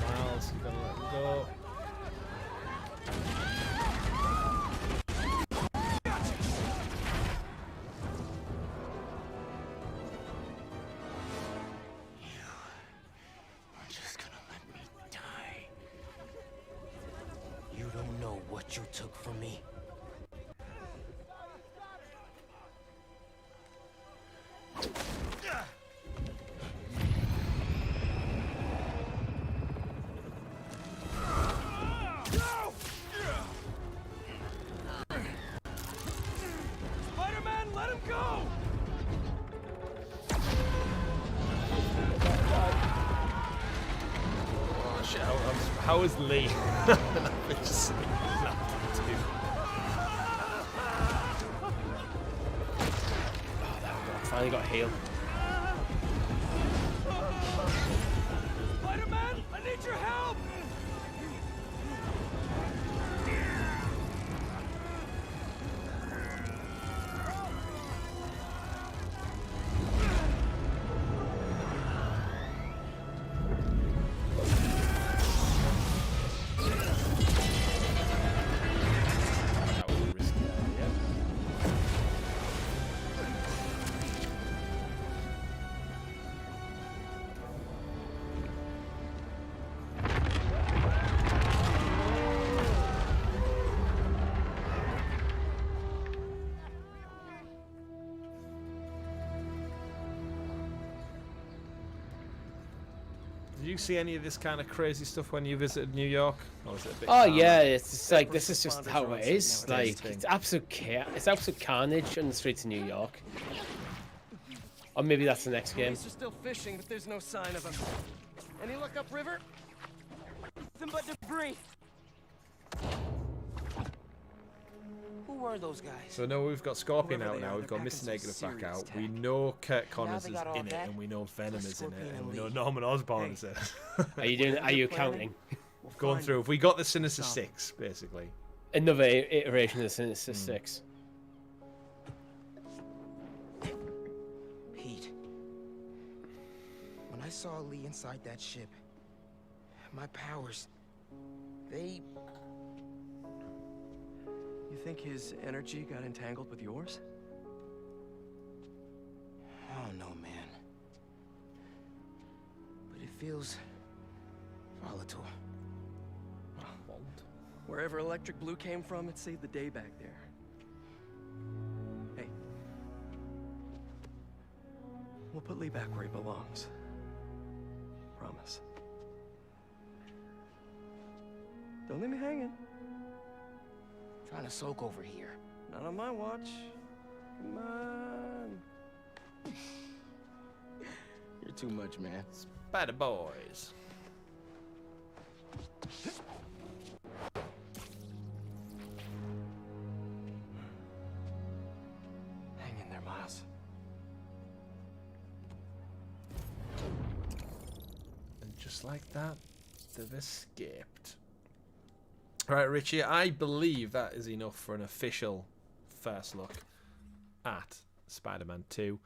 Miles, you gotta let him go. You're just gonna let me die. You don't know what you took from me. Spider-Man, let him go! Oh shit, how is Lee? Just finally got healed. Spider-Man, I need your help! Did you see any of this kind of crazy stuff when you visited New York? Or was it a bit Oh calmer? yeah, it's just like this is just how it is. Like it's absolute carnage on the streets of New York. Or maybe that's the next game. Police are still fishing, but there's no sign of him. Any luck upriver? Nothing but debris. Who were those guys? So no, we've got Scorpion Whoever out they now. are, We've they're got back Mr. in Negative some back out. serious We tech. know Kurt Connors they is got all in it, that, and we know Venom is in it, Scorpion and and we know Lee. Norman Osborn is in it. Are you counting? Going through. If we got the Sinister Six, basically. Another iteration of the Sinister Six. Pete, when I saw Lee inside that ship, my powers, they... You think his energy got entangled with yours? I don't know, man. But it feels volatile. Wherever Electric Blue came from, it saved the day back there. Hey. We'll put Lee back where he belongs. Promise. Don't leave me hanging. Trying to soak over here. Not on my watch. Come on. You're too much, man. Spider Boys. Hang in there, Miles. And just like that, they've escaped. All right, Richie, I believe that is enough for an official first look at Spider-Man 2.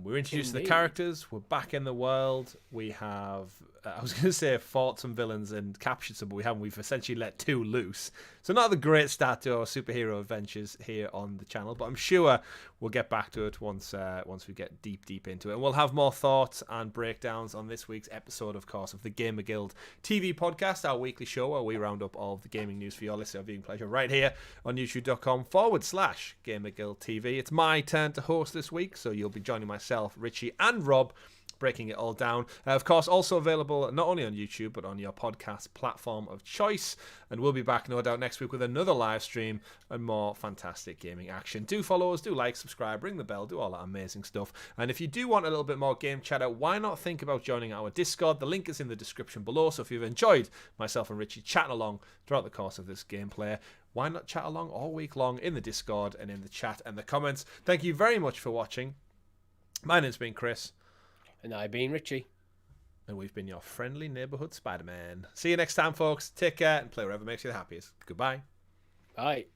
We're introduced to the characters. We're back in the world. We have, I was going to say, fought some villains and captured some, but we haven't. We've essentially let two loose. So not the great start to our superhero adventures here on the channel, but I'm sure we'll get back to it once we get deep into it. And we'll have more thoughts and breakdowns on this week's episode, of course, of the GamerGuild TV podcast, our weekly show where we round up all of the gaming news for your listening viewing pleasure right here on youtube.com/GamerGuild TV. It's my turn to host this week, so you'll be joining myself, Richie, and Rob breaking it all down. Of course, also available not only on YouTube, but on your podcast platform of choice. And we'll be back, no doubt, next week with another live stream and more fantastic gaming action. Do follow us, do like, subscribe, ring the bell, do all that amazing stuff. And if you do want a little bit more game chatter, why not think about joining our Discord? The link is in the description below. So if you've enjoyed myself and Richie chatting along throughout the course of this gameplay, why not chat along all week long in the Discord and in the chat and the comments? Thank you very much for watching. My name's been Chris. And I've been Richie. And we've been your friendly neighborhood Spider-Man. See you next time, folks. Take care and play wherever makes you the happiest. Goodbye. Bye.